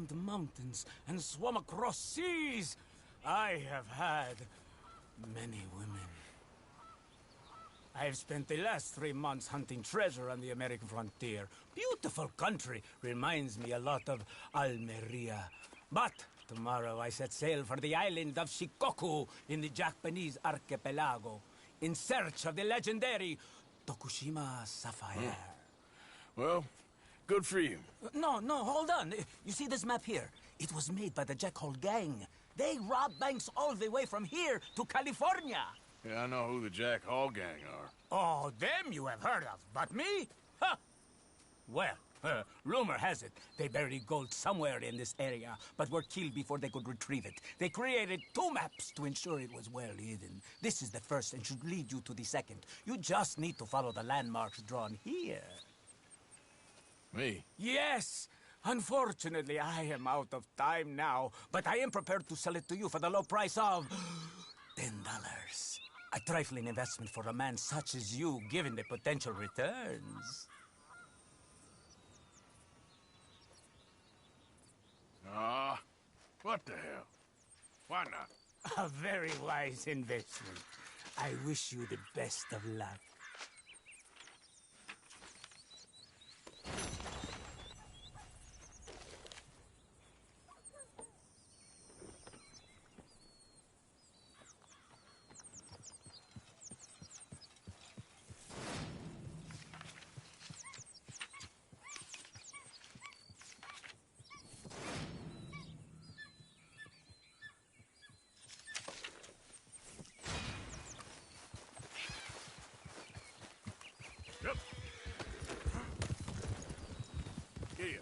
climbed mountains and swum across seas. I have had many women. I've spent the last 3 months hunting treasure on the American frontier. Beautiful country. Reminds me a lot of Almeria. But tomorrow I set sail for the island of Shikoku in the Japanese archipelago in search of the legendary Tokushima Sapphire. Well, good for you. No, hold on. You see this map here? It was made by the Jack Hall gang. They rob banks all the way from here to California. Yeah, I know who the Jack Hall gang are. Oh, them you have heard of, but me? Huh. Well, rumor has it they buried gold somewhere in this area, but were killed before they could retrieve it. They created 2 maps to ensure it was well hidden. This is the first and should lead you to the second. You just need to follow the landmarks drawn here. Me? Yes! Unfortunately, I am out of time now, but I am prepared to sell it to you for the low price of $10. A trifling investment for a man such as you, given the potential returns. What the hell? Why not? A very wise investment. I wish you the best of luck. Yep. Yeah.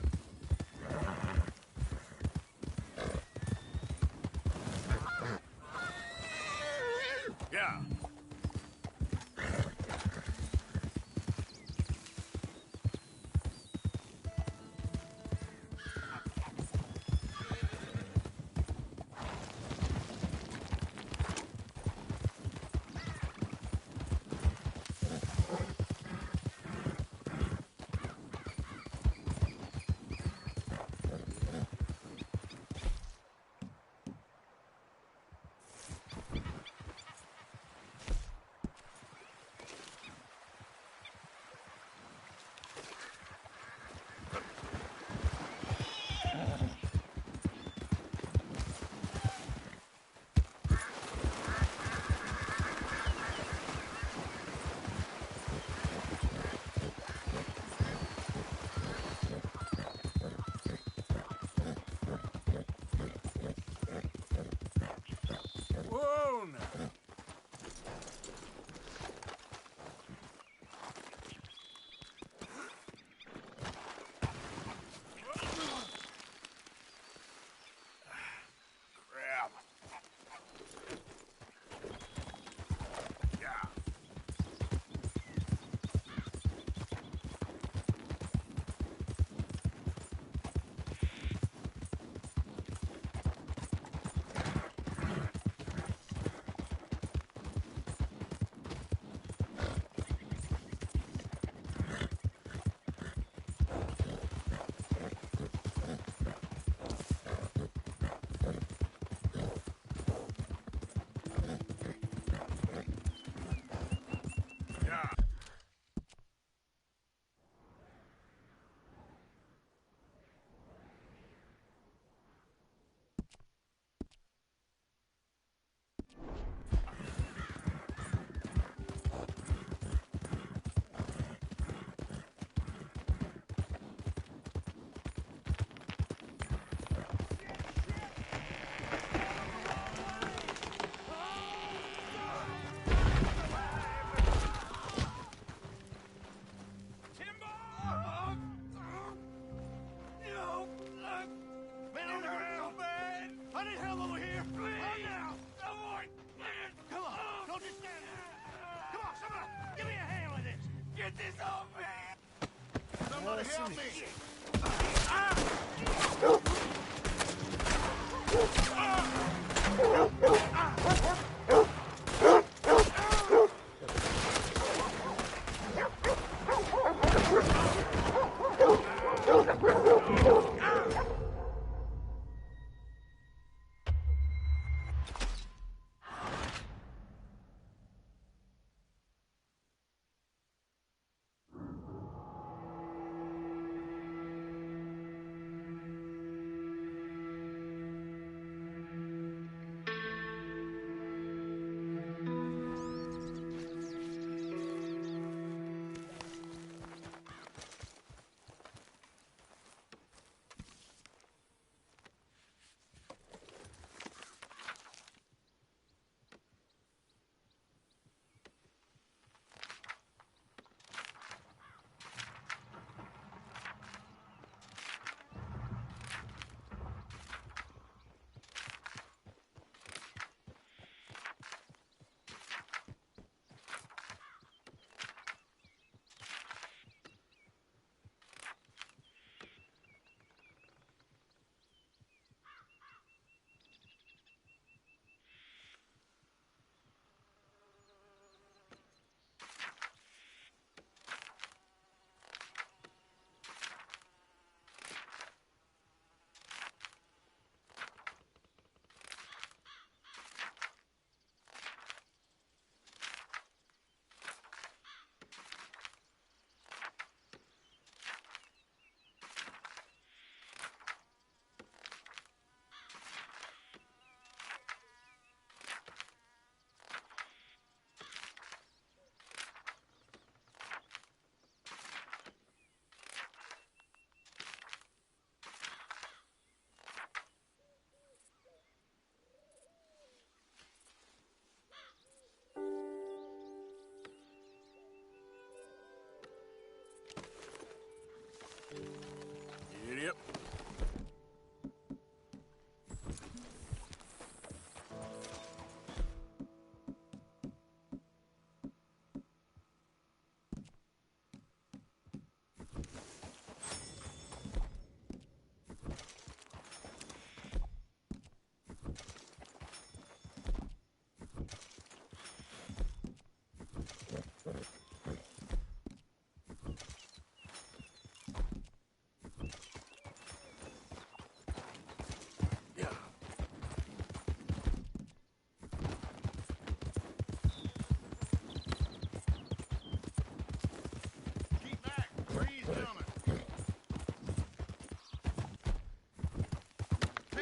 Yeah. Whoa, now. Crap. Yeah. Somebody help me!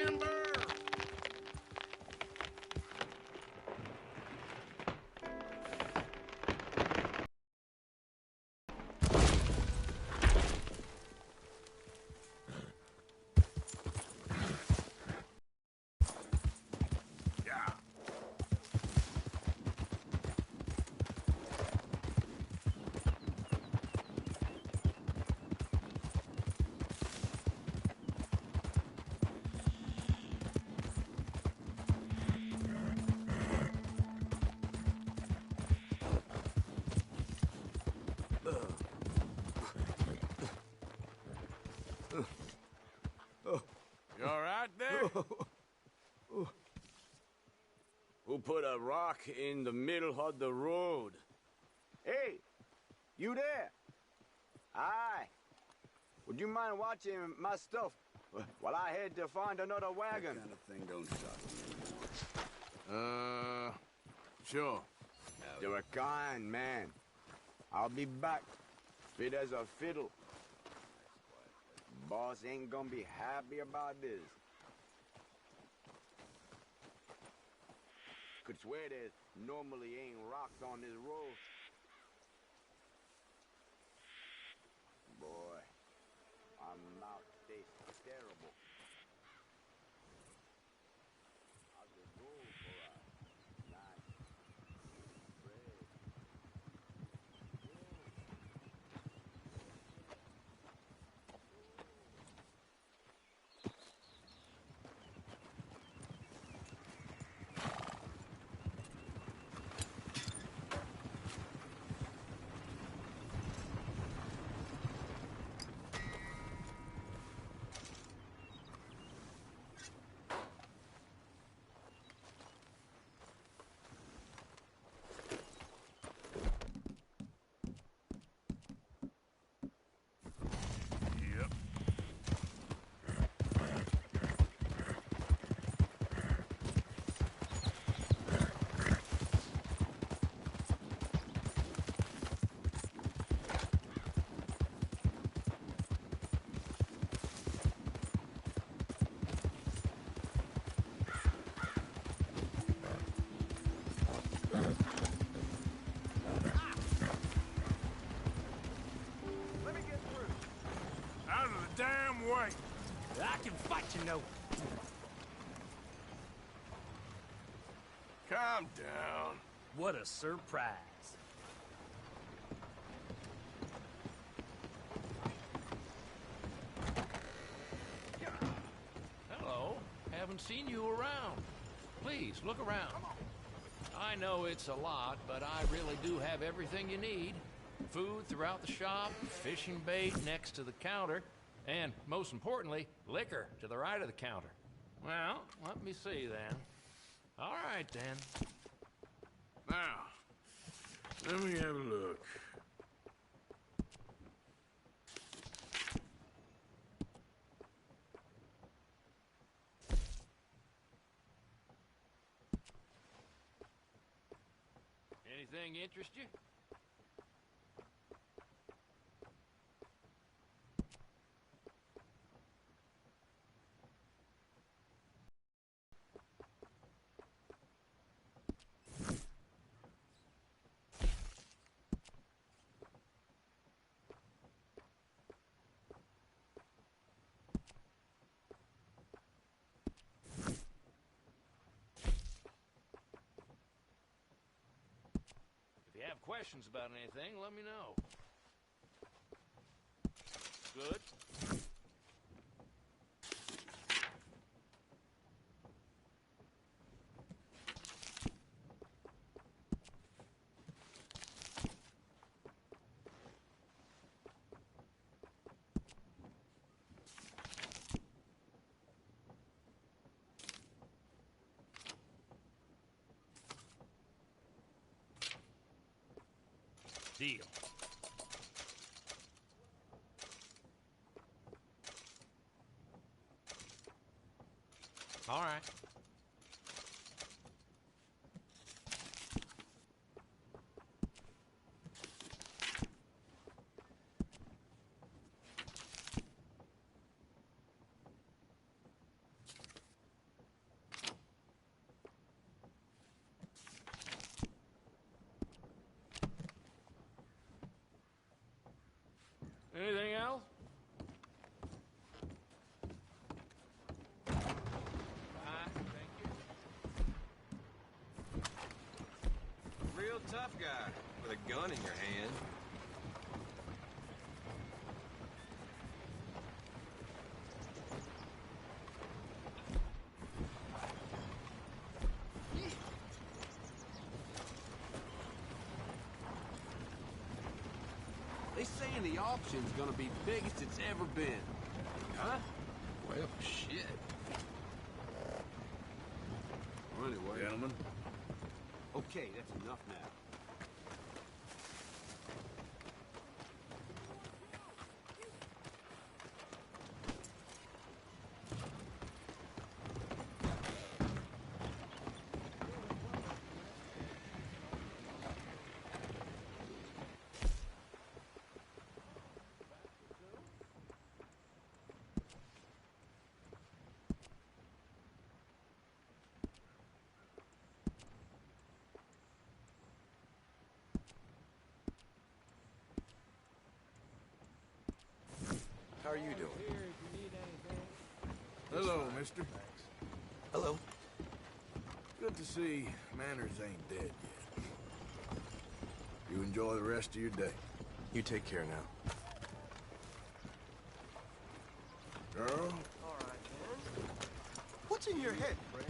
timber! Yeah. You all right there? Who put a rock in the middle of the road? Hey, you there? Aye. Would you mind watching my stuff while I head to find another wagon? That kind of thing don't stop. Sure. You're a kind man. I'll be back, fit as a fiddle. Boss ain't gonna be happy about this. Could swear there normally ain't rocks on this road. Boy, our mouth tastes terrible. I could go for a nice bread. Yep. Let me get through. Out of the damn way! I can fight, you know. Calm down. What a surprise. Hello. Haven't seen you around. Please, look around. I know it's a lot, but I really do have everything you need. Food throughout the shop, fishing bait next to the counter, and most importantly, liquor to the right of the counter. Well, let me see then. All right then. Now, let me have a look. Anything interest you? If you have questions about anything, let me know. Good. Deal. All right. tough guy with a gun in your hand. They saying the auction's gonna be biggest it's ever been. Huh? Well, shit. Well, anyway. Gentlemen. Okay, that's enough now. How are you doing? Hello, mister. Hello. Good to see Manners ain't dead yet. You enjoy the rest of your day. You take care now. Girl? What's in your head, Fred?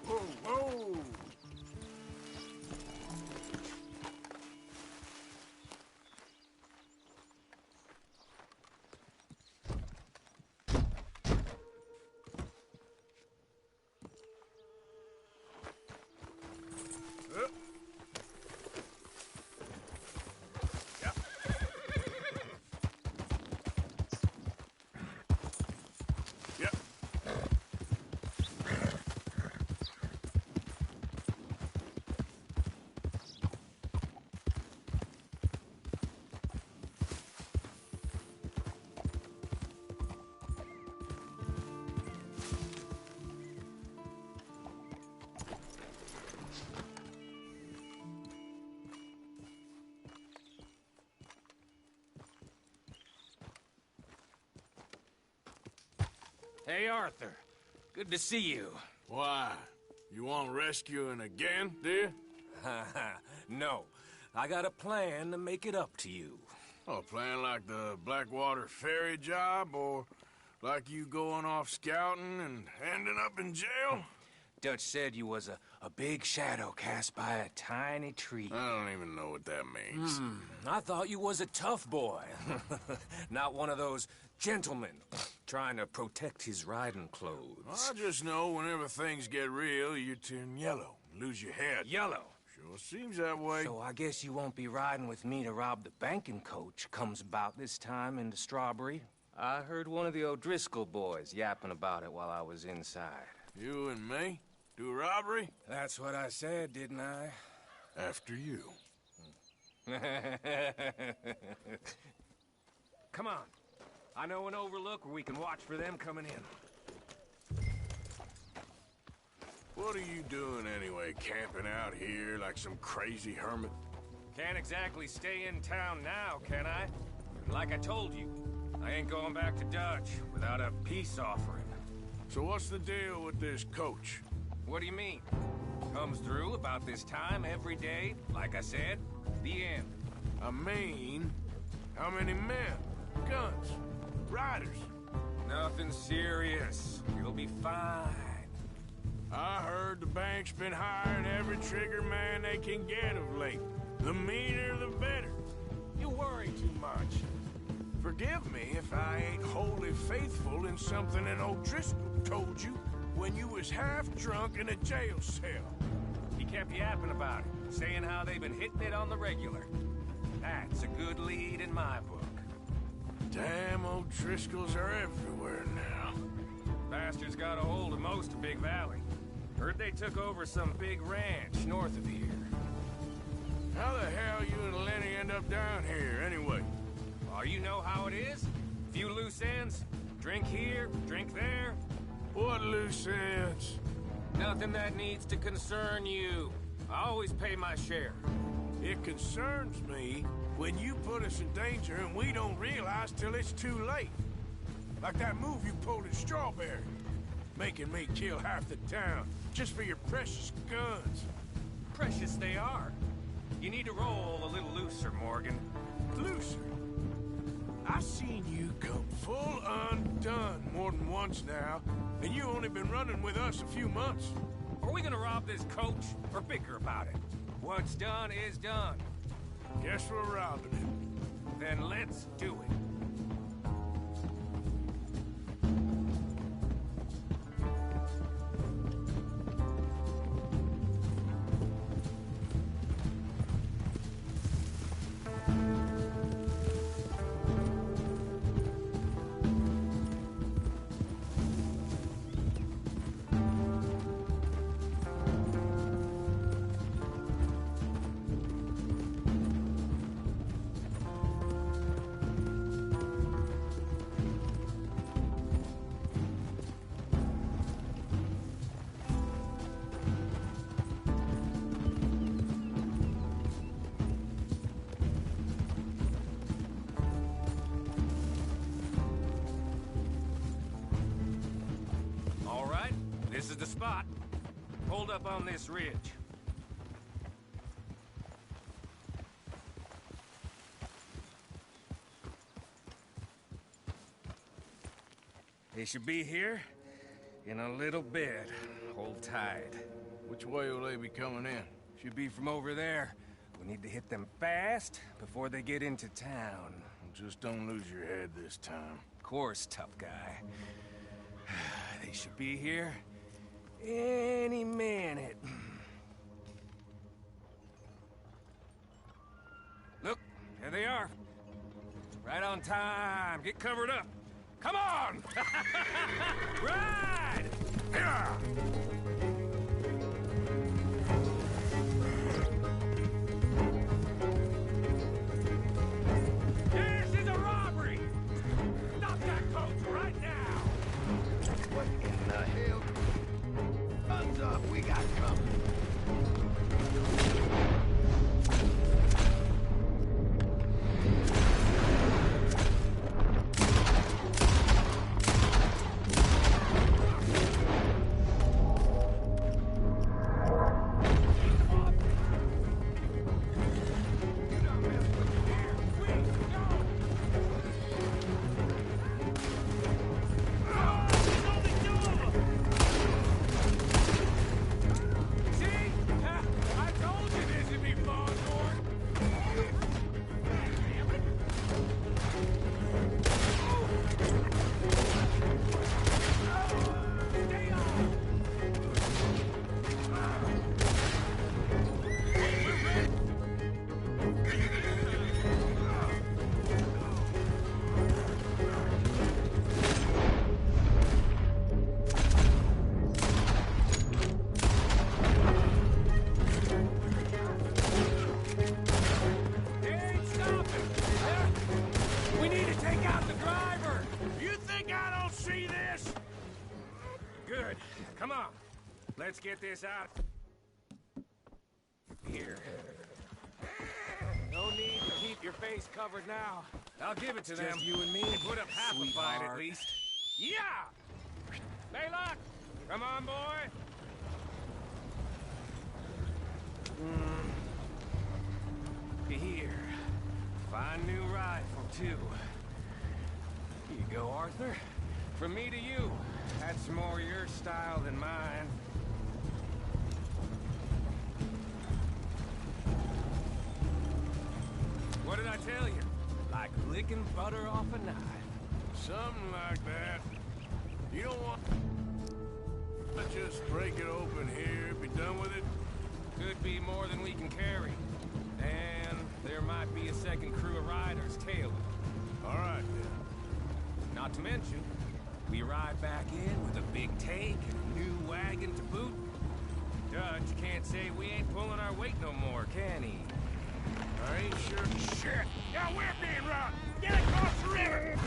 Whoa, whoa! Yep. Hey, Arthur. Good to see you. Why? You want rescuing again, do you? No. I got a plan to make it up to you. Oh, playing like the Blackwater ferry job, or like you going off scouting and ending up in jail? Dutch said you was a big shadow cast by a tiny tree. I don't even know what that means. I thought you was a tough boy. Not one of those gentlemen trying to protect his riding clothes. I just know whenever things get real, you turn yellow, lose your head. Yellow. Sure seems that way. So I guess you won't be riding with me to rob the banking coach comes about this time into Strawberry. I heard one of the O'Driscoll boys yapping about it while I was inside. You and me? Do a robbery? That's what I said, didn't I? After you. Come on. I know an overlook where we can watch for them coming in. What are you doing anyway, camping out here like some crazy hermit? Can't exactly stay in town now, can I? And like I told you, I ain't going back to Dutch without a peace offering. So what's the deal with this coach? What do you mean? Comes through about this time every day, like I said. The end. I mean, how many men, guns, riders? Nothing serious. You'll be fine. I heard the bank's been hiring every trigger man they can get of late. The meaner, the better. You worry too much. Forgive me if I ain't wholly faithful in something an O'Driscoll told you when you was half drunk in a jail cell. He kept yapping about it, saying how they've been hitting it on the regular. That's a good lead in my book. Damn O'Driscolls are everywhere now. Bastards got a hold of most of Big Valley. Heard they took over some big ranch north of here. How the hell you and Lenny end up down here, anyway? Oh, you know how it is? Few loose ends. Drink here, drink there. What loose ends? Nothing that needs to concern you. I always pay my share. It concerns me when you put us in danger and we don't realize till it's too late. Like that move you pulled in Strawberry. Making me kill half the town just for your precious guns. Precious they are. You need to roll a little looser, Morgan. Looser. I've seen you come full undone more than once now, and you only been running with us a few months. Are we gonna rob this coach or bicker about it? What's done is done. Guess we're robbing it. Then let's do it. This is the spot. Hold up on this ridge. They should be here in a little bit. Hold tight. Which way will they be coming in? Should be from over there. We need to hit them fast before they get into town. Just don't lose your head this time. Of course, tough guy. They should be here any minute. Look, there they are. Right on time. Get covered up. Come on! Ride! Yeah! This is a robbery! Stop that coach right now! What in the hell? Guns up, we got company. Let's get this out. Here. No need to keep your face covered now. I'll give it to them. Just you and me, They put up half a fight at sweetheart. least. Yeah! Baylock! Come on, boy! Here. Fine new rifle, too. Here you go, Arthur. From me to you. That's more your style than mine. What did I tell you? Like licking butter off a knife. Something like that. You don't want... Let's just break it open here, be done with it. Could be more than we can carry. And there might be a second crew of riders tailing. All right, then. Not to mention, we ride back in with a big take and a new wagon to boot. Dutch can't say we ain't pulling our weight no more, can he? I ain't sure shit. Yeah, we're being robbed. Get across the river.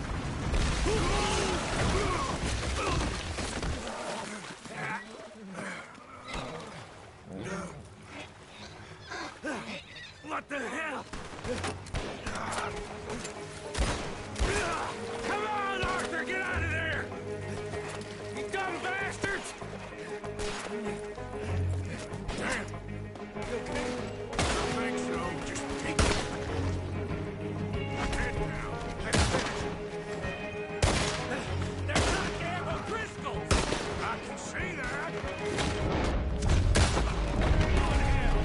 Come on, Arthur, get out of there! You dumb bastards! Damn. You okay? I think so. Just take it. Head down. Let's finish it. They're not damn O'Driscolls! I can see that. What hell?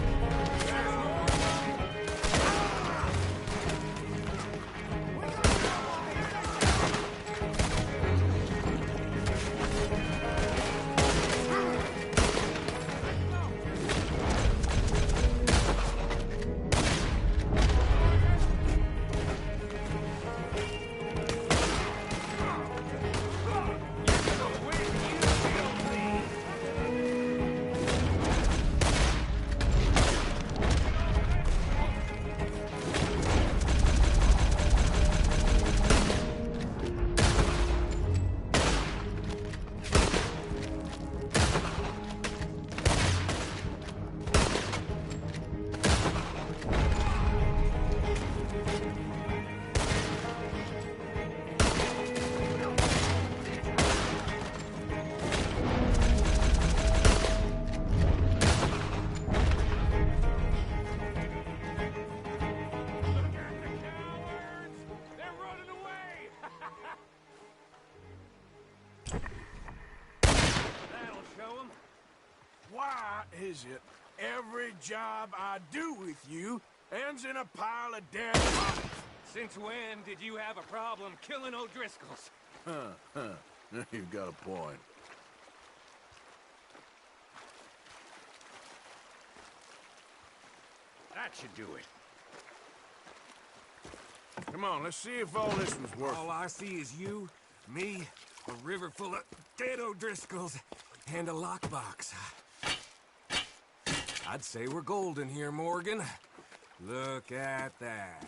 There's more of them? Why is it every job I do with you ends in a pile of dead bodies? Since when did you have a problem killing O'Driscolls? You've got a point. That should do it. Come on, let's see if all this was worth All I see is you, me, a river full of dead O'Driscolls, and a lockbox. I'd say we're golden here, Morgan. Look at that.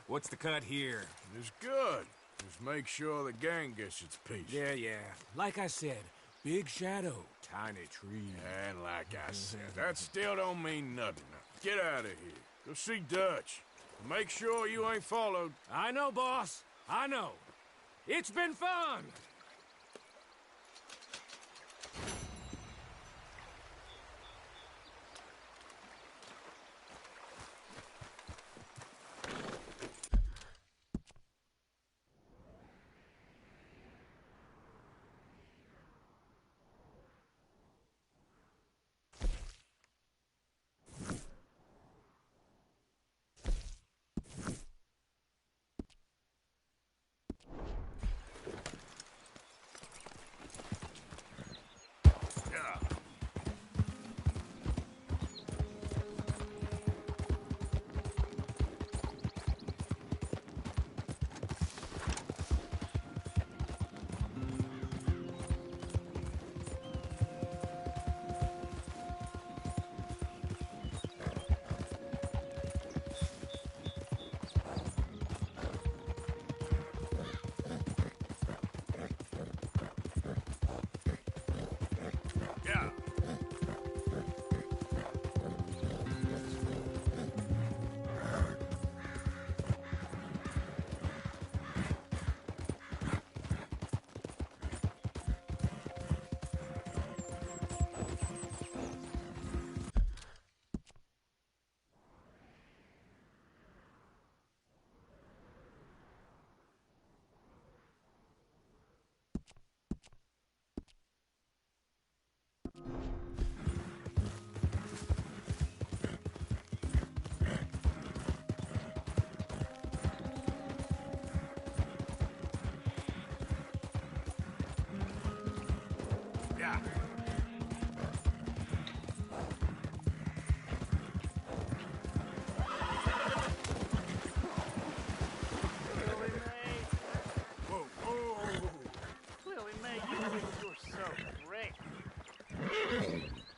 What's the cut here? It's good. Just make sure the gang gets its piece. Yeah. Like I said, big shadow, tiny tree. And like I said, that still don't mean nothing. Now, get out of here. Go see Dutch. Make sure you ain't followed. I know, boss. I know. It's been fun.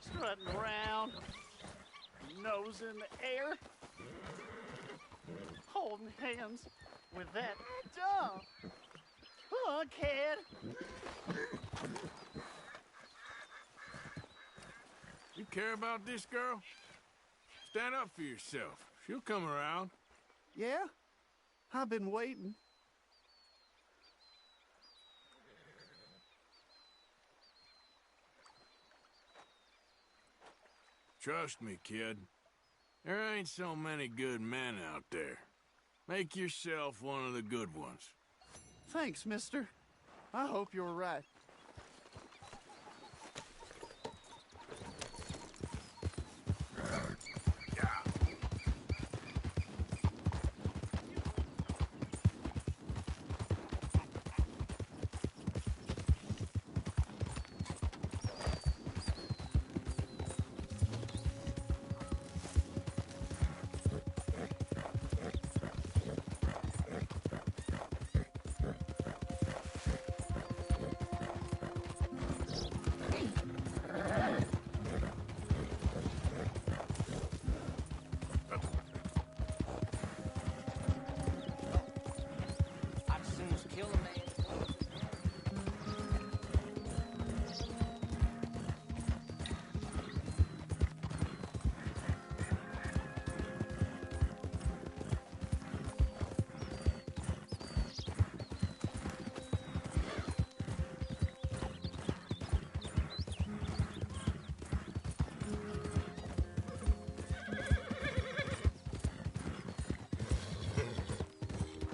Strutting around, nose in the air, holding hands with that dumb. Come on, kid. You care about this girl? Stand up for yourself. She'll come around. Yeah? I've been waiting. Trust me, kid. There ain't so many good men out there. Make yourself one of the good ones. Thanks, mister. I hope you're right. I'd as soon as kill a man.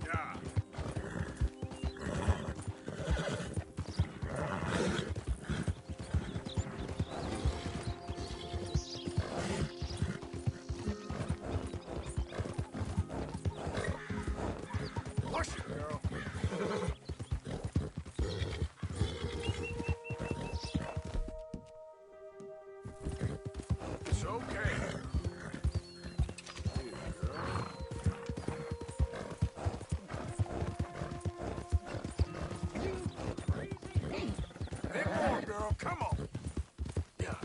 Yeah. Push it, girl. It's okay. Here, girl. Bit more, girl. Come on. Yeah.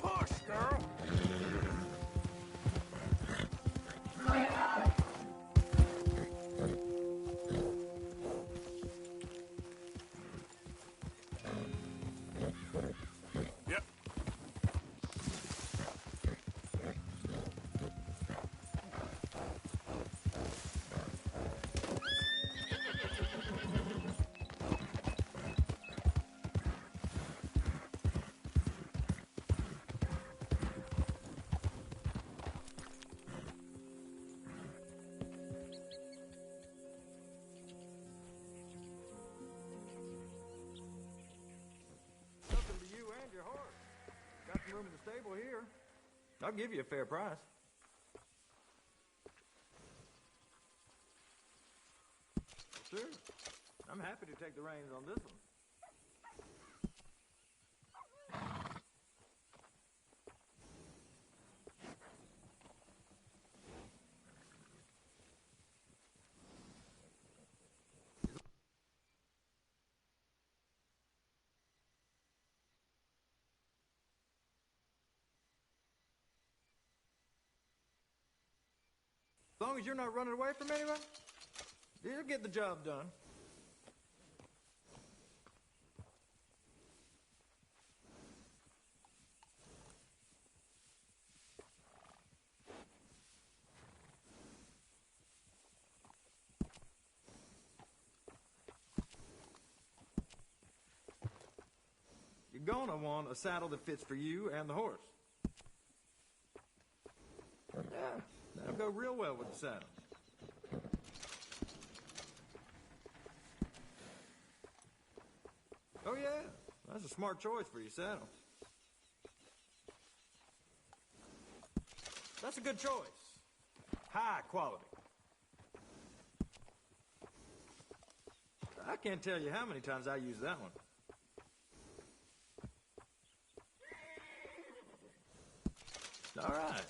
Push, girl. Yep. Nothing to you and your horse. Got some room in the stable here. I'll give you a fair price. Sure. I'm happy to take the reins on this one. As long as you're not running away from anyone, you'll get the job done. gonna want a saddle that fits for you and the horse. Yeah, that'll go real well with the saddle. Oh yeah, that's a smart choice for your saddle. That's a good choice. High quality. I can't tell you how many times I use that one. All right.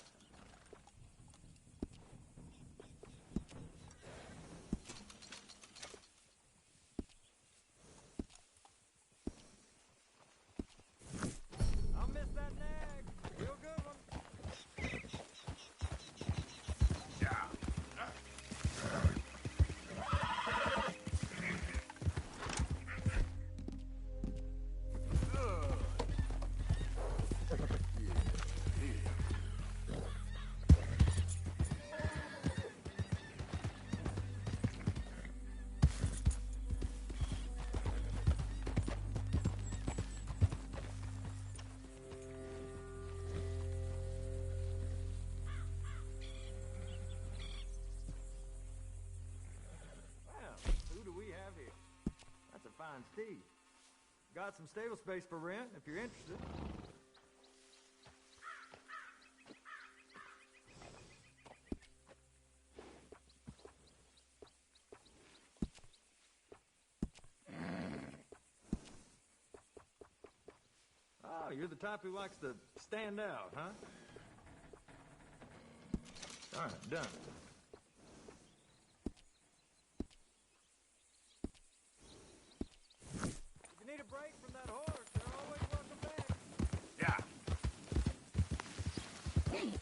I'll miss that nag. Real good one. That's a fine steed. Got some stable space for rent if you're interested. Oh, you're the type who likes to stand out, huh? All right, done. If you need a break from that horse, you're always welcome back. Yeah. Hey!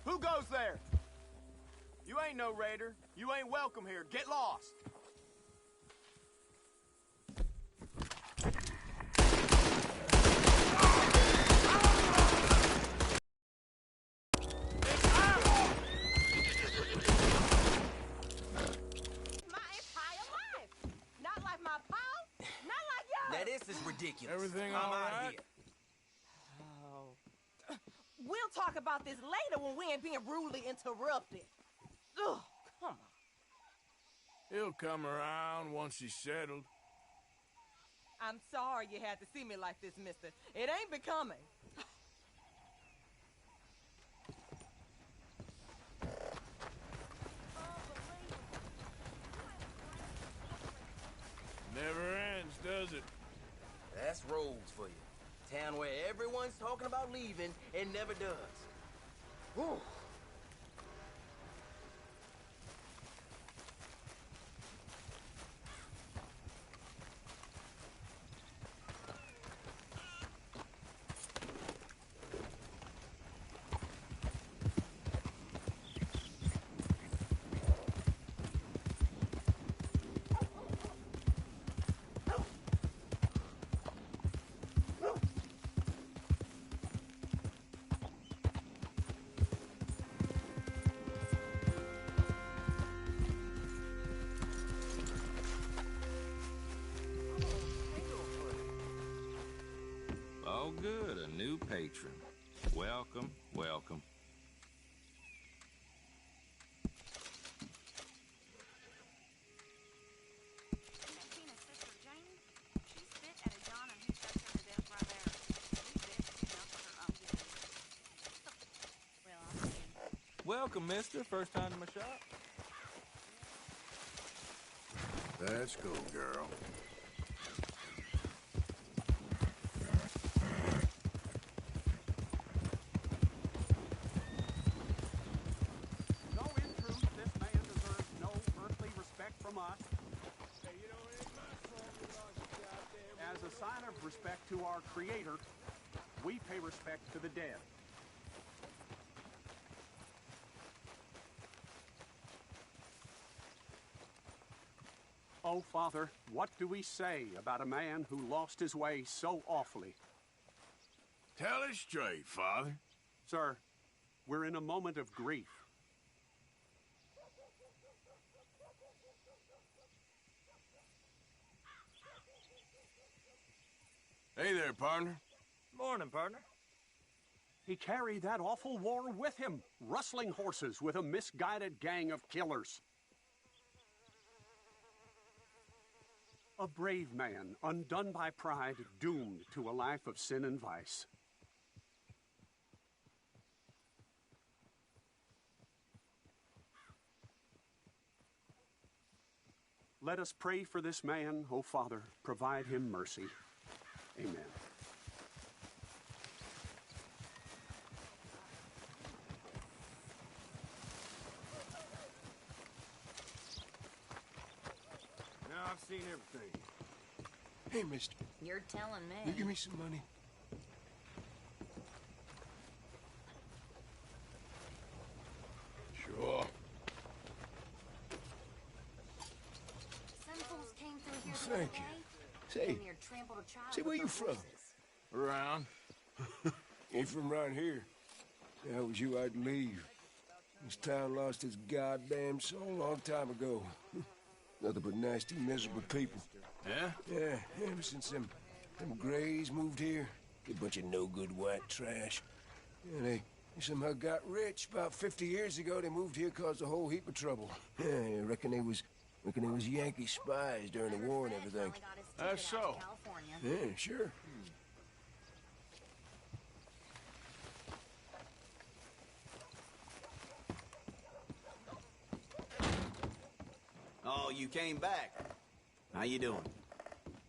Who goes there? You ain't no raider. You ain't welcome here. Get lost. My entire life. Not like my pa, not like yours. Now this is ridiculous. Everything I'm all out right? of here. We'll talk about this later when we ain't being rudely interrupted. Ugh, come on. He'll come around once he's settled. I'm sorry you had to see me like this, mister. It ain't becoming. Never ends, does it? That's Rhodes for you. Town where everyone's talking about leaving and never does. Whew. Oh, good, a new patron. Welcome, welcome. Tina's sister, Jane, she's bit at a yawn and he stuck her to death right there. We bet she's up for her own good. Well, I'm saying. Welcome, mister. First time to my shop? Let's go, girl. No, in truth, this man deserves no earthly respect from us. As a sign of respect to our Creator, we pay respect to the dead. Oh, Father, what do we say about a man who lost his way so awfully? Tell it straight, Father. Sir, we're in a moment of grief. Hey there, partner. Morning, partner. He carried that awful war with him, rustling horses with a misguided gang of killers. A brave man, undone by pride, doomed to a life of sin and vice. Let us pray for this man, O Father. Provide him mercy. Amen. Now I've seen everything. Hey, mister. You're telling me. You give me some money? Sure. Some fools came through here the Thank other you. day. Say, Came here, trampled a child say, where with you their from? horses. Around. Ain't from around here. If that was you, I'd leave. This town lost its goddamn soul a long time ago. Nothing but nasty, miserable people. Yeah? Yeah, ever since them Grays moved here. A bunch of no-good white trash. Yeah, they somehow got rich. About 50 years ago, they moved here, caused a whole heap of trouble. Yeah, I reckon they was Yankee spies during the war and everything. That's so. Yeah, sure. Oh, you came back. How you doing?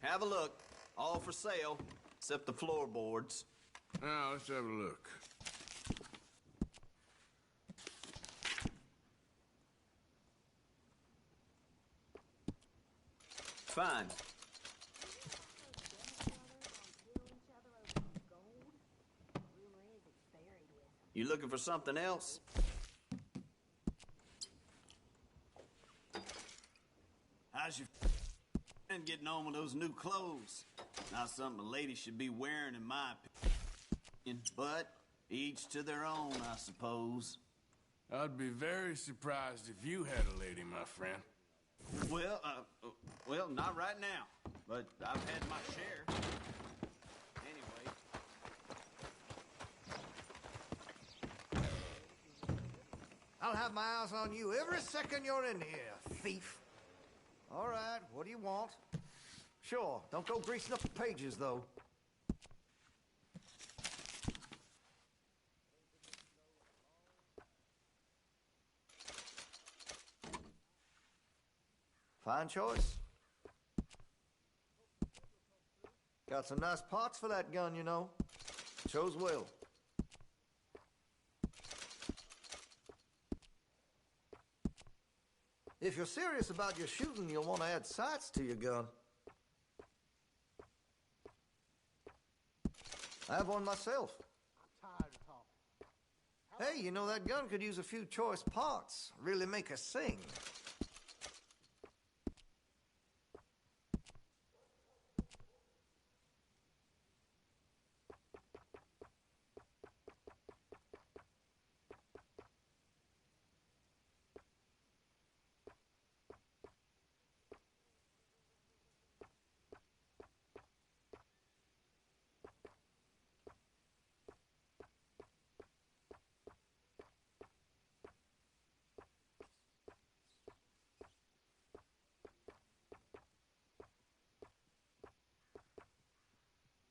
Have a look. All for sale, except the floorboards. Now, let's have a look. Fine. You looking for something else? How's your friend getting on with those new clothes? Not something a lady should be wearing, in my opinion. But each to their own, I suppose. I'd be very surprised if you had a lady, my friend. Well, not right now. But I've had my share. Anyway. I'll have my eyes on you every second you're in here, thief. All right, what do you want? Sure, don't go greasing up the pages, though. Fine choice. Got some nice parts for that gun, you know. Chose well. If you're serious about your shooting, you'll want to add sights to your gun. I have one myself. Hey, you know, that gun could use a few choice parts. Really make us sing.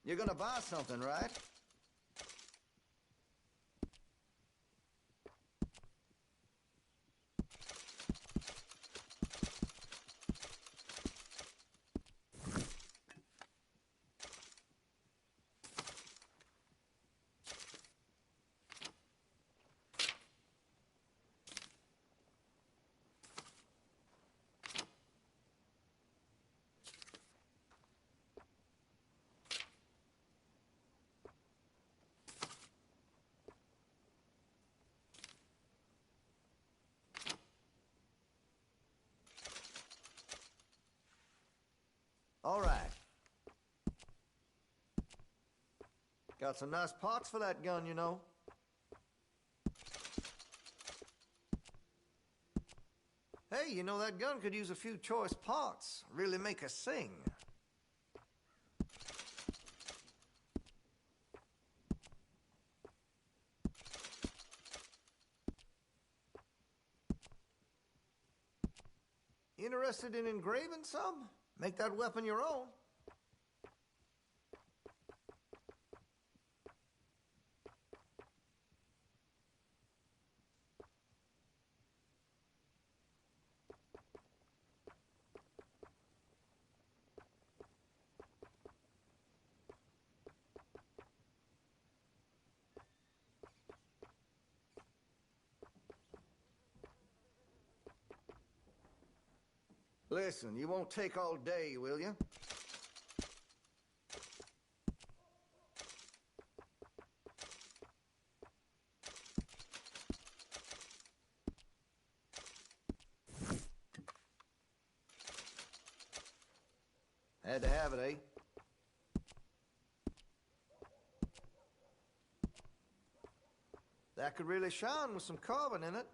You're gonna buy something, right? Got some nice parts for that gun, you know. Hey, you know that gun could use a few choice parts. Really make us sing. Interested in engraving some? Make that weapon your own. Listen, you won't take all day, will you? Had to have it, eh? That could really shine with some carbon in it.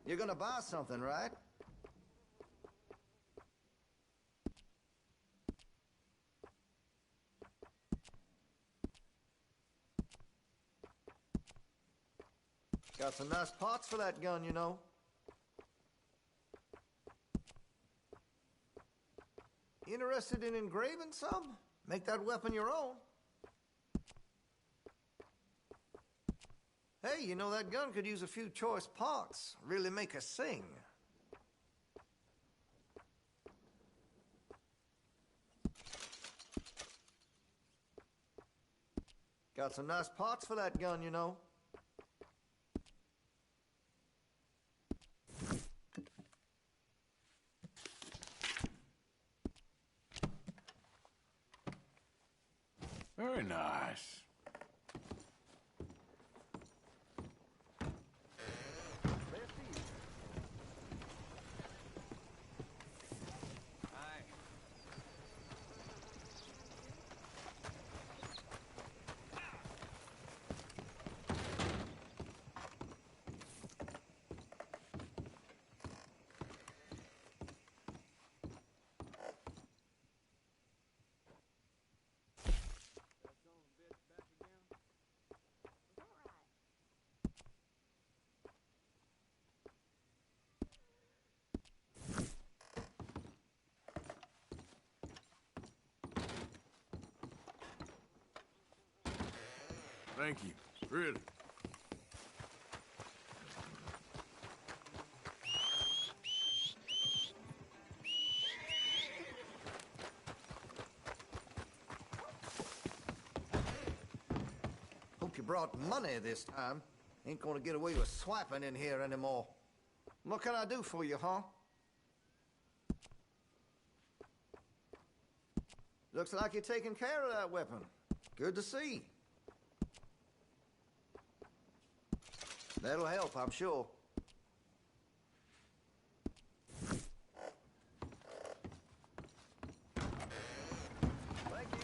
You're gonna buy something, right? Got some nice parts for that gun, you know. Interested in engraving some? Make that weapon your own. Hey, you know that gun could use a few choice parts. Really make us sing. Got some nice parts for that gun, you know. Very nice. Thank you. Really. Hope you brought money this time. Ain't gonna get away with swiping in here anymore. What can I do for you, huh? Looks like you're taking care of that weapon. Good to see. That'll help, I'm sure. Thank you.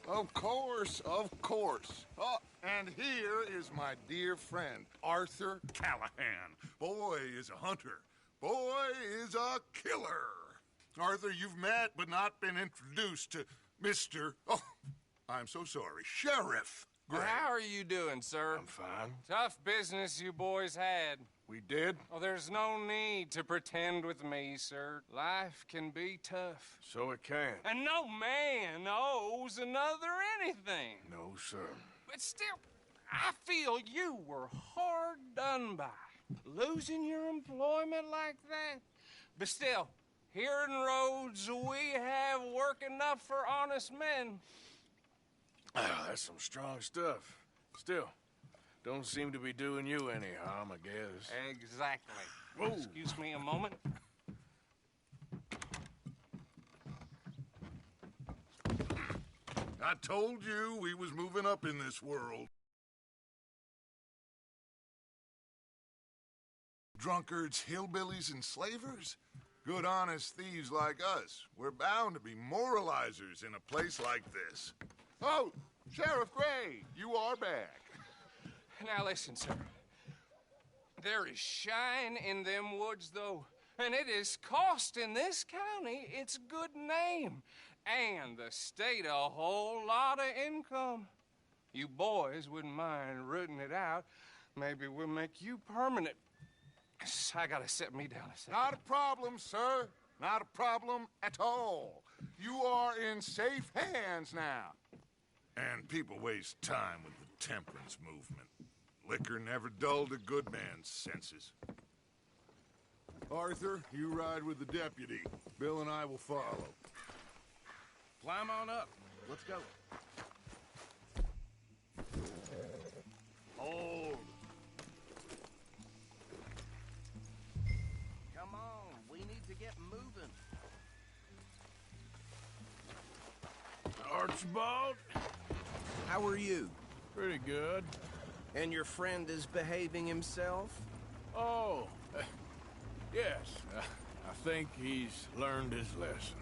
Of course, of course. Oh, and here is my dear friend, Arthur Callahan. Boy is a hunter. Boy is a killer. Arthur, you've met but not been introduced to Mr. Oh, I'm so sorry, Sheriff Gray. How are you doing, sir? I'm fine. Tough business you boys had. We did? Oh, there's no need to pretend with me, sir. Life can be tough. So it can. And no man owes another anything. No, sir. But still, I feel you were hard done by. Losing your employment like that. But still, here in Rhodes, we have work enough for honest men. That's some strong stuff. Still, don't seem to be doing you any harm, I guess. Exactly. Whoa. Excuse me a moment. I told you we was moving up in this world. Drunkards, hillbillies, and slavers? Good honest thieves like us. We're bound to be moralizers in a place like this. Oh, Sheriff Gray, you are back. Now listen, sir. There is shine in them woods, though, and it is costing this county its good name and the state a whole lot of income. You boys wouldn't mind rooting it out. Maybe we'll make you permanent. I gotta set me down a second. Not a problem, sir. Not a problem at all. You are in safe hands now. And people waste time with the temperance movement. Liquor never dulled a good man's senses. Arthur, you ride with the deputy. Bill and I will follow. Climb on up. Let's go. Hold. Come on. We need to get moving. Archibald? How are you? Pretty good. And your friend is behaving himself? Oh, yes. I think he's learned his lesson.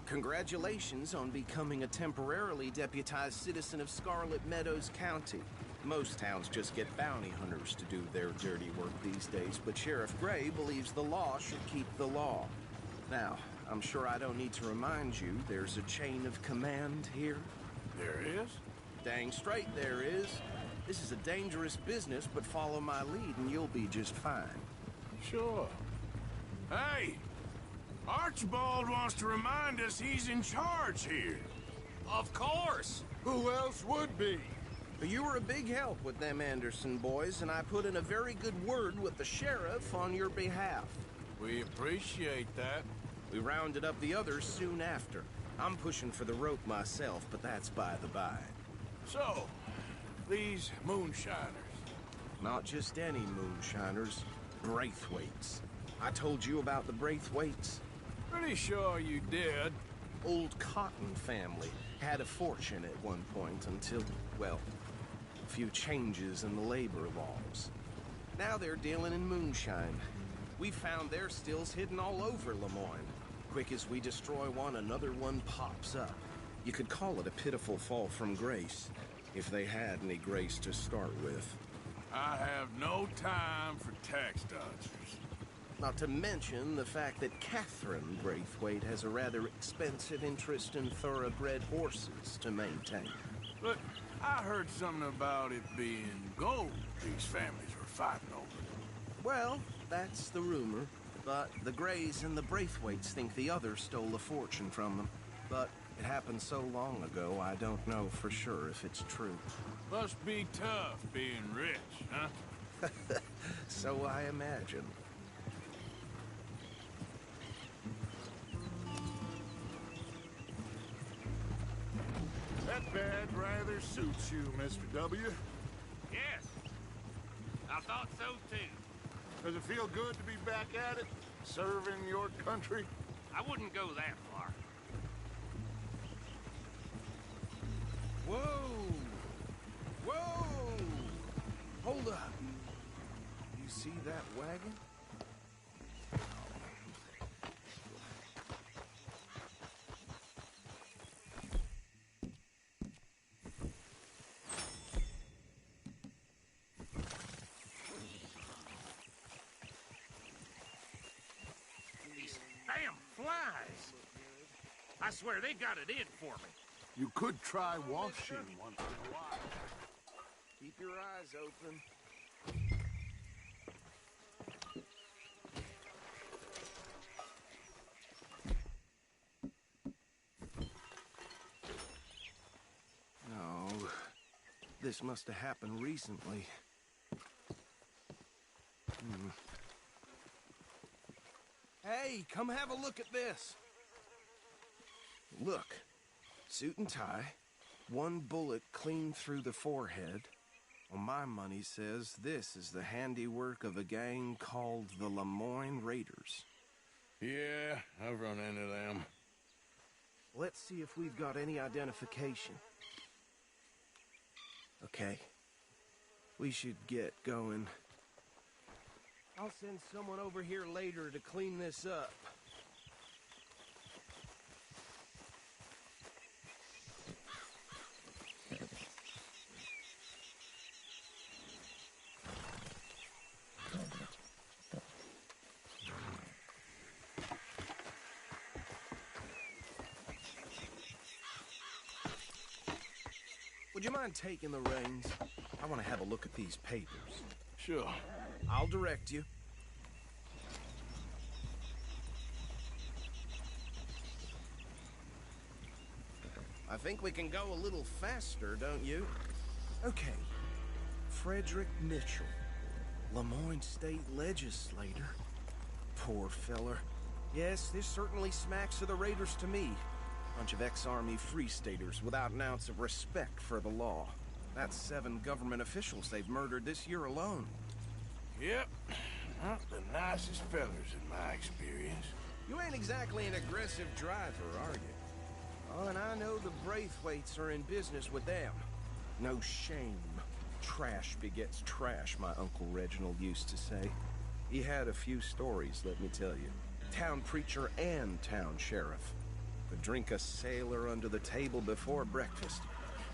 Congratulations on becoming a temporarily deputized citizen of Scarlet Meadows County. Most towns just get bounty hunters to do their dirty work these days, but Sheriff Gray believes the law should keep the law. Now, I'm sure I don't need to remind you there's a chain of command here. There is? Dang straight there is. This is a dangerous business, but follow my lead and you'll be just fine. Sure. Hey! Archibald wants to remind us he's in charge here. Of course. Who else would be? You were a big help with them Anderson boys, and I put in a very good word with the sheriff on your behalf. We appreciate that. We rounded up the others soon after. I'm pushing for the rope myself, but that's by the by. So, these moonshiners. Not just any moonshiners, Braithwaites. I told you about the Braithwaites. Pretty sure you did. Old Cotton family had a fortune at one point until, well, a few changes in the labor laws. Now they're dealing in moonshine. We found their stills hidden all over Lemoyne. Quick as we destroy one, another one pops up. You could call it a pitiful fall from grace, if they had any grace to start with. I have no time for tax dodgers. Not to mention the fact that Catherine Braithwaite has a rather expensive interest in thoroughbred horses to maintain. But I heard something about it being gold these families were fighting over. Well, that's the rumor. But the Grays and the Braithwaites think the others stole a fortune from them. But it happened so long ago, I don't know for sure if it's true. Must be tough being rich, huh? So I imagine. That bed rather suits you, Mr. W. Yes. I thought so, too. Does it feel good to be back at it? Serving your country? I wouldn't go that far. Whoa! Whoa! Hold up. You see that wagon? These damn flies. I swear they got it in for me. You could try washing once in a while. Keep your eyes open. this must have happened recently. Hey, come have a look at this. Look, suit and tie, one bullet clean through the forehead. Well, my money says this is the handiwork of a gang called the Lemoyne Raiders. Yeah, I've run into them. Let's see if we've got any identification. Okay. We should get going. I'll send someone over here later to clean this up. Would you mind taking the reins? I want to have a look at these papers. Sure. I'll direct you. I think we can go a little faster, don't you? Okay. Frederick Mitchell, Lemoyne State Legislator. Poor feller. Yes, this certainly smacks of the Raiders to me. Bunch of ex-Army Free Staters without an ounce of respect for the law. That's 7 government officials they've murdered this year alone. Yep. Not the nicest fellers in my experience. You ain't exactly an aggressive driver, are you? Oh, and I know the Braithwaites are in business with them. No shame. Trash begets trash, my Uncle Reginald used to say. He had a few stories, let me tell you. Town preacher and town sheriff. Could drink a sailor under the table before breakfast.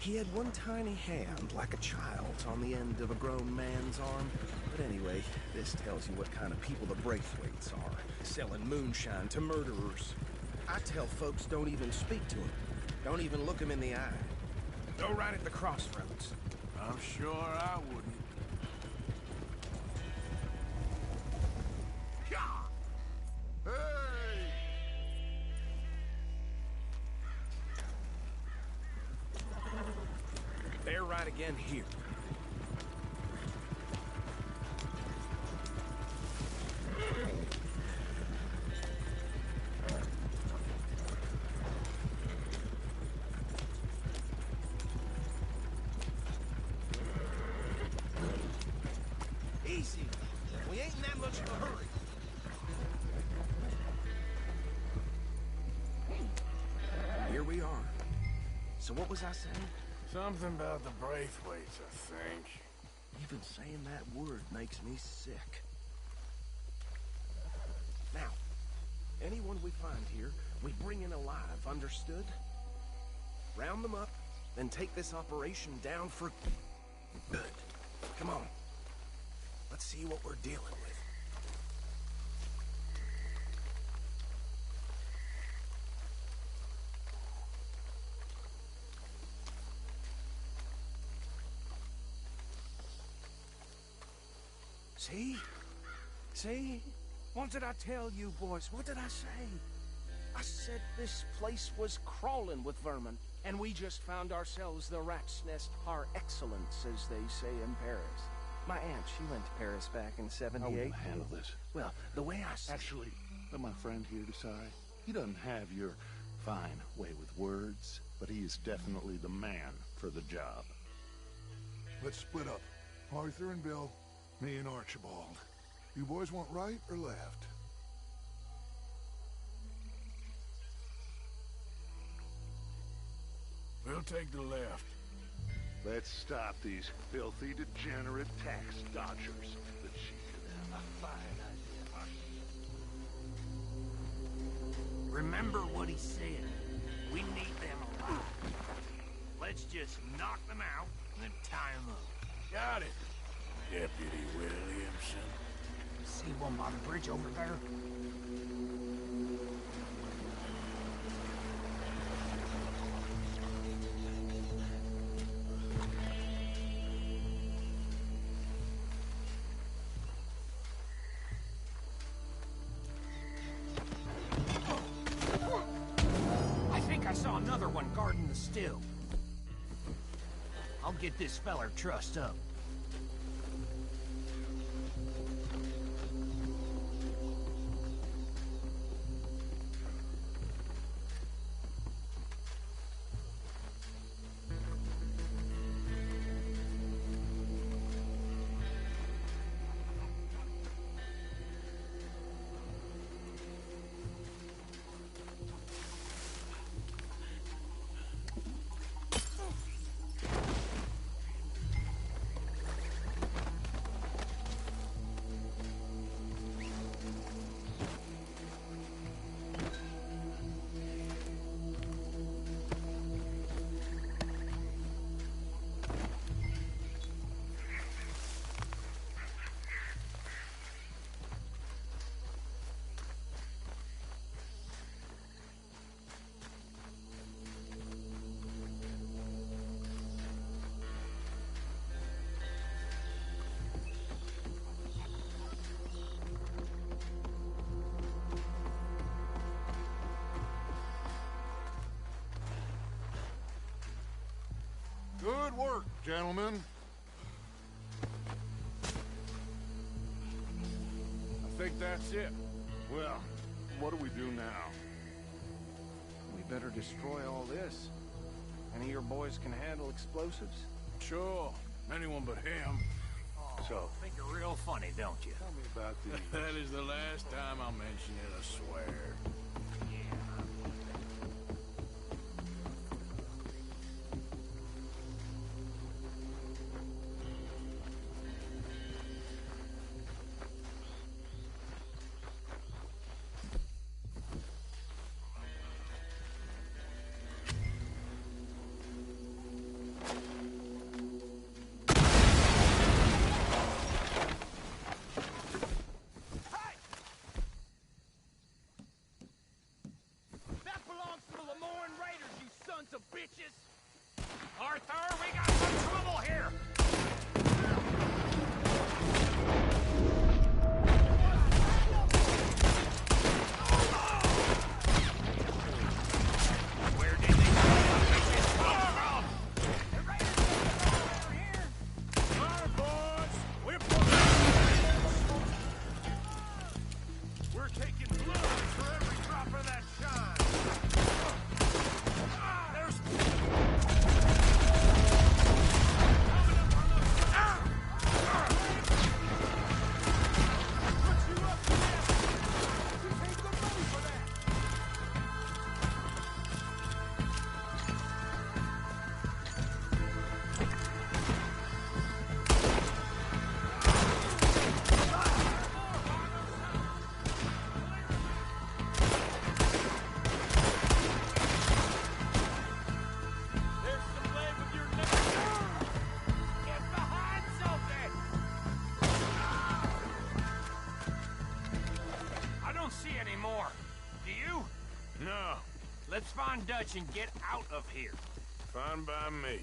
He had one tiny hand, like a child's, on the end of a grown man's arm. But anyway, this tells you what kind of people the Braithwaites are. Selling moonshine to murderers. I tell folks don't even speak to them. Don't even look them in the eye. Go right at the crossroads. I'm sure I wouldn't. Hey! They're right again here. Easy. We ain't in that much of a hurry. Here we are. So what was I saying? Something about the Braithwaites, I think. Even saying that word makes me sick. Now, anyone we find here, we bring in alive, understood? Round them up, then take this operation down for good. Come on. Let's see what we're dealing with. See? See? What did I tell you, boys? What did I say? I said this place was crawling with vermin, and we just found ourselves the rat's nest par excellence, as they say in Paris. My aunt, she went to Paris back in '78. I will handle this. Well, the way I see Actually, let my friend here decide. He doesn't have your fine way with words, but he is definitely the man for the job. Let's split up. Arthur and Bill, me and Archibald. You boys want right or left? We'll take the left. Let's stop these filthy, degenerate tax dodgers. The chief could have a fine idea. Remember what he said. We need them alive. Let's just knock them out and then tie them up. Got it, Deputy Williamson. See one by the bridge over there? I think I saw another one guarding the still. I'll get this feller trussed up. Good work, gentlemen. I think that's it. Well, what do we do now? We better destroy all this. Any of your boys can handle explosives? Sure. Anyone but him. So, think you're real funny, don't you? Tell me about these. That is the last time I'll mention it, I swear. Arthur, we got some trouble here! Where did they come from? The raiders are here! Our boys, we're taking blood for every drop of that shine. Let's find Dutch and get out of here. Fine by me.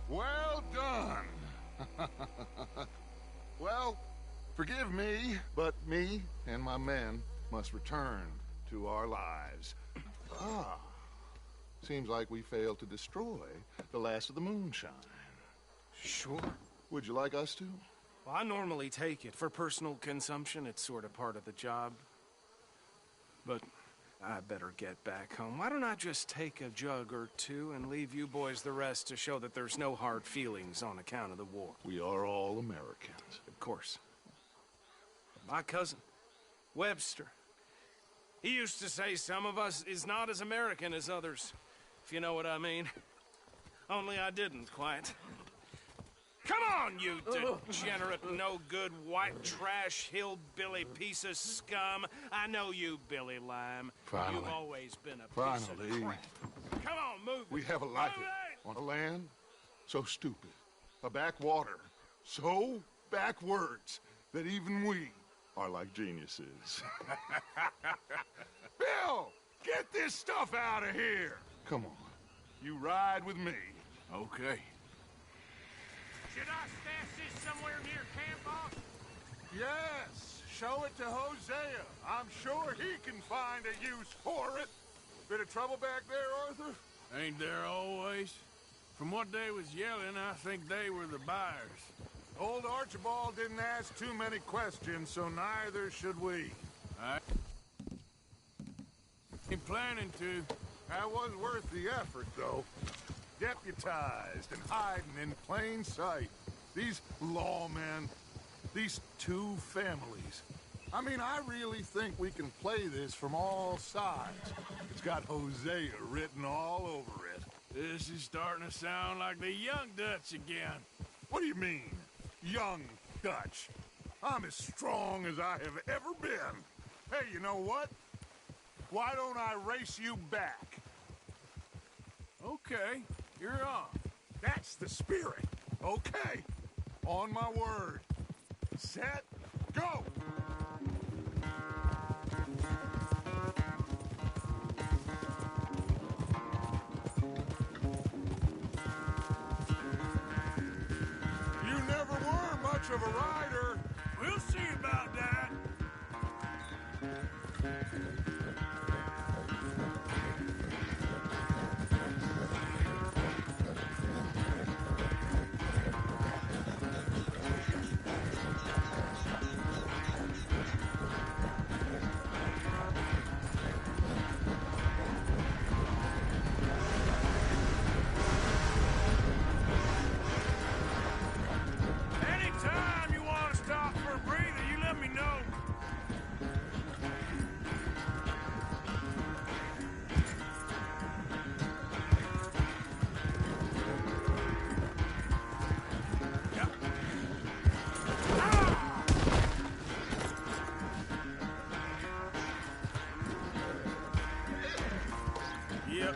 Well done. Well, forgive me, but me and my men must return to our lives. Ah, seems like we failed to destroy the last of the moonshine. Sure. Would you like us to? Well, I normally take it. For personal consumption, it's sort of part of the job. But I better get back home. Why don't I just take a jug or two and leave you boys the rest to show that there's no hard feelings on account of the war? We are all Americans. Of course. My cousin, Webster, he used to say some of us is not as American as others, if you know what I mean. Only I didn't quite. Come on, you degenerate, no-good, white trash, hillbilly piece of scum. I know you, Billy Lime. Finally. You've always been a piece of Finally. crap. Come on, move We it. have a life Move it! on a land so stupid, a backwater so backwards that even we are like geniuses. Bill, get this stuff out of here. Come on, you ride with me. Okay. Should I stash this somewhere near camp, boss? Yes, show it to Hosea. I'm sure he can find a use for it. Bit of trouble back there, Arthur? Ain't there always? From what they was yelling, I think they were the buyers. Old Archibald didn't ask too many questions, so neither should we. I ain't planning to. That was worth the effort, though. Deputized and hiding in plain sight. These lawmen, these two families. I mean, I really think we can play this from all sides. It's got Hosea written all over it. This is starting to sound like the Young Dutch again. What do you mean, young Dutch? I'm as strong as I have ever been. Hey, you know what? Why don't I race you back? Okay, you're on. That's the spirit. Okay, on my word. Set, go! You never were much of a rider. We'll see about that. Anytime you want to stop for a breather, you let me know. Yep.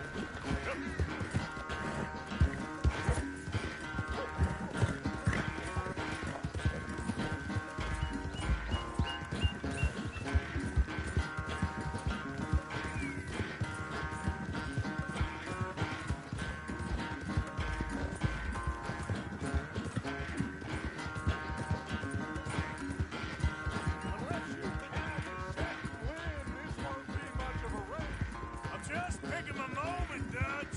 I'm just picking my moment, Dutch.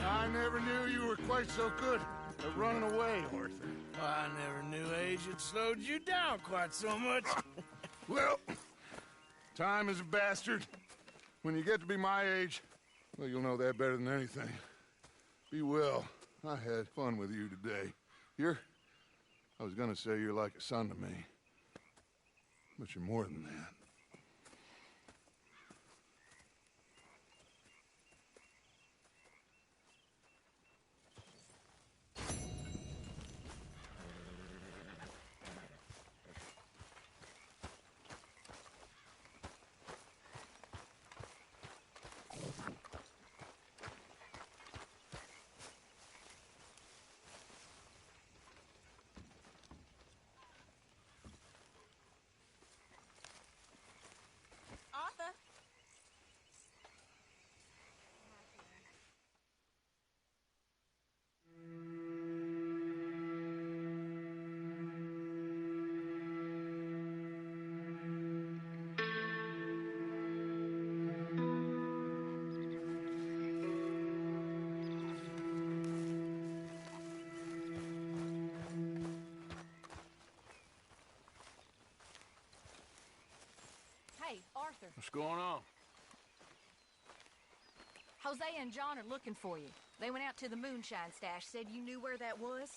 I never knew you were quite so good at running away, Arthur. I never knew age had slowed you down quite so much. Well, time is a bastard. When you get to be my age, well, you'll know that better than anything. Be well. I had fun with you today. I was gonna say you're like a son to me. But you're more than that. Arthur. What's going on? Hosea and John are looking for you. They went out to the moonshine stash, said you knew where that was.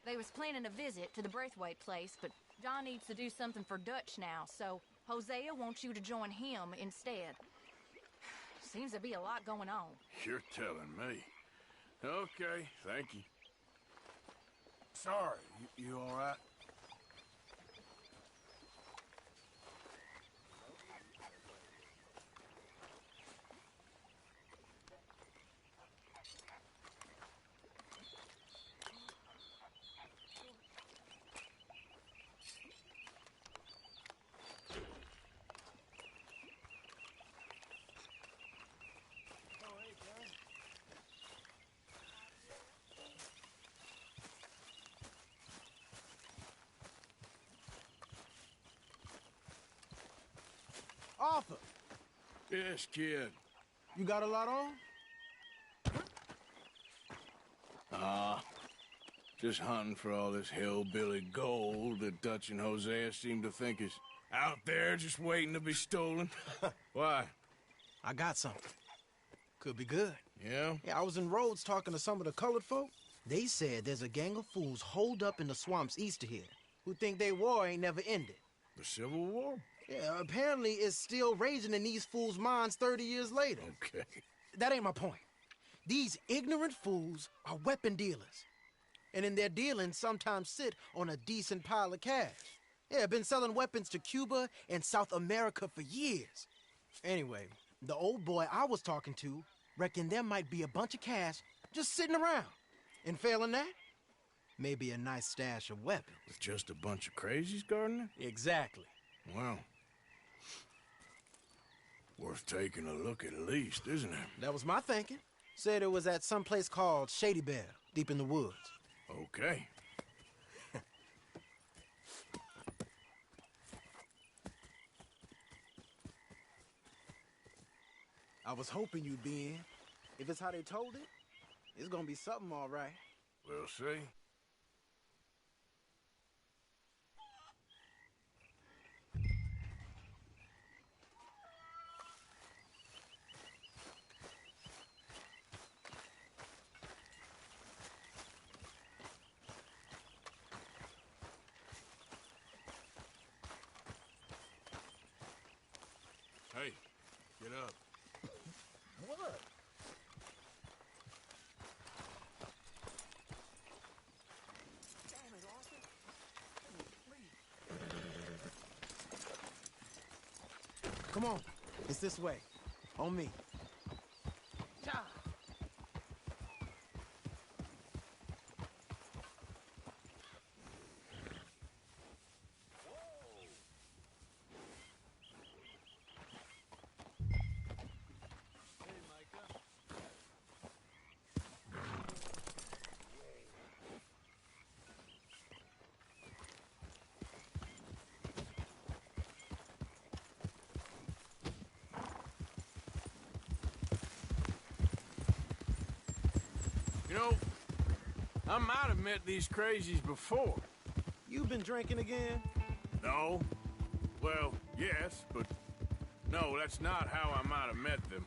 They was planning a visit to the Braithwaite place, but John needs to do something for Dutch now, so Hosea wants you to join him instead. Seems to be a lot going on. You're telling me. Okay, thank you. Sorry, you all right? Arthur! Yes, kid. You got a lot on? Just hunting for all this hillbilly gold that Dutch and Hosea seem to think is out there just waiting to be stolen. Why? I got something. Could be good. Yeah? Yeah, I was in Rhodes talking to some of the colored folk. They said there's a gang of fools holed up in the swamps east of here who think their war ain't never ended. The Civil War? Yeah, apparently it's still raging in these fools' minds 30 years later. Okay. That ain't my point. These ignorant fools are weapon dealers. And in their dealing, sometimes sit on a decent pile of cash. Yeah, been selling weapons to Cuba and South America for years. Anyway, the old boy I was talking to reckoned there might be a bunch of cash just sitting around. And failing that, maybe a nice stash of weapons. With just a bunch of crazies guarding it? Exactly. Well, worth taking a look at least, isn't it? That was my thinking. Said it was at some place called Shady Bear, deep in the woods. Okay. I was hoping you'd be in. If it's how they told it, it's gonna be something all right. We'll see. Hey, get up. What? Come on. It's this way. On me. You know, I might have met these crazies before. You been drinking again? No. Well, yes, but no, that's not how I might have met them.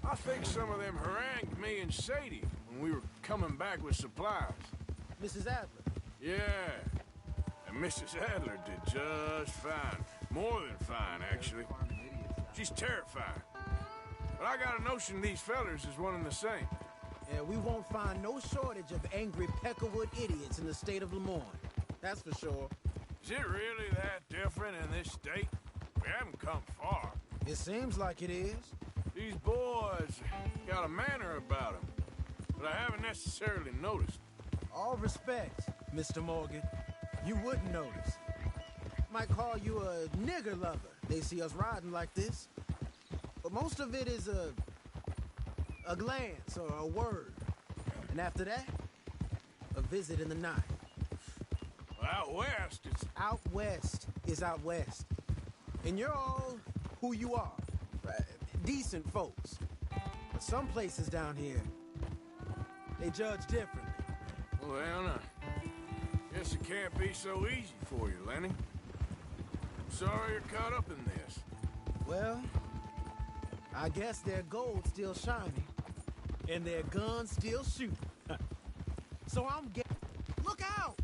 I think some of them harangued me and Sadie when we were coming back with supplies. Mrs. Adler? Yeah. And Mrs. Adler did just fine. More than fine, actually. She's terrifying. But I got a notion these fellers is one and the same. Yeah, we won't find no shortage of angry Peckerwood idiots in the state of Lemoyne. That's for sure. Is it really that different in this state? We haven't come far. It seems like it is. These boys got a manner about them, but I haven't necessarily noticed. All respect, Mr. Morgan. You wouldn't notice. Might call you a nigger lover. They see us riding like this. But most of it is a glance or a word. And after that, a visit in the night. Well, out west, it's... Out west is out west. And you're all who you are. Decent folks. But some places down here, they judge differently. Well, guess it can't be so easy for you, Lenny. I'm sorry you're caught up in this. Well, I guess their gold's still shining, and their guns still shoot. So I'm game. Look out!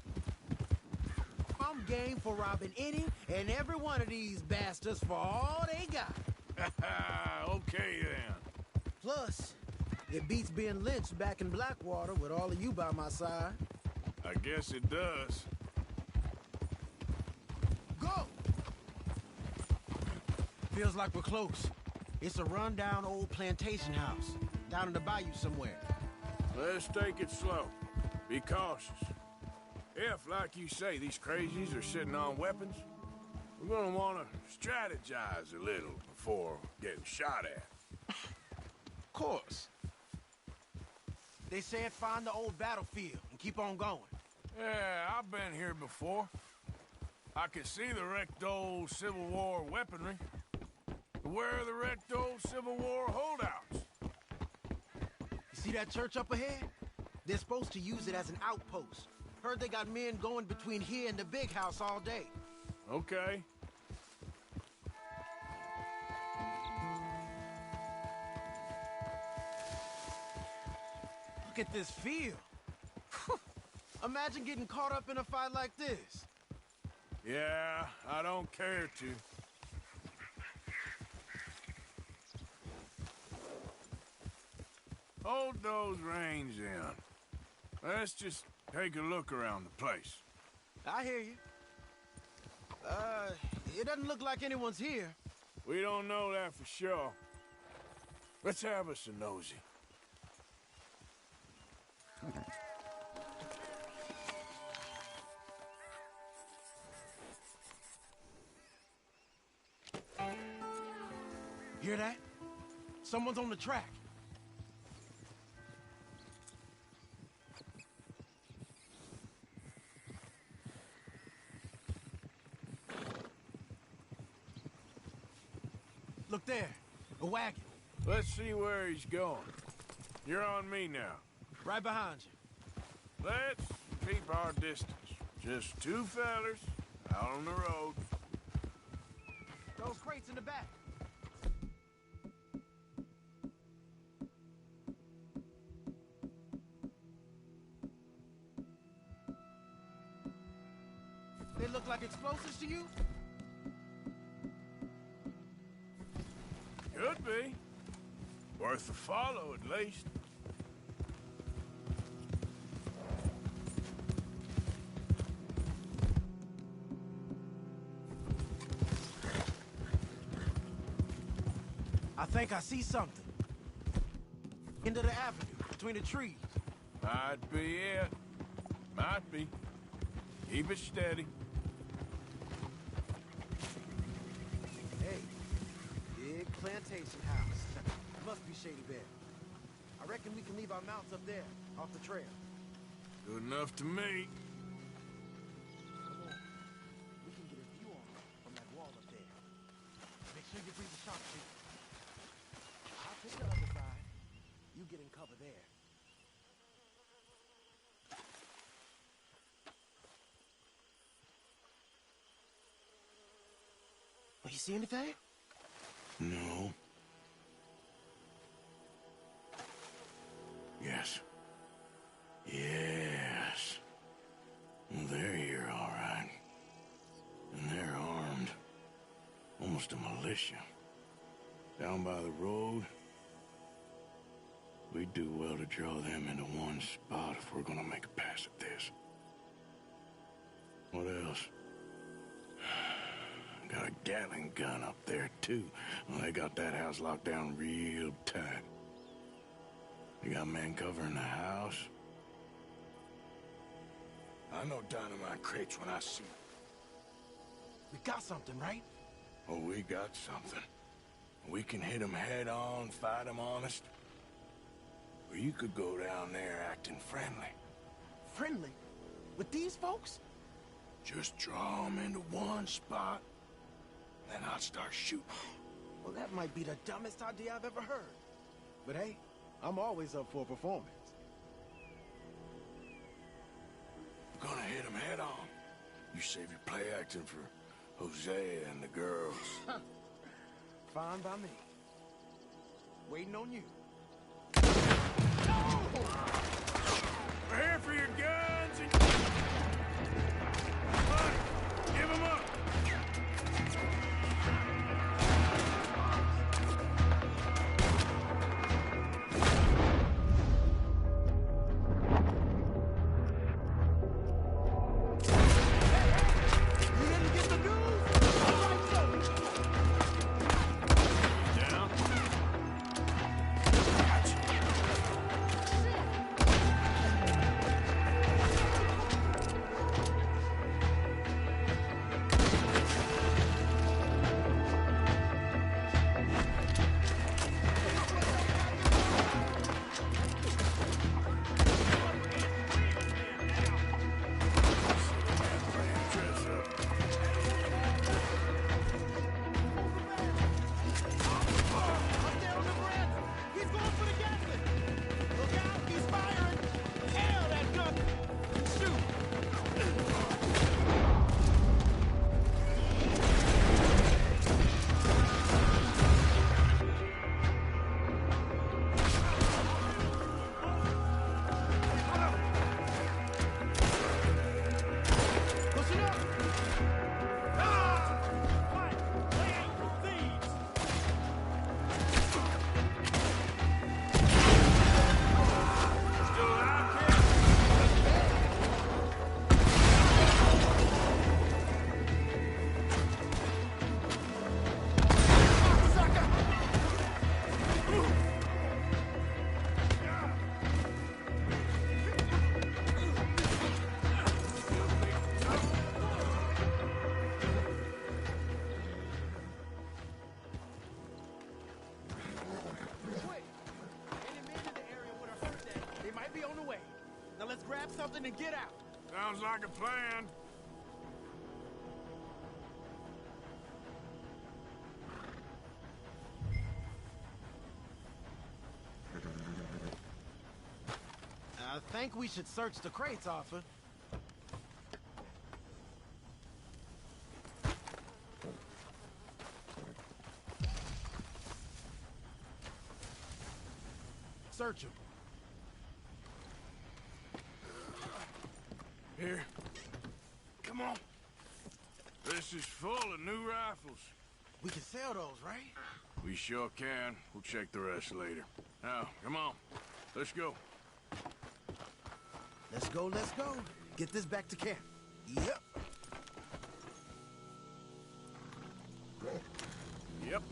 I'm game for robbing any and every one of these bastards for all they got. Okay, then. Plus, it beats being lynched back in Blackwater with all of you by my side. I guess it does. Go! Feels like we're close. It's a rundown old plantation house, down in the bayou somewhere. Let's take it slow. Be cautious. If, like you say, these crazies are sitting on weapons, we're gonna want to strategize a little before getting shot at. Of course. They said find the old battlefield and keep on going. Yeah, I've been here before. I can see the wrecked old Civil War weaponry. Where are the wrecked old Civil War holdouts? You see that church up ahead? They're supposed to use it as an outpost. Heard they got men going between here and the big house all day. Okay. Look at this field. Imagine getting caught up in a fight like this. Yeah, I don't care to. Hold those reins in. Let's just take a look around the place. I hear you. It doesn't look like anyone's here. We don't know that for sure. Let's have us a nosy. Hear that? Someone's on the track. Look there, a wagon. Let's see where he's going. You're on me now. Right behind you. Let's keep our distance. Just two fellers out on the road. Those crates in the back. They look like explosives to you? Could be. Worth a follow, at least. I think I see something. Into the avenue, between the trees. Might be it. Might be. Keep it steady. Hey, big plantation house. Must be Shady Bear. I reckon we can leave our mounts up there, off the trail. Good enough to me. Come on. We can get a view on them from that wall up there. Make sure you bring the sharpshooter. I'll take the other side. You get in cover there. You see anything? No. Yes. Yes. They're here, all right. And they're armed. Almost a militia. Down by the road. We'd do well to draw them into one spot if we're gonna make a pass at this. What else? Got a Gatling gun up there, too. Well, they got that house locked down real tight. They got men covering the house. I know dynamite crates when I see them. We got something, right? Oh, we got something. We can hit them head on, fight them honest. Or you could go down there acting friendly. Friendly? With these folks? Just draw them into one spot, then I'll start shooting. Well, that might be the dumbest idea I've ever heard. But hey, I'm always up for a performance. We're gonna hit them head on. You save your play acting for Hosea and the girls. Fine by me. Waiting on you. We're here for your guns and... Buddy, give them up! Something and get out. Sounds like a plan. I think we should search the crates, Arthur. Search them. Here. Come on. This is full of new rifles. We can sell those, right? We sure can. We'll check the rest later. Now, come on. Let's go. Let's go, let's go. Get this back to camp. Yep. Yep.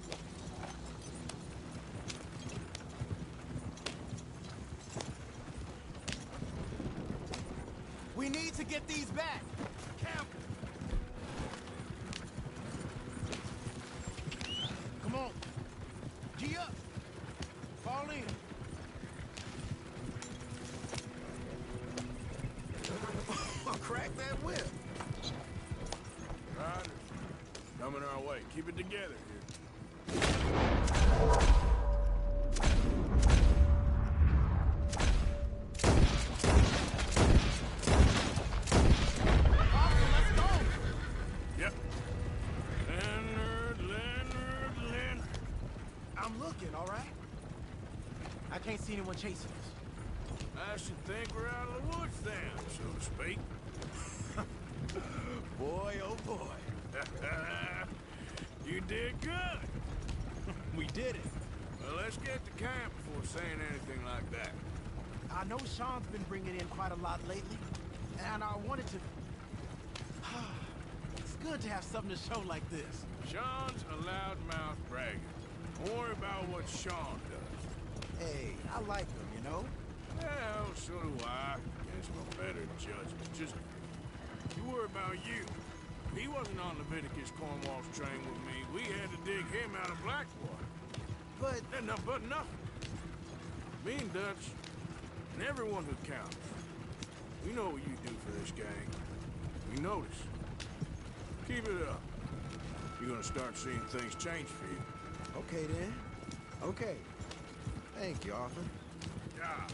We need to get these back. Camp. Come on. G up. Fall in. Crack that whip. Riders. Coming our way. Keep it together here. Yep. Leonard. I'm looking, all right? I can't see anyone chasing us. I should think we're out of the woods then, so to speak. Boy, oh boy. You did good. We did it. Well, let's get to camp before saying anything like that. I know Sean's been bringing in quite a lot lately, and I wanted to... It's good to have something to show like this. Sean's a loudmouth bragger. Don't worry about what Sean does. Hey, I like him, you know? Well, so do I. Guess no better judgment. Just, you worry about you. If he wasn't on Leviticus Cornwall's train with me, we had to dig him out of Blackwater. But... nothing. Me and Dutch, and everyone who counts, we know what you do for this gang. We notice. Keep it up. You're gonna start seeing things change for you. Okay, then. Okay. Thank you, Arthur. Yeah.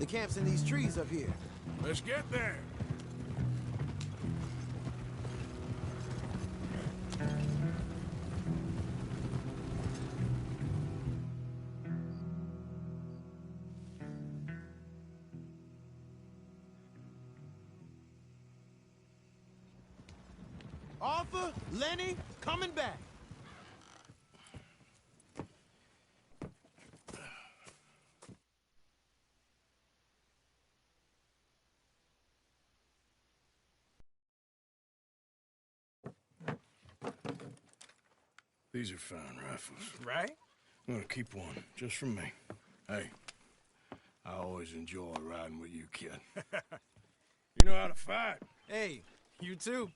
The camp's in these trees up here. Let's get there. Arthur, Lenny, coming back. These are fine rifles. Right? I'm gonna keep one, just for me. Hey, I always enjoy riding with you, kid. You know how to fight. Hey, you too.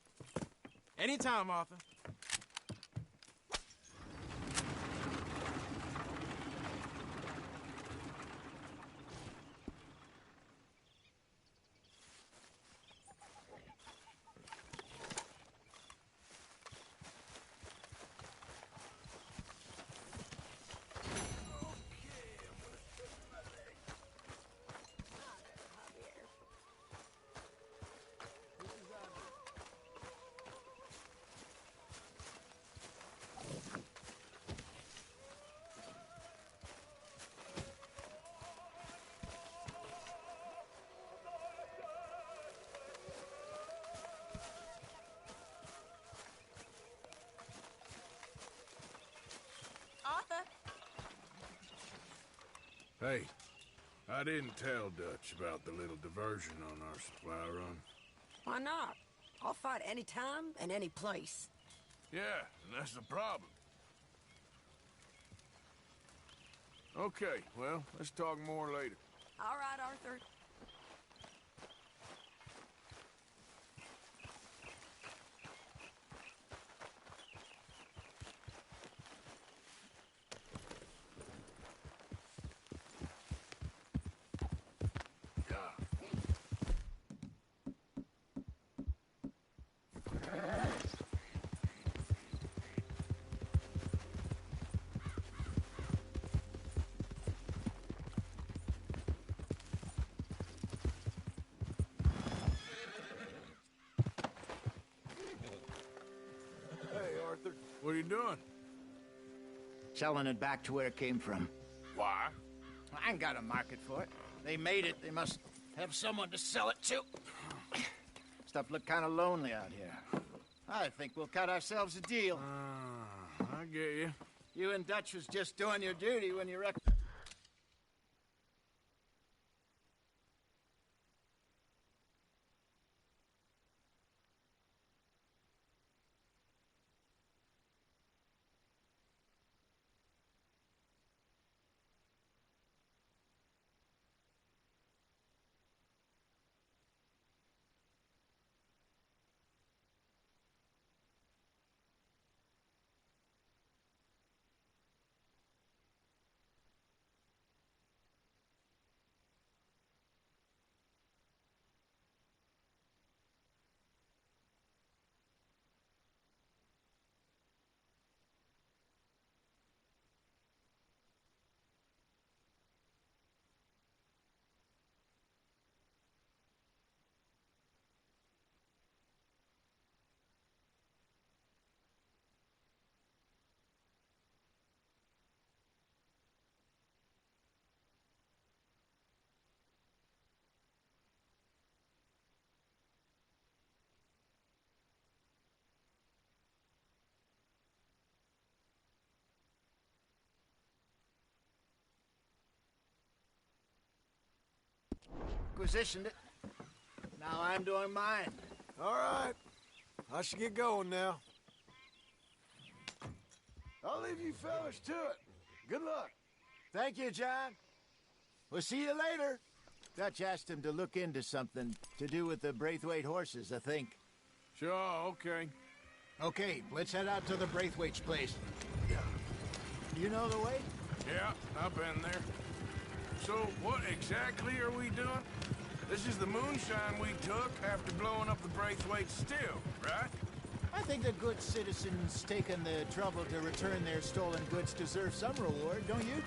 Anytime, Arthur. Hey, I didn't tell Dutch about the little diversion on our supply run. Why not? I'll fight any time and any place. Yeah, and that's the problem. Okay, well, let's talk more later. All right, Arthur. What are you doing? Selling it back to where it came from. Why? I ain't got a market for it. They made it. They must have someone to sell it to. Stuff look kind of lonely out here. I think we'll cut ourselves a deal. I get you. You and Dutch was just doing your duty when you wrecked. Acquisitioned it. Now I'm doing mine. All right. I should get going now. I'll leave you fellas to it. Good luck. Thank you, John. We'll see you later. Dutch asked him to look into something to do with the Braithwaite horses, I think. Sure, okay. Okay, let's head out to the Braithwaite's place. You know the way? Yeah, I've been there. So, what exactly are we doing? This is the moonshine we took after blowing up the Braithwaite still, right? I think the good citizens taking the trouble to return their stolen goods deserve some reward, don't you?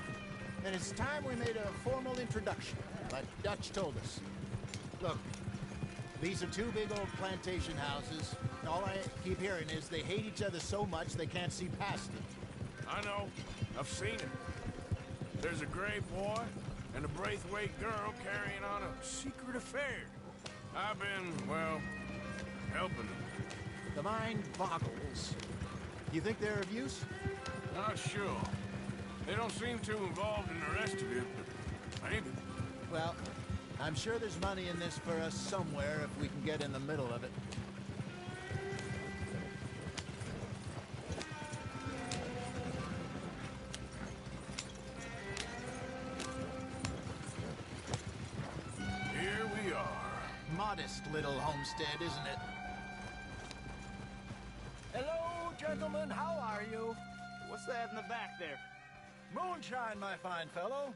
And it's time we made a formal introduction, like Dutch told us. Look, these are two big old plantation houses. And all I keep hearing is they hate each other so much they can't see past it. I know. I've seen it. There's a gray boy and a Braithwaite girl carrying on a secret affair. I've been, well, helping them. The mind boggles. You think they're of use? Not sure. They don't seem too involved in the rest of it, but maybe. Well, I'm sure there's money in this for us somewhere if we can get in the middle of it. Here we are. Modest little homestead, isn't it? Hello, gentlemen. How are you? What's that in the back there? Moonshine, my fine fellow.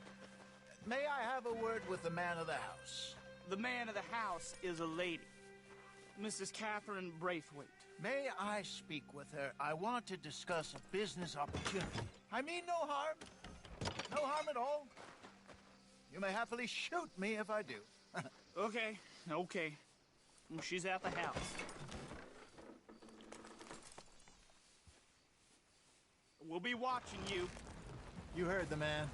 May I have a word with the man of the house? The man of the house is a lady. Mrs. Catherine Braithwaite. May I speak with her? I want to discuss a business opportunity. I mean no harm. No harm at all. You may happily shoot me if I do. Okay. She's at the house. We'll be watching you. You heard the man.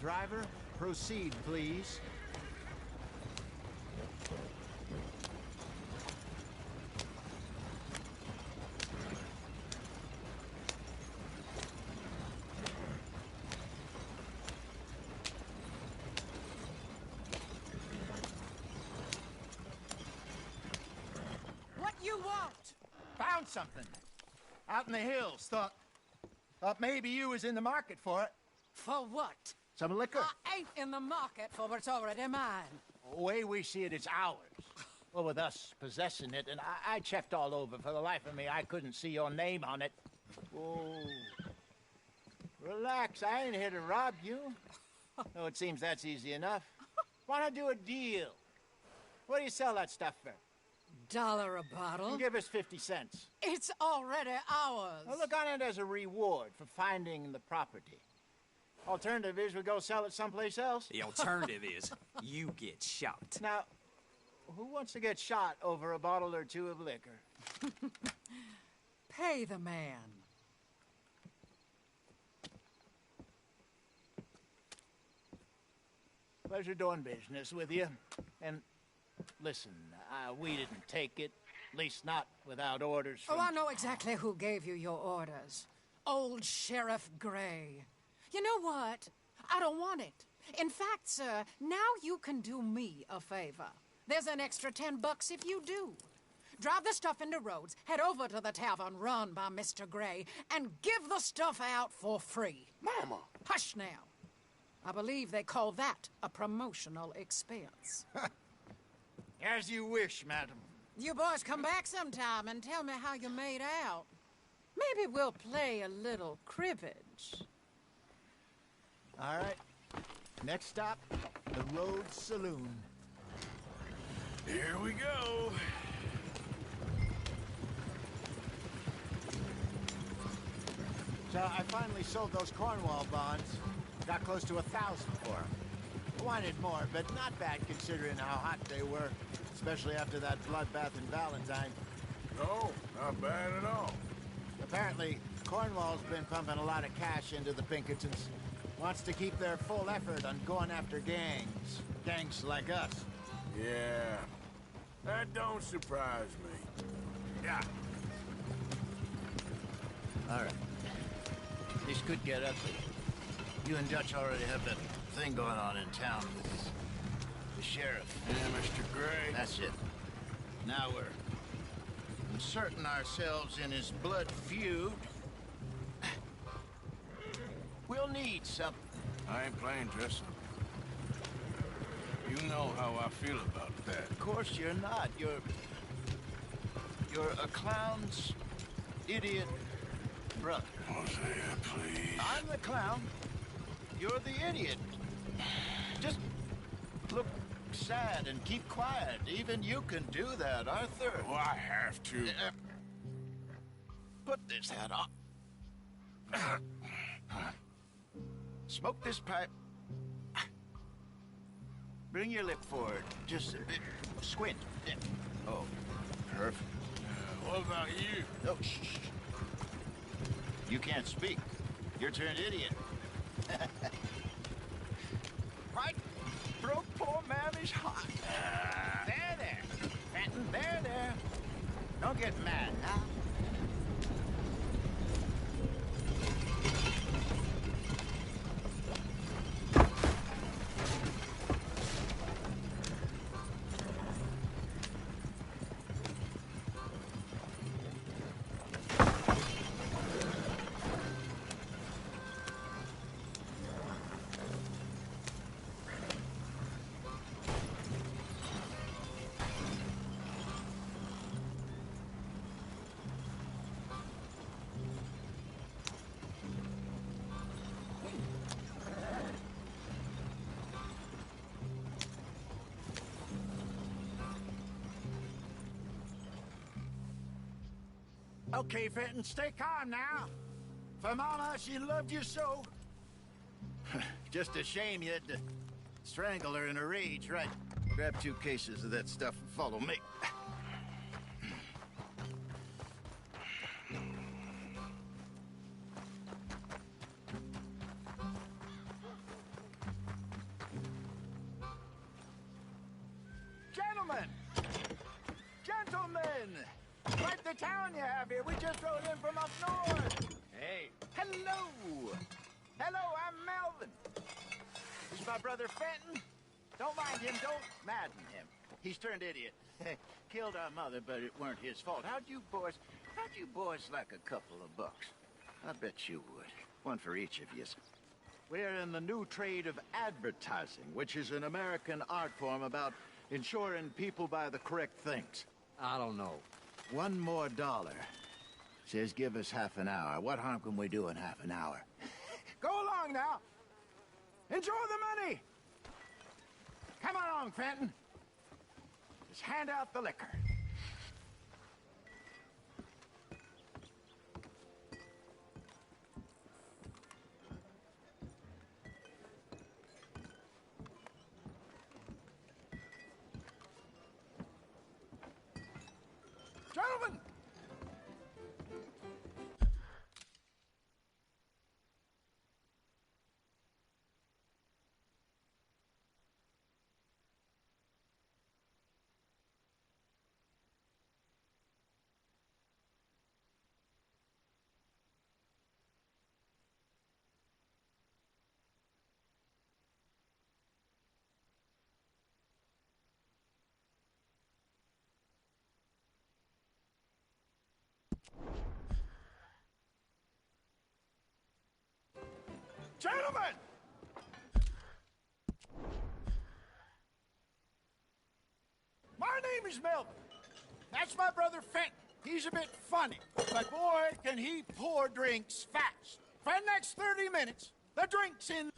Driver, proceed, please. What you want? Found something. Out in the hills. Thought maybe you was in the market for it. For what? Some liquor. I ain't in the market for what's already mine. The way we see it, it's ours. Well, with us possessing it, and I checked all over. For the life of me, I couldn't see your name on it. Whoa. Relax, I ain't here to rob you. No, it seems that's easy enough. Wanna do a deal? What do you sell that stuff for? $1 a bottle? Give us 50 cents. It's already ours. Well, look on it as a reward for finding the property. Alternative is we go sell it someplace else. The alternative is you get shot. Now, who wants to get shot over a bottle or two of liquor? Pay the man. Pleasure doing business with you. And listen, we didn't take it. At least not without orders from... Oh, I know exactly who gave you your orders. Old Sheriff Gray. You know what? I don't want it. In fact, sir, now you can do me a favor. There's an extra $10 if you do. Drive the stuff into Rhodes, head over to the tavern run by Mr. Gray, and give the stuff out for free. Mama! Hush now. I believe they call that a promotional expense. As you wish, madam. You boys come back sometime and tell me how you made out. Maybe we'll play a little cribbage. All right. Next stop, the Rhodes Saloon. Here we go. So I finally sold those Cornwall bonds. Got close to 1,000 for them. I wanted more, but not bad considering how hot they were, especially after that bloodbath in Valentine. No, not bad at all. Apparently, Cornwall's been pumping a lot of cash into the Pinkertons. Wants to keep their full effort on going after gangs. Gangs like us. Yeah, that don't surprise me. Yeah. All right. This could get ugly. You and Dutch already have that thing going on in town with the sheriff. Yeah, Mr. Gray. That's it. Now we're inserting ourselves in his blood feud. We'll need something. I ain't playing dress up. You know how I feel about that. Of course you're not. You're a clown's idiot brother. Hosea, please. I'm the clown. You're the idiot. Just look sad and keep quiet. Even you can do that, Arthur. Oh, I have to. Put this hat on. Smoke this pipe. Bring your lip forward. Just a bit. Squint. Yeah. Oh, perfect. What about you? Oh, shh. You can't speak. You're turned idiot. Right? Broke poor mammy's heart. There. Fenton, there. Don't get mad, now. Okay, Fenton, stay calm now. For Mama, she loved you so. Just a shame you had to strangle her in a rage, right? Grab 2 cases of that stuff and follow me. Gentlemen! Quite the town you have here. We just rode in from up north. Hey. Hello. I'm Melvin. This is my brother Fenton. Don't mind him. Don't madden him. He's turned idiot. Killed our mother, but it weren't his fault. How'd you boys like a couple of bucks? I bet you would. One for each of you. We're in the new trade of advertising, which is an American art form about ensuring people buy the correct things. I don't know. $1 more. Says give us half an hour. What harm can we do in half an hour? Go along now. Enjoy the money. Come along, Fenton. Just hand out the liquor. Gentlemen! Gentlemen! My name is Melvin. That's my brother Fenton. He's a bit funny, but boy, can he pour drinks fast. For the next 30 minutes, the drink's in...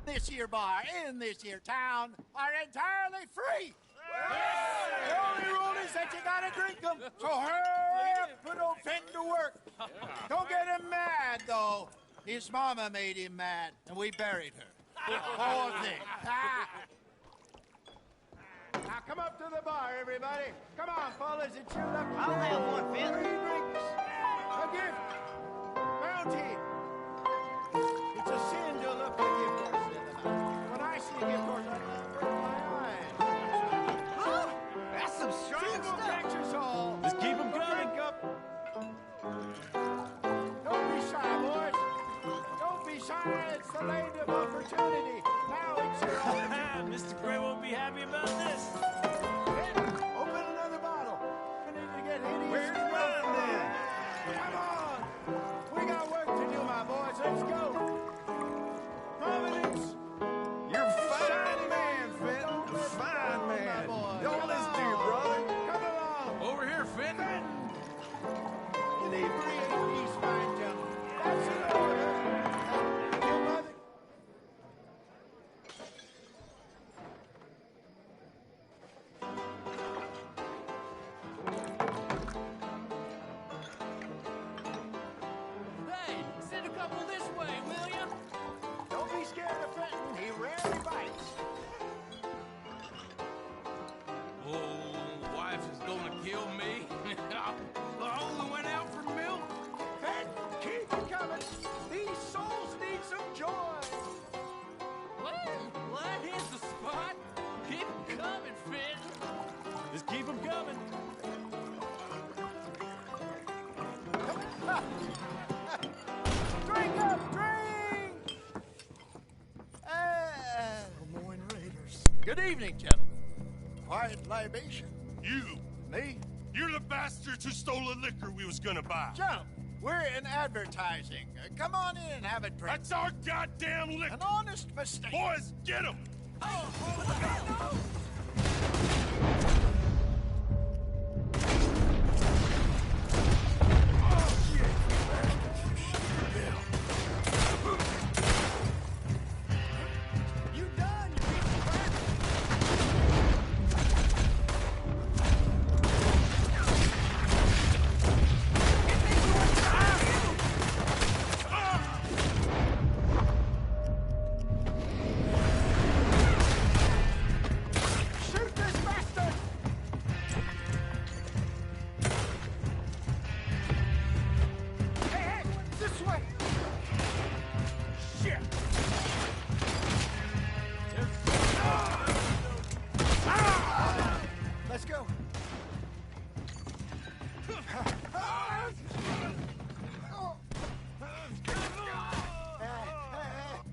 this here bar in this here town are entirely free. The only rule is that you gotta drink them. So hurry up, put old Fenton to work. Don't get him mad, though. His mama made him mad, and we buried her. Poor thing. Now come up to the bar, everybody. Come on, fellas, it's your lucky day. I'll have one, Finn. 3 drinks. A gift. Bounty. It's a sin to look a gift horse in the mouth. When I see a gift horse, I break my eyes. That's some strong Single stuff. pictures all. Just keep 'em coming. Drink up. Don't be shy, boys. Don't be shy. It's the land of opportunity. Now it's your opportunity. Mr. Gray won't be happy about this. Open another bottle. We need to get hideous. Where's mine, then? Come on. We got work to do, my boys. Let's go. Providence. You're a fine man, Fenton. A fine man. Don't listen to your brother. Come along. Over here, Fenton. Inebriate these fine gentlemen. That's an order. Your mother. Hey, send a couple this way, will ya? Don't be scared of Fenton. He rarely bites. Oh, wife is gonna kill me. I only went out for milk. Fenton, keep it coming. These souls need some joy. Well, that is the spot. Keep 'em coming, Fenton. Just keep them coming. Drink up, drink! Lemoyne Raiders. Good evening, gentlemen. Quiet libation. You. Me? You're the bastards who stole the liquor we was gonna buy. Gentlemen, we're in advertising. Come on in and have a drink. That's our goddamn liquor. An honest mistake. Boys, get him! You done, you piece of crap. Shoot this bastard! Hey, hey, this way! Shit! Let's go.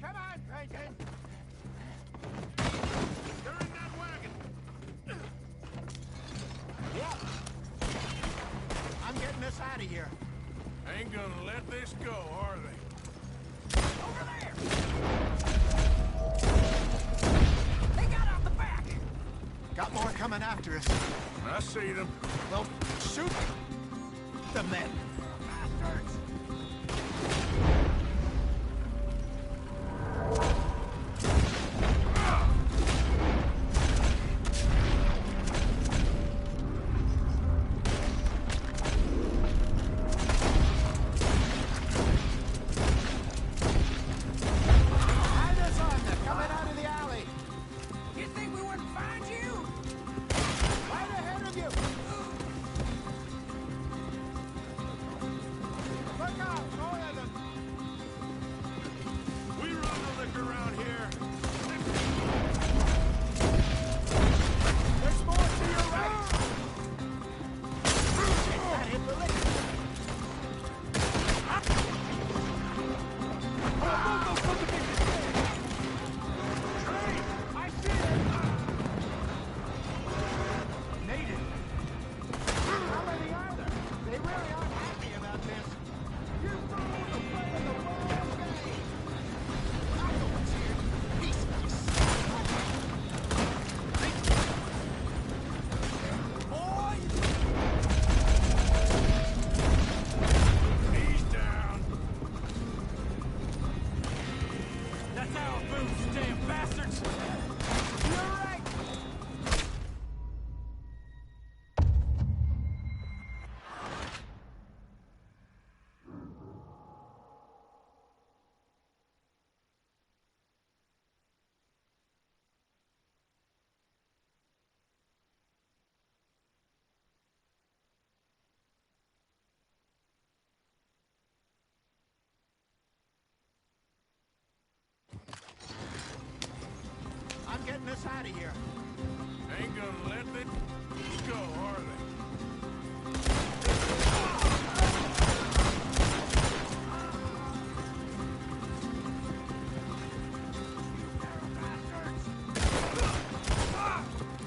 Come on, Clayton. They're in that wagon. Yep. I'm getting us out of here. Ain't gonna let this go, are they? Over there! They got out the back. Got more coming after us. I see them. Well, shoot the men. Bastards! Hide us on them, coming out of the alley. You think we wouldn't find you? Right ahead of you. out of here. Ain't gonna let it go, are they?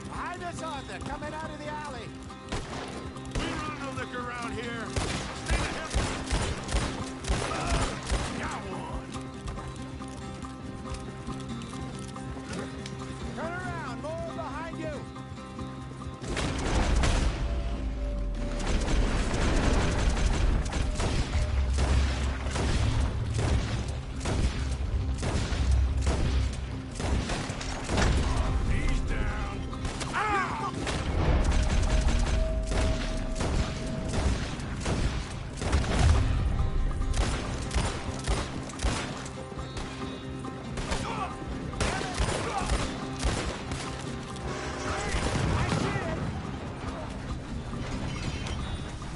Behind us, Arthur, coming out of the alley. We run no liquor around here. Stay the hell. Got one. Turn around, more behind you. He's down. Ah!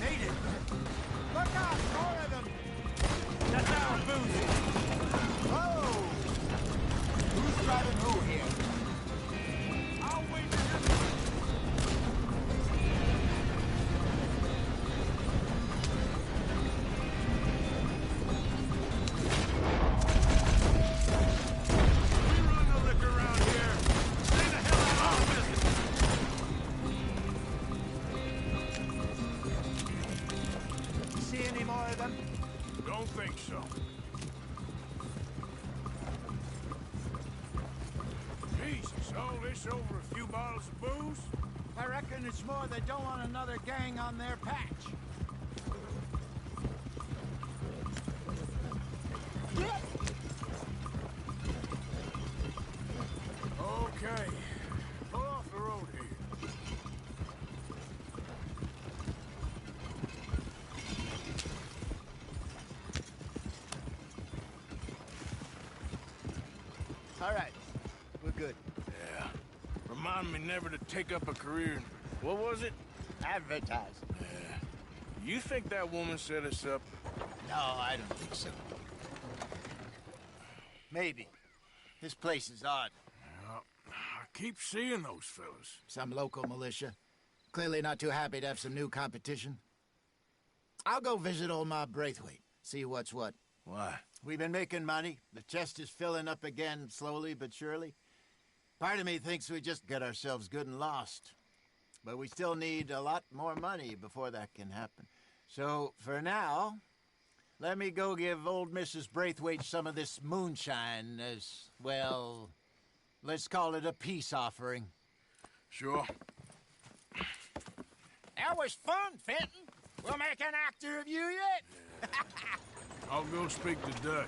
Native. Look out, more of them. That's our boozy. Whoa! Who's driving who here? I'll wait We run no liquor around here. Stay the hell out of our business. See any more of them? Don't think so. Jesus, all this over a few bottles of booze? I reckon it's more they don't want another gang on their patch. Okay. Pull off the road here. All right, we're good. Yeah. Remind me never to take up a career in... What was it? Advertise. Yeah. You think that woman set us up? No, I don't think so. Maybe. This place is odd. Well, I keep seeing those fellas. Some local militia. Clearly not too happy to have some new competition. I'll go visit old Mob Braithwaite, see what's what. Why? We've been making money. The chest is filling up again, slowly but surely. Part of me thinks we just got ourselves good and lost. But we still need a lot more money before that can happen. So, for now, let me go give old Mrs. Braithwaite some of this moonshine as, well, let's call it a peace offering. Sure. That was fun, Fenton. We'll make an actor of you yet. I'll go speak to Dutch.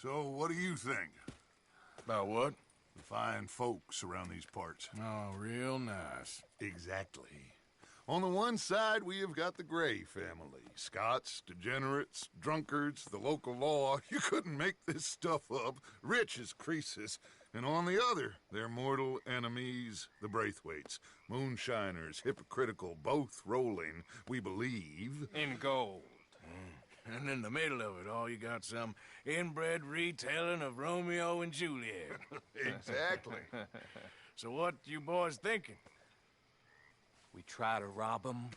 So, what do you think? About what? The fine folks around these parts. Oh, real nice. Exactly. On the one side, we have got the Gray family. Scots, degenerates, drunkards, the local law. You couldn't make this stuff up. Rich as Croesus. And on the other, their mortal enemies, the Braithwaites. Moonshiners, hypocritical, both rolling, we believe. In gold. And in the middle of it all, you got some inbred retelling of Romeo and Juliet. Exactly. So what you boys thinking? We try to rob them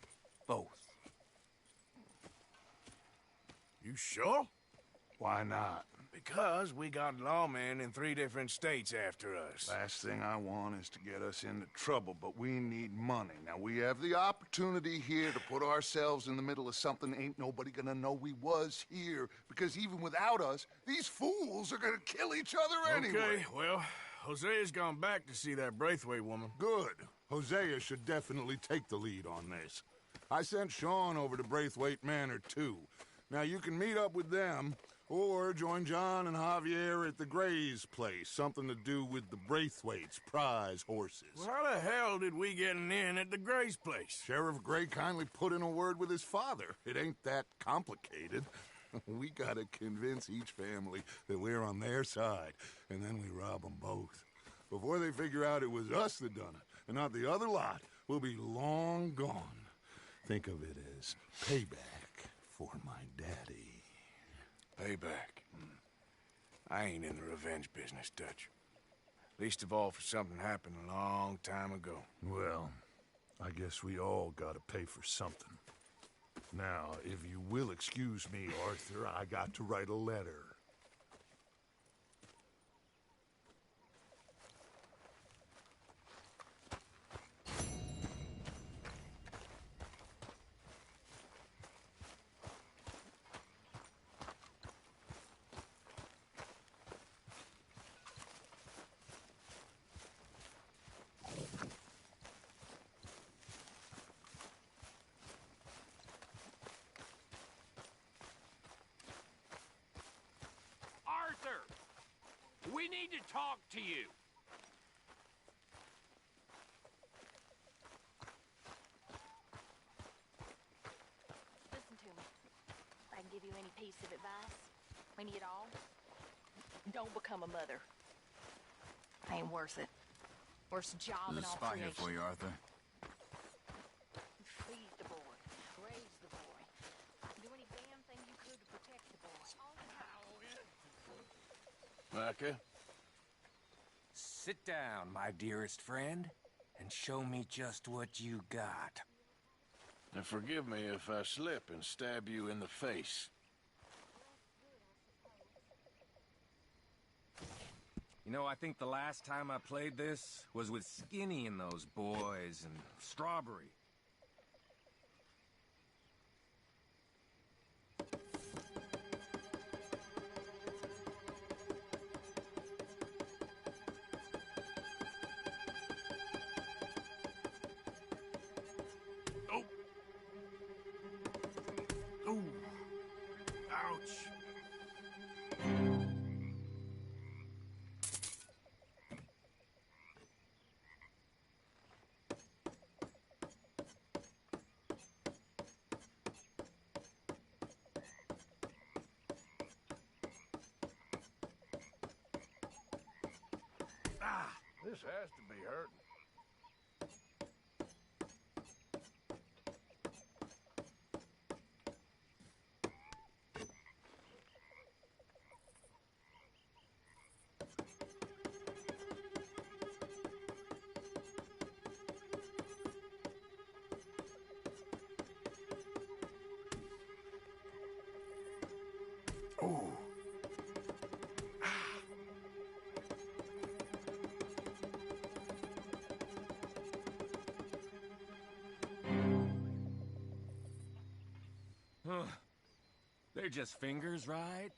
both. You sure? Why not? Because we got lawmen in 3 different states after us. Last thing I want is to get us into trouble, but we need money. Now, we have the opportunity here to put ourselves in the middle of something ain't nobody gonna know we was here, because even without us, these fools are gonna kill each other anyway. Okay, well, Hosea's gone back to see that Braithwaite woman. Good. Hosea should definitely take the lead on this. I sent Sean over to Braithwaite Manor, too. Now, you can meet up with them, or join John and Javier at the Gray's place. Something to do with the Braithwaite's prize horses. Well, how the hell did we get in at the Gray's place? Sheriff Gray kindly put in a word with his father. It ain't that complicated. We gotta convince each family that we're on their side, and then we rob them both. Before they figure out it was us that done it, and not the other lot, will be long gone. Think of it as payback for my daddy. Payback. I ain't in the revenge business, Dutch. Least of all for something happened a long time ago. Well, I guess we all gotta pay for something. Now, if you will excuse me, Arthur, I got to write a letter. Arthur! We need to talk to you. Listen to me. If I can give you any piece of advice, any at all, don't become a mother. Ain't worth it. Worst job in There's a all spot creation. here for you, Arthur. Feed the boy. Raise the boy. Do any damn thing you could to protect the boy. Micah? Sit down, my dearest friend, and show me just what you got. And forgive me if I slip and stab you in the face. You know, I think the last time I played this was with Skinny and those boys and Strawberry. Ooh. Ouch. This has to be hurting. Ooh. They're just fingers, right?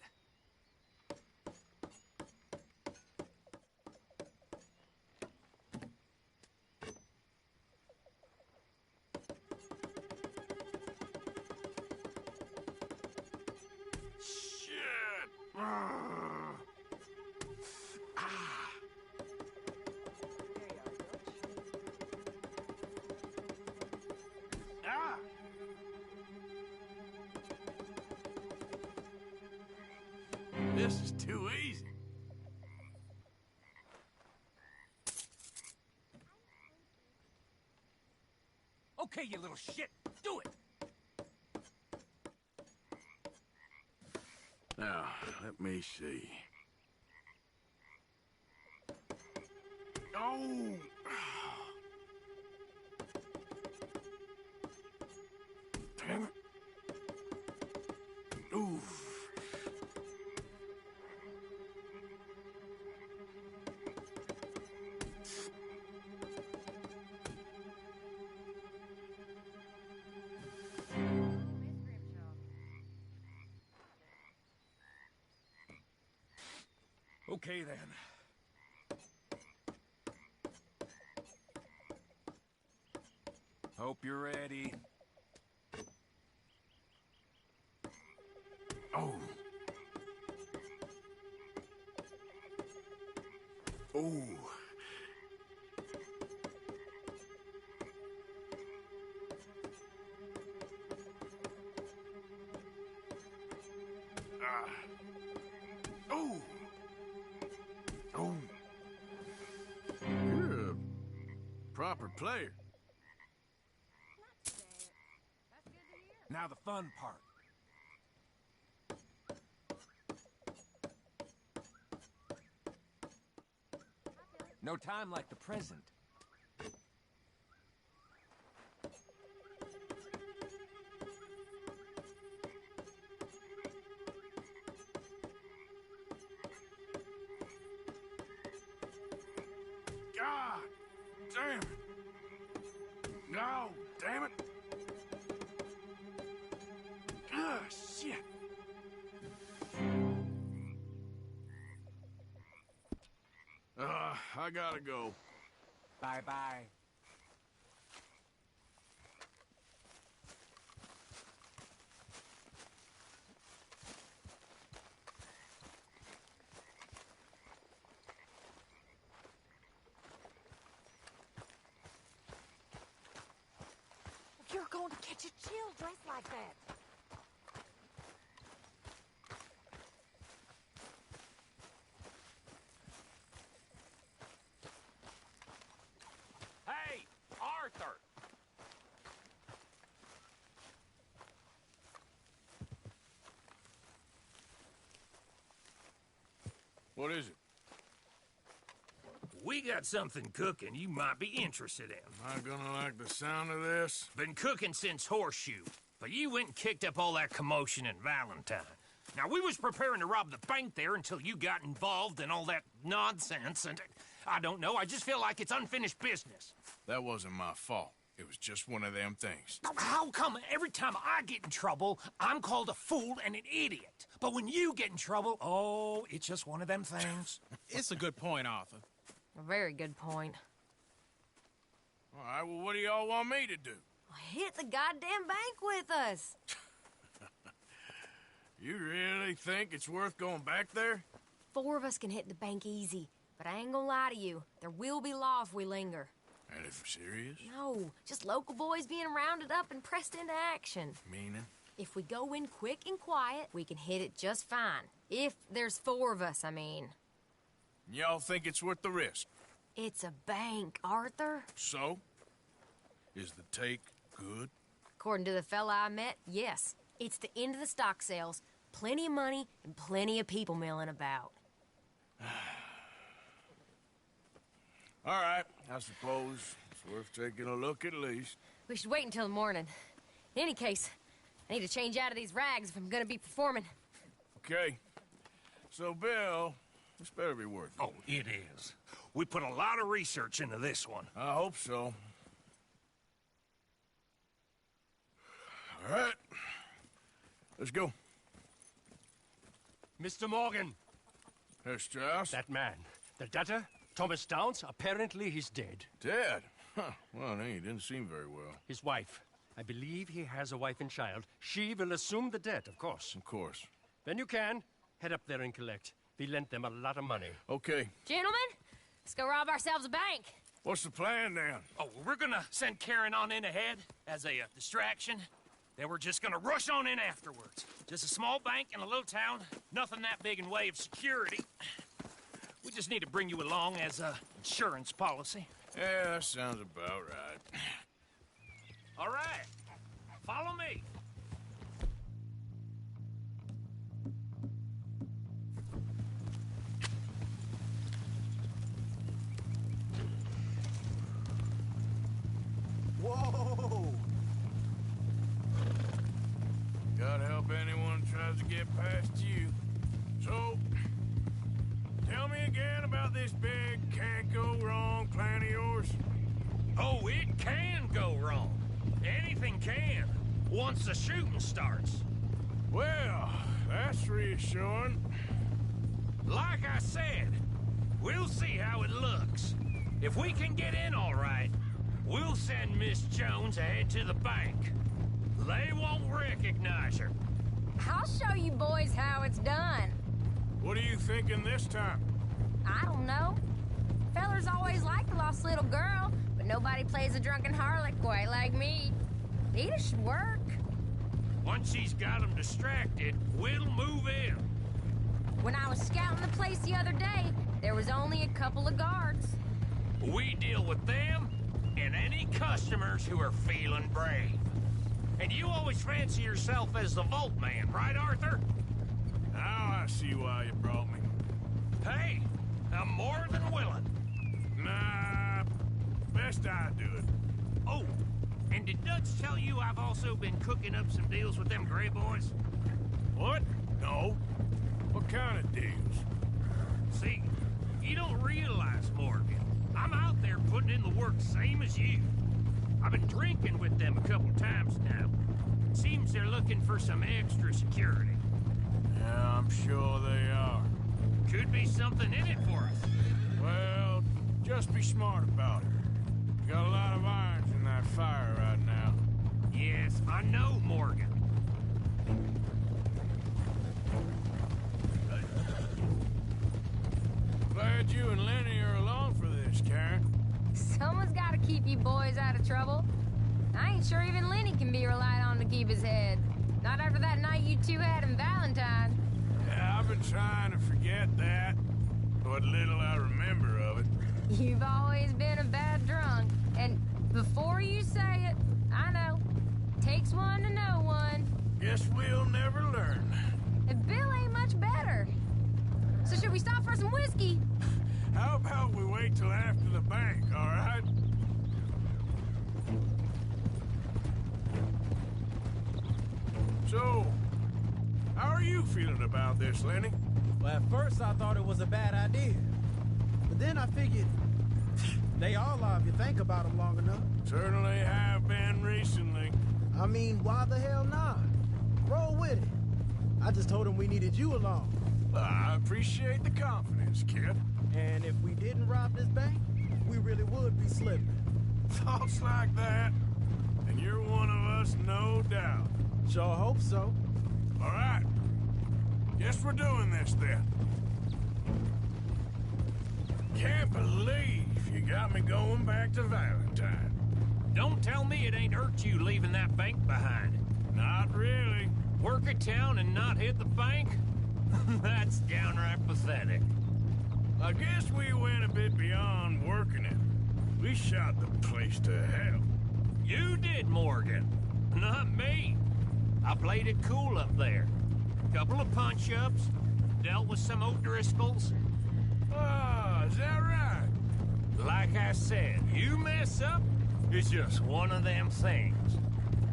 Shit! Ah! This is too easy. Okay, you little shit. Do it. Now, let me see. Oh! Damn it. Oof. Okay, then. Hope you're ready. Oh. Oh. Ah. Oh. Oh. You're a proper player. Now the fun part. No time like the present. God damn it. No, damn it. Ah, shit. I gotta go. Bye-bye. You're going to catch a chill dressed like that. Hey, Arthur! What is it? We got something cooking you might be interested in. Am I gonna like the sound of this? Been cooking since Horseshoe, but you went and kicked up all that commotion in Valentine. Now, we was preparing to rob the bank there until you got involved in all that nonsense, and I don't know, I just feel like it's unfinished business. That wasn't my fault. It was just one of them things. How come every time I get in trouble, I'm called a fool and an idiot? But when you get in trouble, oh, it's just one of them things. It's a good point, Arthur. A very good point. All right, well, what do y'all want me to do? Hit the goddamn bank with us. You really think it's worth going back there? 4 of us can hit the bank easy, but I ain't gonna lie to you. There will be law if we linger. And if you're serious? No, just local boys being rounded up and pressed into action. Meaning? If we go in quick and quiet, we can hit it just fine. If there's 4 of us, I mean. Y'all think it's worth the risk? It's a bank, Arthur. So? Is the take good? According to the fella I met, yes. It's the end of the stock sales. Plenty of money and plenty of people milling about. All right, I suppose it's worth taking a look at least. We should wait until the morning. In any case, I need to change out of these rags if I'm gonna be performing. Okay. So, Bill, this better be worth it. Oh, it is. We put a lot of research into this one. I hope so. All right. Let's go. Mr. Morgan. Herr Strauss? That man. The debtor, Thomas Downs, apparently he's dead. Dead? Huh. Well, he didn't seem very well. His wife. I believe he has a wife and child. She will assume the debt, of course. Of course. When you can, head up there and collect. We lent them a lot of money. Okay. Gentlemen, let's go rob ourselves a bank. What's the plan, then? Oh, we're gonna send Karen on in ahead as a distraction. Then we're just gonna rush on in afterwards. Just a small bank in a little town. Nothing that big in way of security. We just need to bring you along as a insurance policy. Yeah, that sounds about right. All right. Follow me. Whoa! Gotta help anyone who tries to get past you. So, tell me again about this big can't-go-wrong plan of yours. Oh, it can go wrong. Anything can, once the shooting starts. Well, that's reassuring. Like I said, we'll see how it looks. If we can get in all right, we'll send Miss Jones ahead to the bank. They won't recognize her. I'll show you boys how it's done. What are you thinking this time? I don't know. Fellers always like the lost little girl, but nobody plays a drunken harlot quite like me. Nita should work. Once she's got them distracted, we'll move in. When I was scouting the place the other day, there was only a couple of guards. We deal with them and any customers who are feeling brave. And you always fancy yourself as the Vault Man, right, Arthur? Now I see why you brought me. Hey, I'm more than willing. Nah, best I do it. Oh, and did Dutch tell you I've also been cooking up some deals with them Gray boys? What? No. What kind of deals? See, you don't realize, Morgan. I'm out there putting in the work same as you. I've been drinking with them a couple times now. Seems they're looking for some extra security. Yeah, I'm sure they are. Could be something in it for us. Well, just be smart about it. You got a lot of irons in that fire right now. Yes, I know, Morgan. Glad you and Lenny are along for this, Karen. Someone's got to keep you boys out of trouble. I ain't sure even Lenny can be relied on to keep his head. Not after that night you two had in Valentine. Yeah, I've been trying to forget that. What little I remember of it. You've always been a bad drunk. And before you say it, I know. Takes one to know one. Guess we'll never learn. And Bill ain't much better. So should we stop for some whiskey? How about we wait till after the bank, all right? So, how are you feeling about this, Lenny? Well, at first I thought it was a bad idea. But then I figured they all are if you think about them long enough. Certainly have been recently. I mean, why the hell not? Roll with it. I just told him we needed you along. I appreciate the confidence, kid. And if we didn't rob this bank, we really would be slipping. Thoughts like that? And you're one of us, no doubt. Sure hope so. All right. Guess we're doing this, then. Can't believe you got me going back to Valentine. Don't tell me it ain't hurt you leaving that bank behind. Not really. Work a town and not hit the bank? That's downright pathetic. I guess we went a bit beyond working it. We shot the place to hell. You did, Morgan. Not me. I played it cool up there. Couple of punch-ups, dealt with some O'Driscolls. Ah, is that right? Like I said, you mess up, it's just one of them things.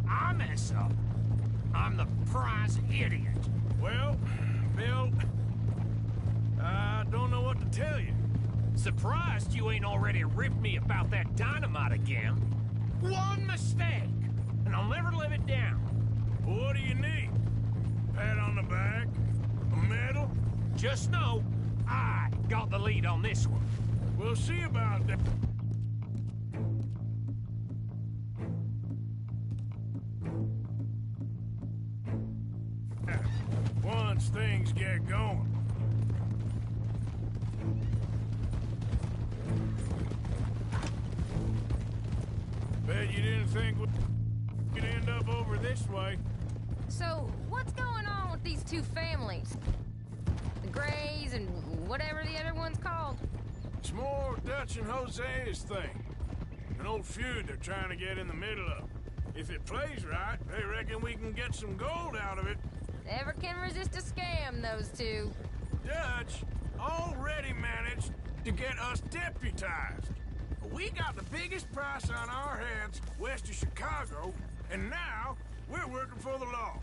I mess up, I'm the prize idiot. Well, Bill, I don't know what to tell you. Surprised you ain't already ripped me about that dynamite again. One mistake, and I'll never live it down. What do you need? Pat on the back? A medal? Just know, I got the lead on this one. We'll see about that. Once things get going. Bet you didn't think we'd end up over this way. So, what's going on with these two families? The Grays and whatever the other one's called? It's more Dutch and Jose's thing. An old feud they're trying to get in the middle of. If it plays right, they reckon we can get some gold out of it. Never can resist a scam, those two. Dutch already managed to get us deputized. We got the biggest price on our heads west of Chicago, and now we're working for the law.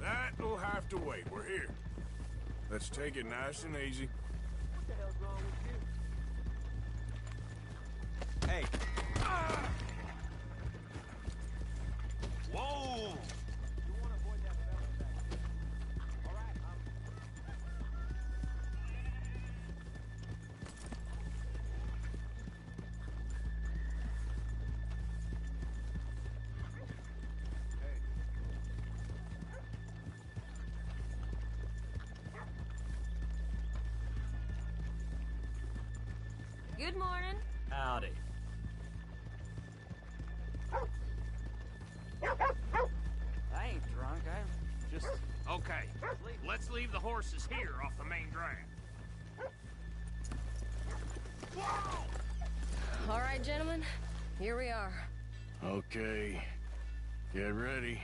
That'll have to wait. We're here. Let's take it nice and easy. What the hell's wrong with you? Hey. Ah! Whoa! Good morning. Howdy. I ain't drunk. I just... Okay, let's leave the horses here off the main drag. All right, gentlemen. Here we are. Okay. Get ready.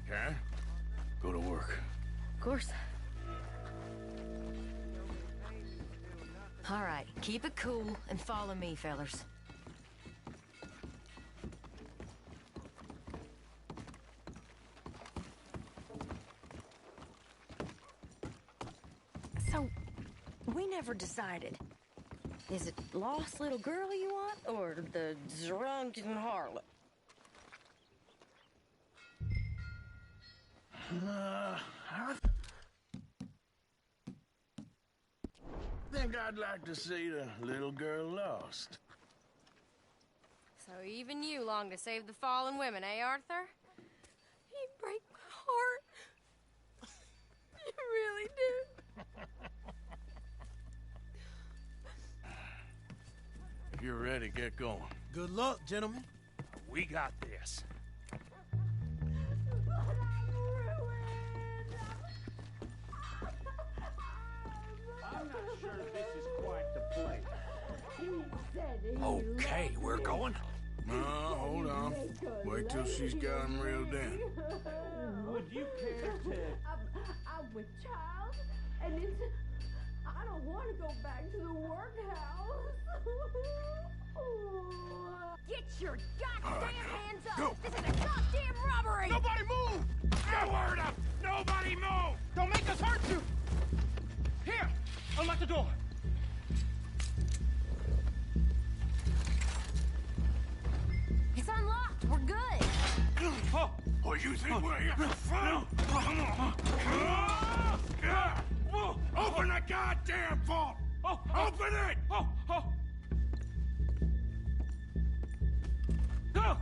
Okay? Go to work. Of course. All right, keep it cool and follow me, fellers. So, we never decided. Is it lost little girl you want, or the drunken harlot? I think I'd like to see the little girl lost. So even you long to save the fallen women, eh, Arthur? You break my heart. You really do. If you're ready, get going. Good luck, gentlemen. We got this. I'm not sure this is quite the place. Okay, we're going. No, hold on. Wait till she's got him reeled in. Would you care to... I'm with child, and it's... I don't want to go back to the workhouse. Get your goddamn hands up! This is a goddamn robbery! Nobody move! No word up! Nobody move! Don't make us hurt you! Here! Unlock the door! It's unlocked. We're good. Oh, you think we're here for fun? Open the goddamn vault! Open it! Go!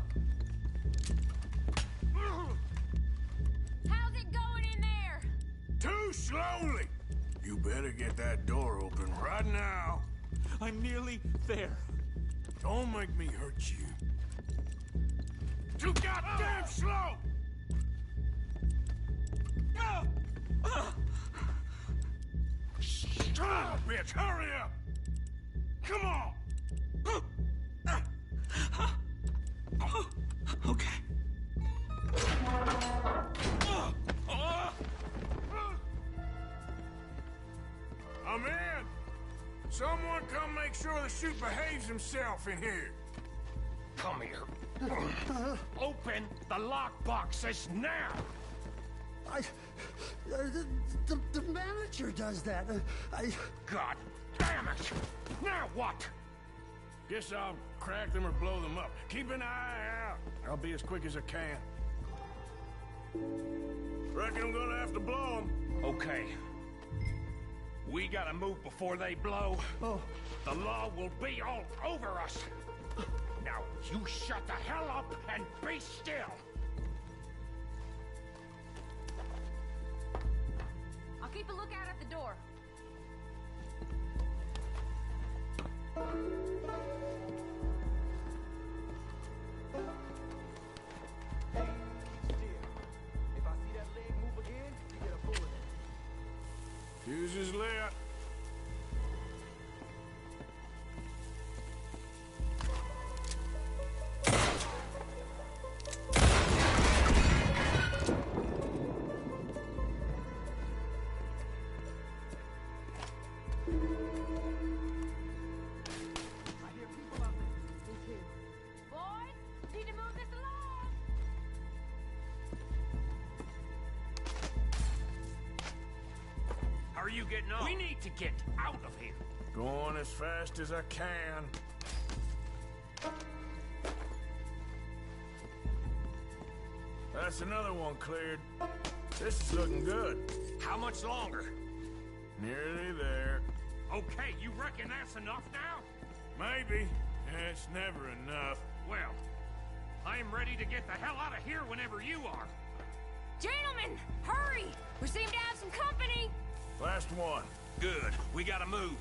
How's it going in there? Too slowly! You better get that door open right now. I'm nearly there. Don't make me hurt you. Too goddamn slow! Son of a bitch, hurry up! Come on! Okay. I'm in. Someone come make sure the chute behaves himself in here. Come here. Open the lockboxes now! The manager does that. God damn it! Now what? Guess I'll crack them or blow them up. Keep an eye out. I'll be as quick as I can. Reckon I'm gonna have to blow them. Okay. We gotta move before they blow. Oh. The law will be all over us. Now, you shut the hell up and be still! I'll keep a lookout at the door. If I see that leg move again, you get a bullet in it. Fuse is lit. How are you getting on? We need to get out of here. Going as fast as I can. That's another one cleared. This is looking good. How much longer? Nearly there. Okay, you reckon that's enough now? Maybe. It's never enough. Well, I'm ready to get the hell out of here whenever you are. Gentlemen, hurry! We seem to have some company! Last one. Good. We gotta move.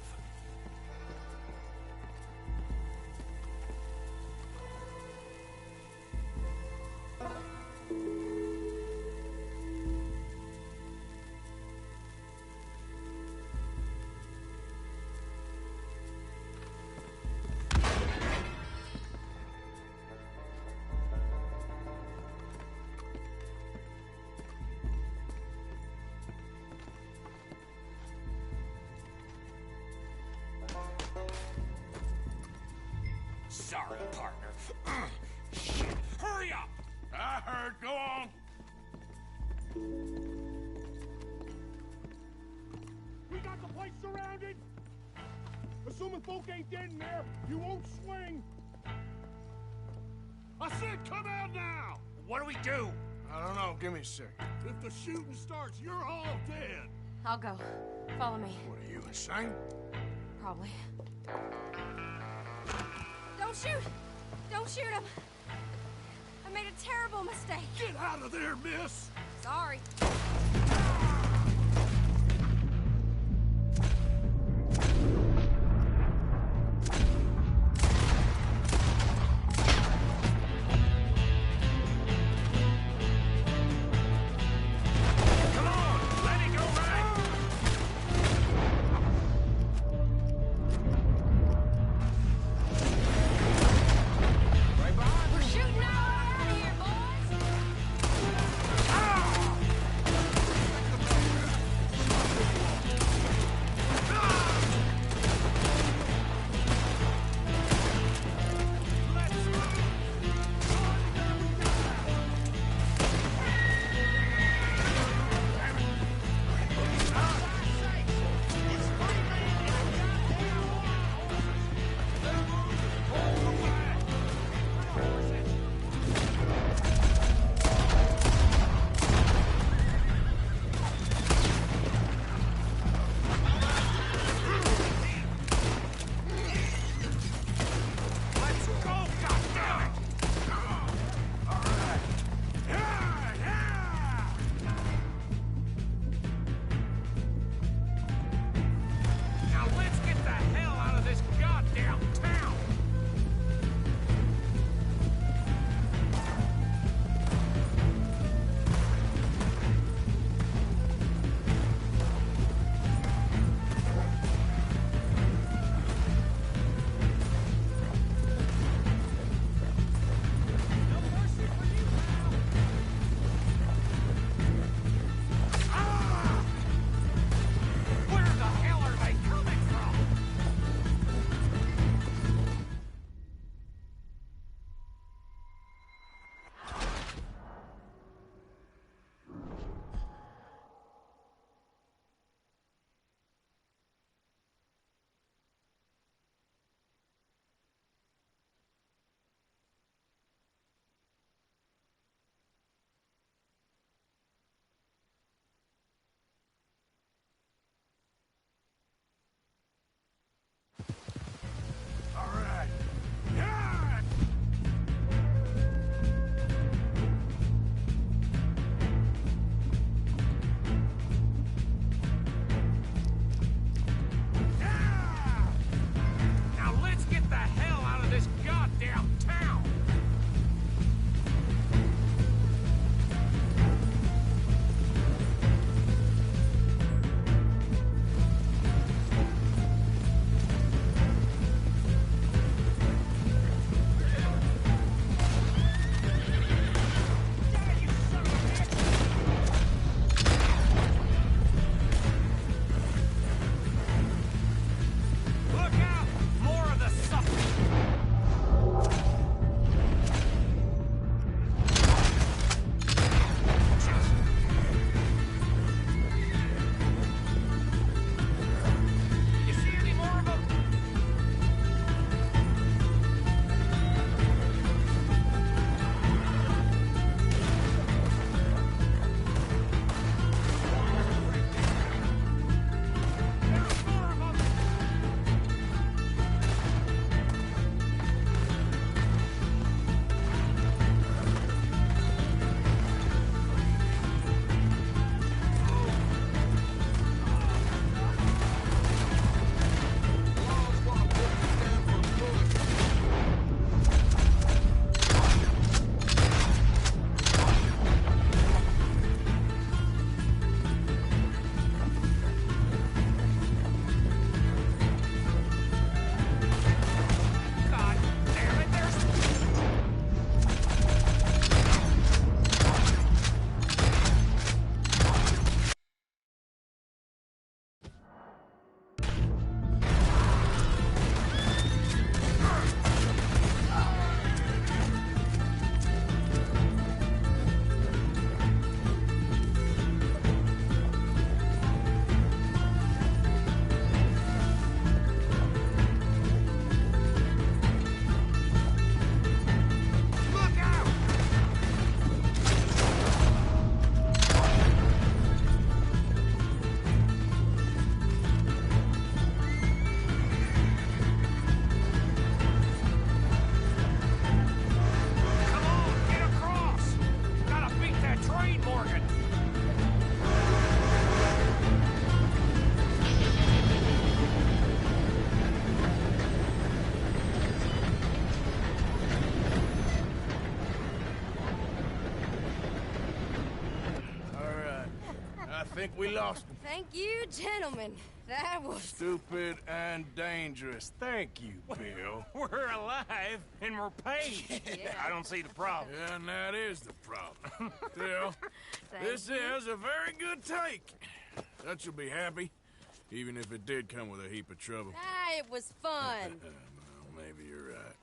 Sorry, partner. Shit, hurry up! I heard. Go on. We got the place surrounded. Assuming folk ain't dead in there, you won't swing. I said come out now! What do we do? I don't know. Give me a sec. If the shooting starts, you're all dead. I'll go. Follow me. What are you, insane? Probably. Don't shoot! Don't shoot him! I made a terrible mistake. Get out of there, miss! Sorry. We're shooting all out of here, boys! think we lost him. Thank you, gentlemen. That was... Stupid and dangerous. Thank you, Bill. We're alive and we're paid. I don't see the problem. Yeah, and that is the problem. Still, this is a very good take. Dutch will be happy, even if it did come with a heap of trouble. Ah, it was fun. Well, maybe you're right.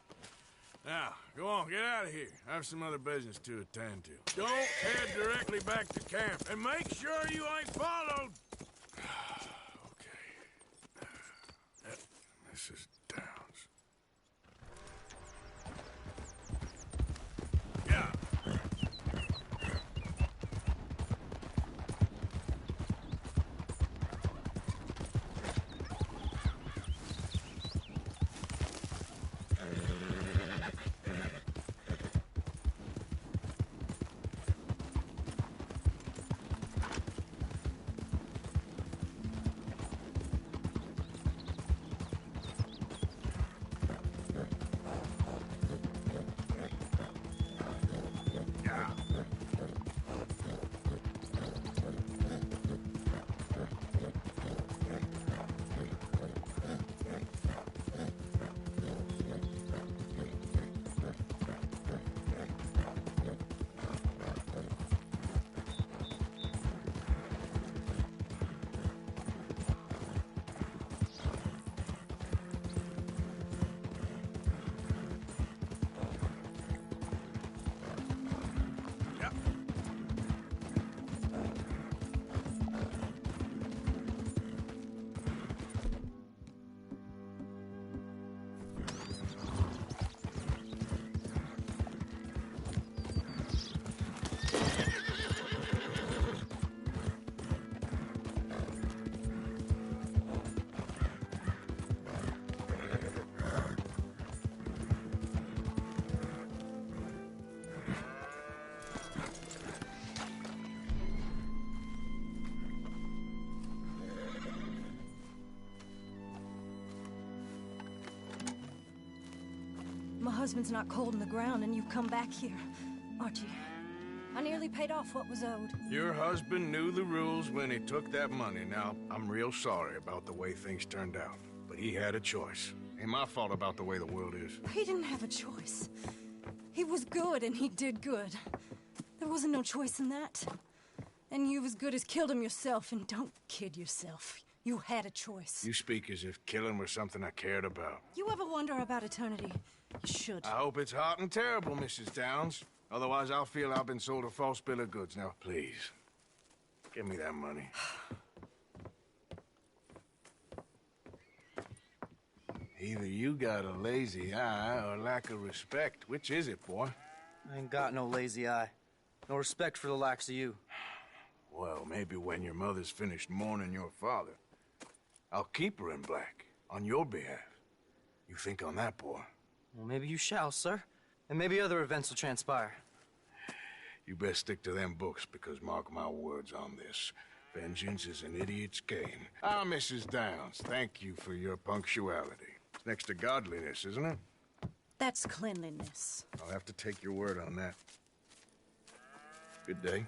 Now, go on, get out of here. I have some other business to attend to. Don't head directly back to camp, and make sure you ain't followed. Okay. Mrs. Downs. Yeah. My husband's not cold in the ground, and you've come back here, Archie. I nearly paid off what was owed. Your husband knew the rules when he took that money. Now, I'm real sorry about the way things turned out. But he had a choice. Ain't my fault about the way the world is. He didn't have a choice. He was good, and he did good. There wasn't no choice in that. And you as good as killed him yourself, and don't kid yourself. You had a choice. You speak as if killing was something I cared about. You ever wonder about eternity? You should. I hope it's hot and terrible, Mrs. Downs. Otherwise, I'll feel I've been sold a false bill of goods. Now, please, give me that money. Either you got a lazy eye or lack of respect. Which is it, boy? I ain't got no lazy eye. No respect for the likes of you. Well, maybe when your mother's finished mourning your father, I'll keep her in black, on your behalf. You think on that, boy? Well, maybe you shall, sir. And maybe other events will transpire. You best stick to them books, because mark my words on this. Vengeance is an idiot's game. Ah, Mrs. Downs, thank you for your punctuality. It's next to godliness, isn't it? That's cleanliness. I'll have to take your word on that. Good day.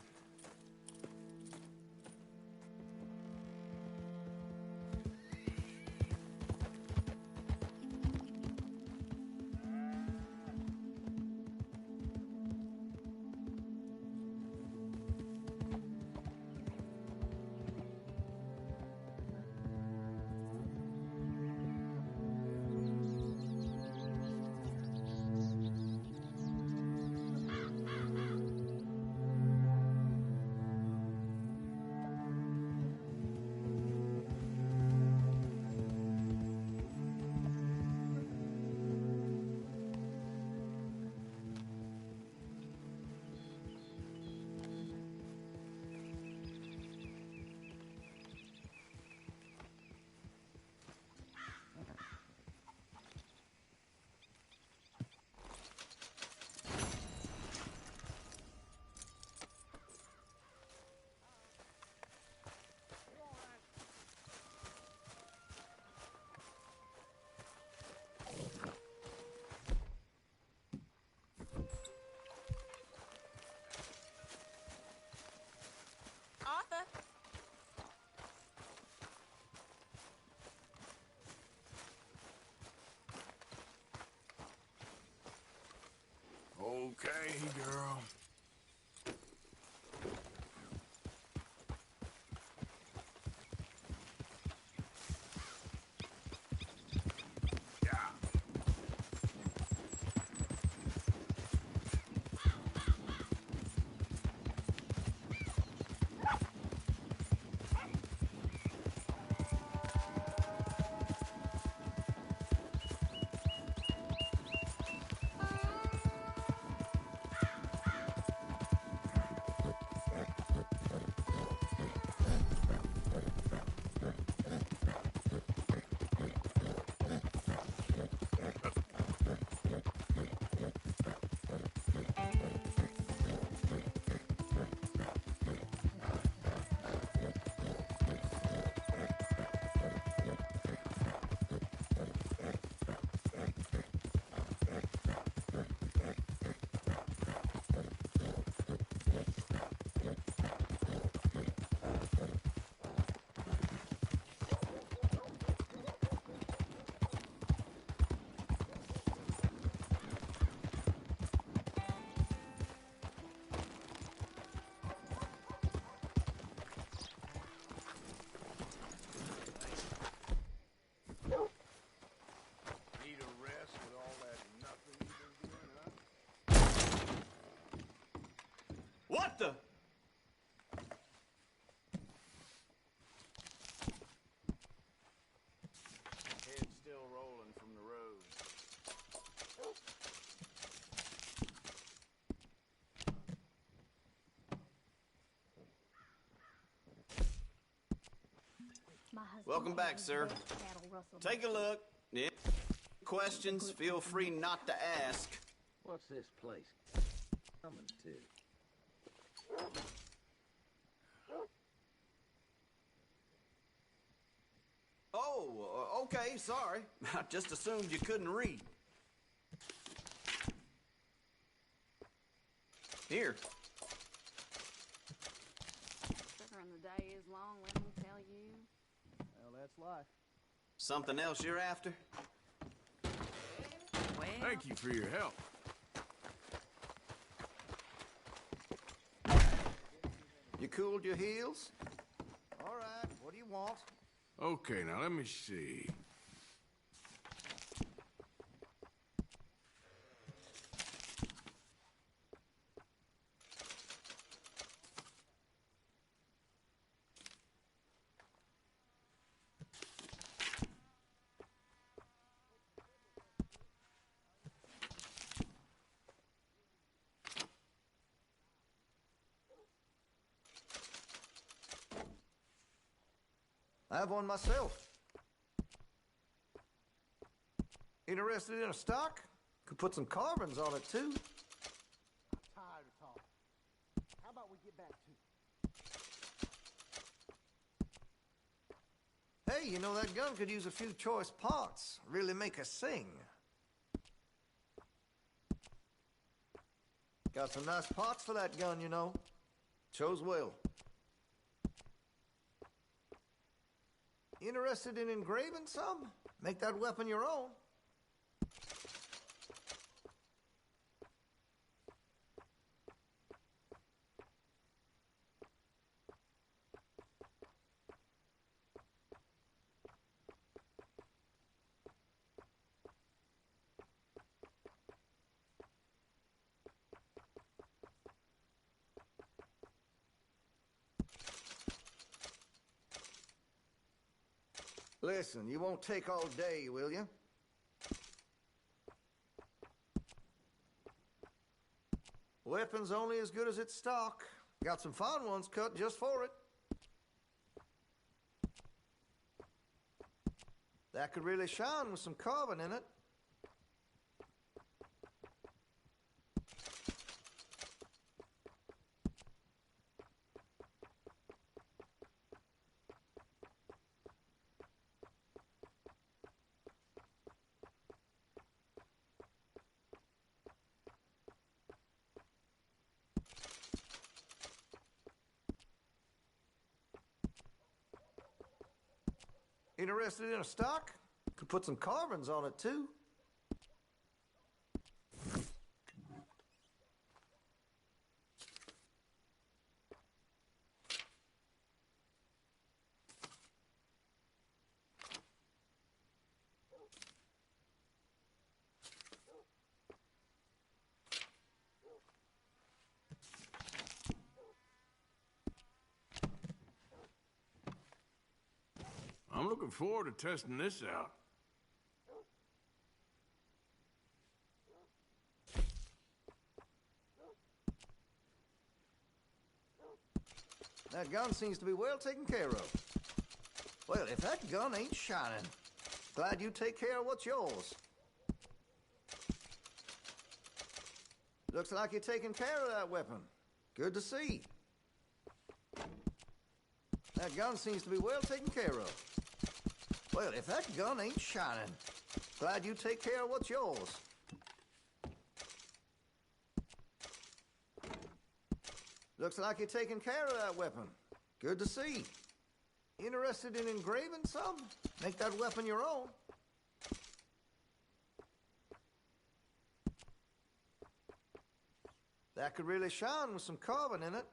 Welcome back, sir. Take a look. Yeah. Questions, feel free not to ask. What's this place coming to? Oh, okay, sorry. I just assumed you couldn't read. Here. Sugar and the day is long, let me tell you. Well, that's life. Something else you're after? Well, Thank you for your help. You cooled your heels? All right, what do you want? Okay, now let me see. I have one myself. Interested in a stock? Could put some carbons on it, too. I'm tired of talking. How about we get back to it? Hey, you know, that gun could use a few choice parts. Really make us sing. Got some nice parts for that gun, you know. Chose well. Interested in engraving some? Make that weapon your own. Listen, you won't take all day, will you? Weapon's only as good as its stock. Got some fine ones cut just for it. That could really shine with some carbon in it. Interested in a stock? Could put some carbons on it, too. I'm looking forward to testing this out. That gun seems to be well taken care of. Well, if that gun ain't shining, glad you take care of what's yours. Looks like you're taking care of that weapon. Good to see. That gun seems to be well taken care of. Well, if that gun ain't shining, glad you take care of what's yours. Looks like you're taking care of that weapon. Good to see. Interested in engraving some? Make that weapon your own. That could really shine with some carbon in it.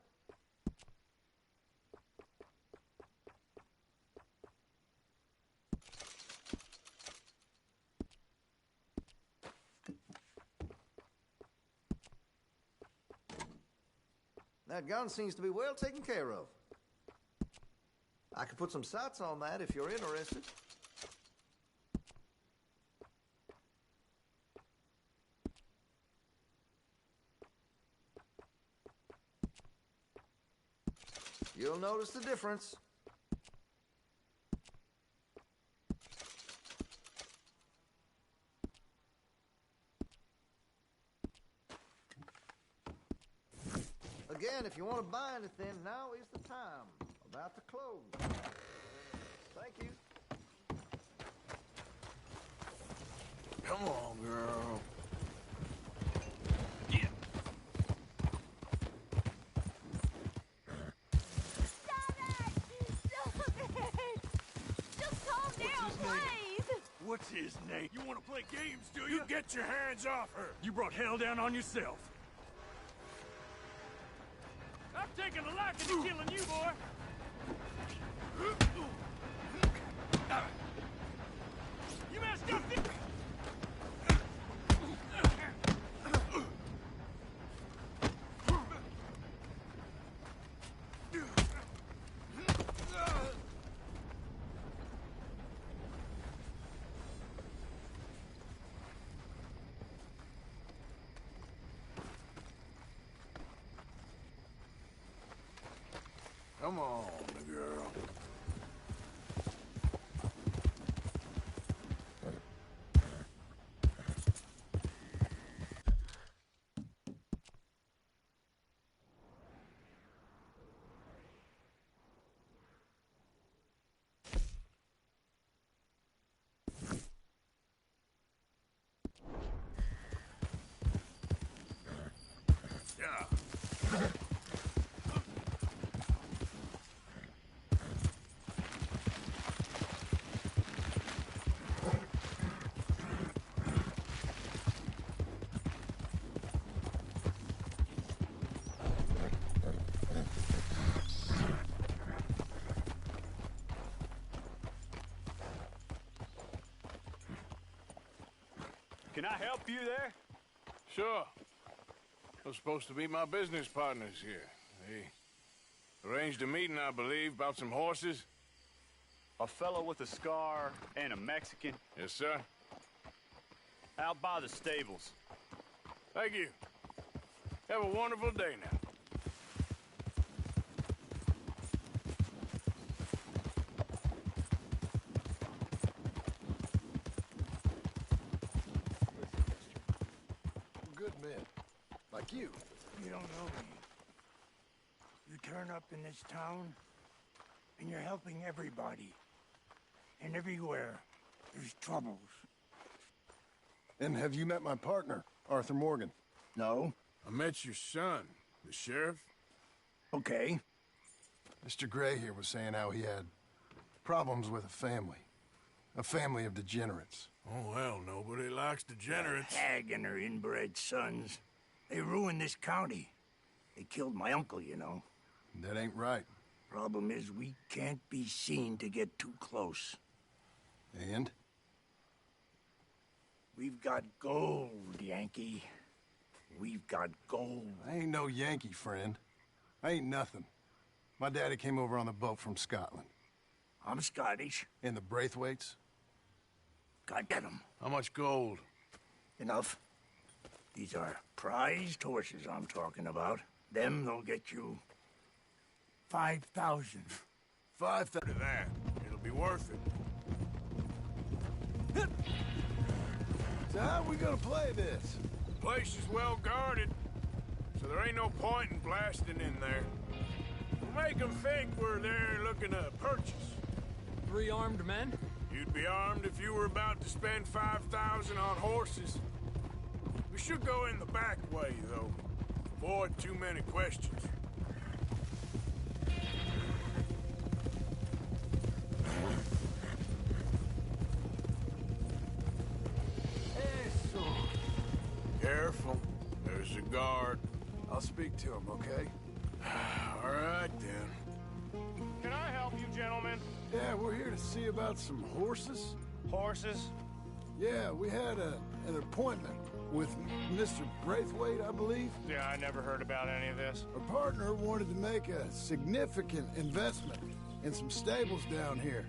That gun seems to be well taken care of. I could put some sights on that if you're interested. You'll notice the difference. again, if you want to buy anything, now is the time. About to close. Thank you. Come on, girl. What's his name? You want to play games, do you? You get your hands off her! You brought hell down on yourself. I've taken a liking to killing you, boy. You messed up, didn't you? Come on, girl. Yeah. Can I help you there? Sure. Those supposed to be my business partners here. They arranged a meeting, I believe, about some horses. A fellow with a scar and a Mexican. Yes, sir. Out by the stables. Thank you. Have a wonderful day now. Good men. Like you. You don't know me. You turn up in this town, and you're helping everybody. And everywhere, there's troubles. And have you met my partner, Arthur Morgan? No. I met your son, the sheriff. Okay. Mr. Gray here was saying how he had problems with a family of degenerates. Oh, well, nobody likes degenerates. That hag and her inbred sons. They ruined this county. They killed my uncle, you know. That ain't right. Problem is, we can't be seen to get too close. And? We've got gold, Yankee. We've got gold. I ain't no Yankee, friend. I ain't nothing. My daddy came over on the boat from Scotland. I'm Scottish. And the Braithwaites? God get 'em. How much gold? Enough. These are prized horses I'm talking about. Them, they'll get you 5,000. 5,000 of that. It'll be worth it. So how we gonna play this? The place is well guarded, so there ain't no point in blasting in there. We'll make them think we're there looking to purchase. 3 armed men? You'd be armed if you were about to spend 5,000 on horses. We should go in the back way, though. Avoid too many questions. Careful. There's a guard. I'll speak to him, okay? All right, then. Can I help you, gentlemen? Yeah, we're here to see about some horses. Horses? Yeah, we had an appointment with Mr. Braithwaite, I believe. Yeah, I never heard about any of this. Our partner wanted to make a significant investment in some stables down here.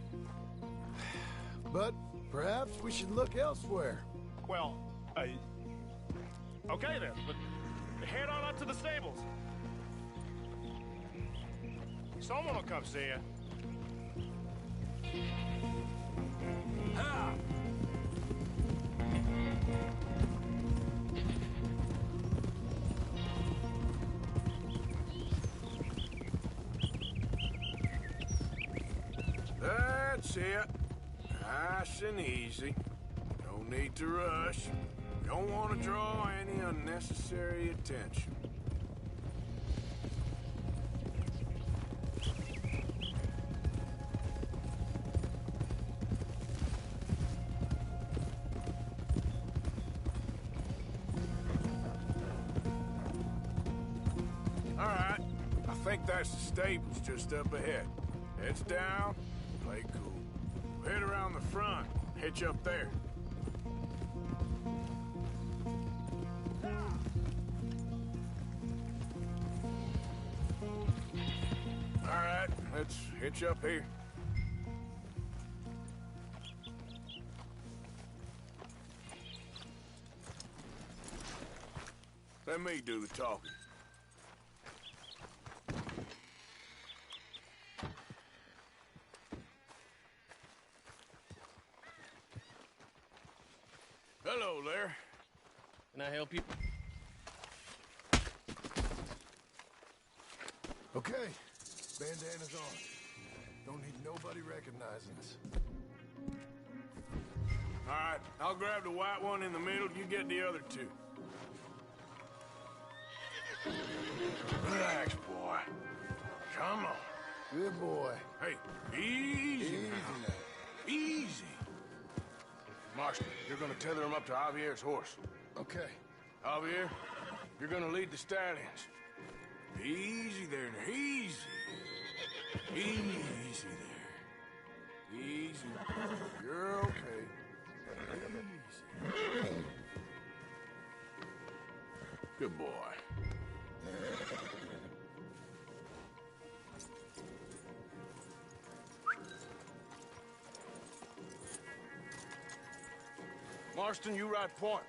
But perhaps we should look elsewhere. Well, okay then, but head on up to the stables. Someone will come see you. That's it. Nice and easy. No need to rush. Don't want to draw any unnecessary attention. All right. I think that's the stables just up ahead. Heads down, play cool. Head around the front, hitch up there. All right, let's hitch up here. Let me do the talking. Hello there. Can I help you? Okay, bandana's on. Don't need nobody recognizing us. All right, I'll grab the white one in the middle. You get the other two. Relax, boy. Come on. Good boy. Hey, easy now. Easy. Marston, you're gonna tether him up to Javier's horse. Okay. Javier, you're gonna lead the stallions. Easy there, easy. Easy there. Easy. You're okay. Easy. Good boy. Marston, you ride point.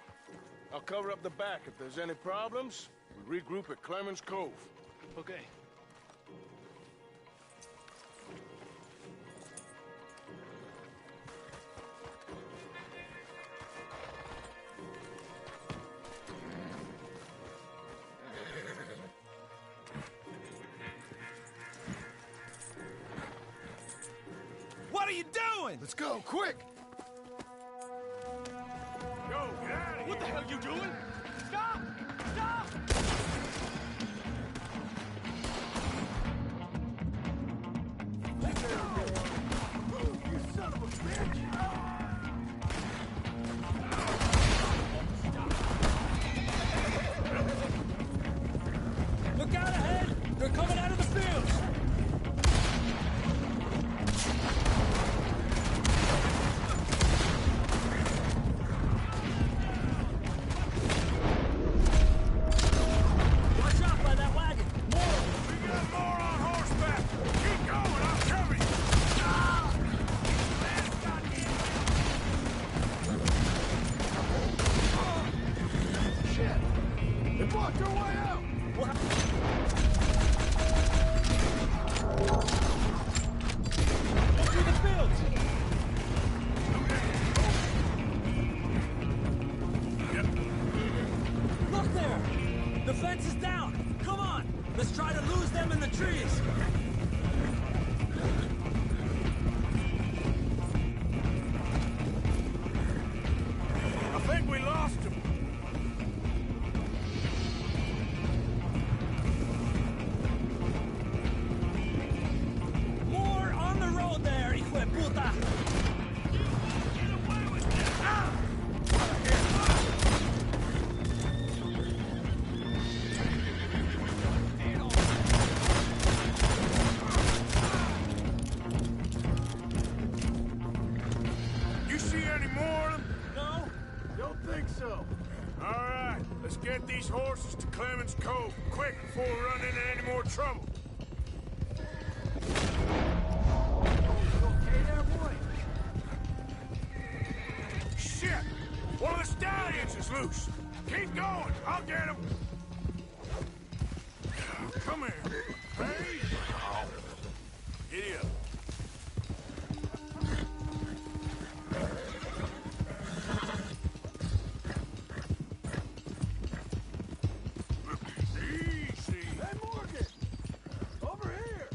I'll cover up the back. If there's any problems, we regroup at Clemens Cove. Okay. What are you doing? Let's go, quick! Go, get out of here! What the hell you doing? Stop! Stop! You son of a bitch! Look out ahead! They're coming out of the fields! Watch out by that wagon! More! We got more on horseback! Keep going, I'll cover you! Shit! They blocked our way out! Through the fields! Look there! The fence is down! Come on! Let's try to lose them in the trees! I think we lost him. More on the road there, hijo de puta! Get away with this! Ah! You see any more of them? No? Don't think so. All right, let's get these horses to Clemens Cove quick before we run into any more trouble. Okay there, boy? Shit! One of the stallions is loose. Keep going. I'll get him. Come here. Hey! Giddy up. Easy. Hey, Morgan! Over here!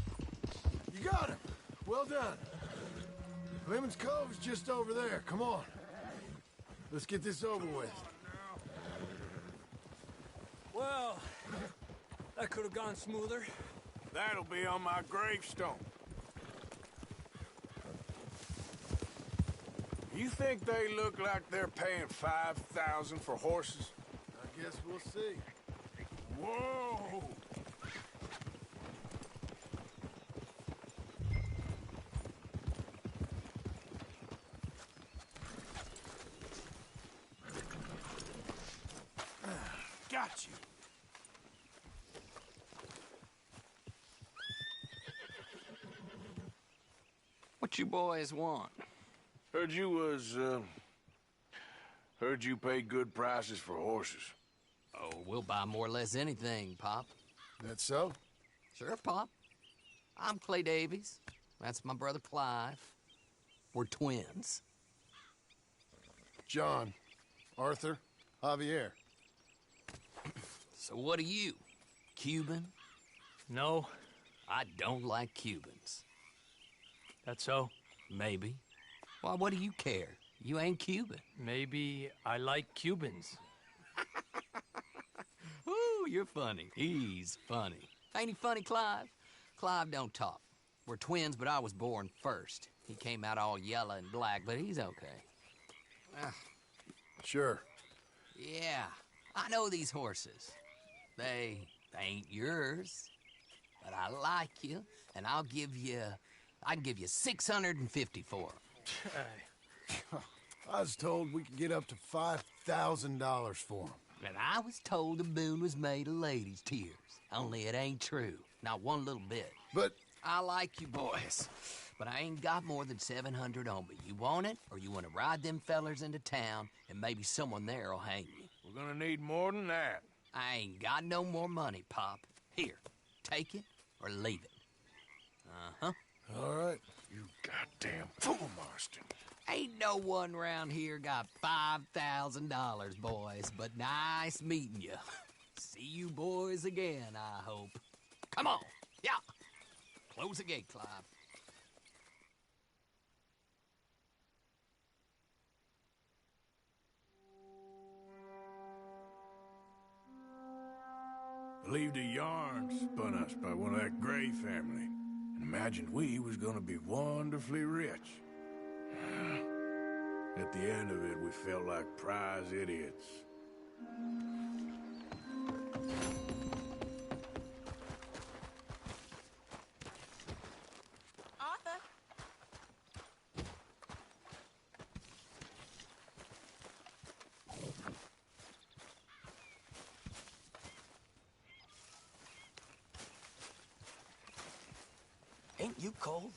You got him! Well done. Simon's Cove's just over there. Come on. Let's get this over with. Well, that could have gone smoother. That'll be on my gravestone. You think they look like they're paying $5,000 for horses? I guess we'll see. Whoa! Got you. What you boys want? Heard you paid good prices for horses. Oh, we'll buy more or less anything, Pop. That so? Sure, Pop. I'm Clay Davies. That's my brother Clive. We're twins. John, Arthur, Javier. So what are you? Cuban? No. I don't like Cubans. That so? Maybe. Why, what do you care? You ain't Cuban. Maybe I like Cubans. Ooh, you're funny. He's funny. Ain't he funny, Clive? Clive don't talk. We're twins, but I was born first. He came out all yellow and black, but he's okay. Sure. Yeah, I know these horses. They ain't yours, but I like you, and I can give you 650 for them. I was told we could get up to $5,000 for them. And I was told the moon was made of ladies' tears. Only it ain't true. Not one little bit. But I like you boys, but I ain't got more than 700 on me. You want it, or you want to ride them fellers into town, and maybe someone there will hang you? We're gonna need more than that. I ain't got no more money, Pop. Here, take it or leave it. Uh-huh. All right. You goddamn fool, Marston. Ain't no one round here got $5,000, boys, but nice meeting you. See you boys again, I hope. Come on, yeah. Close the gate, Clive. Believed a yarn spun us by one of that Gray family, and imagined we was gonna be wonderfully rich. At the end of it, we felt like prize idiots. Arthur? Ain't you cold?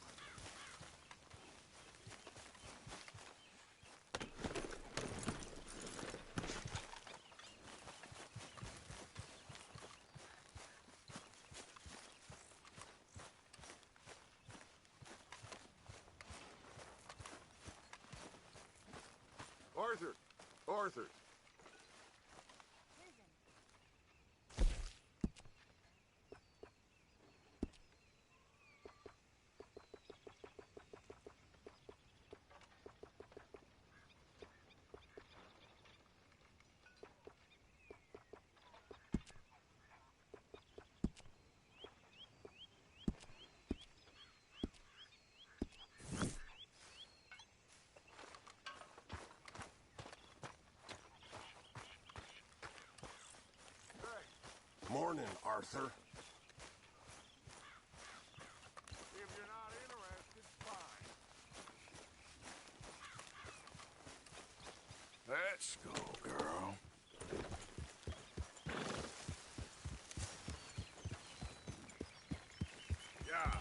Arthur! Arthur! Morning, Arthur. If you're not interested, fine. Let's go, girl. Yeah.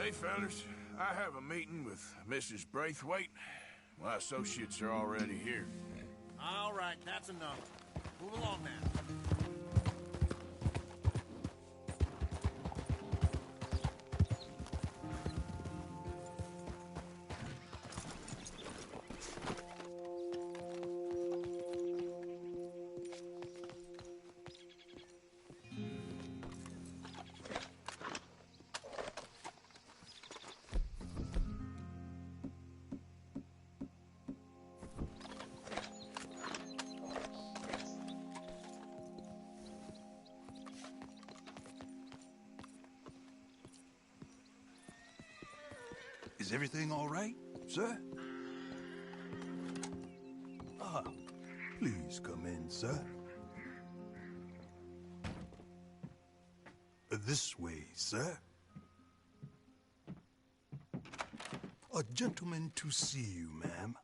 Hey, fellas. I have a meeting with Mrs. Braithwaite. My associates are already here. All right, that's enough. Move along now. Is everything all right, sir? Ah, please come in, sir. This way, sir. A gentleman to see you, ma'am.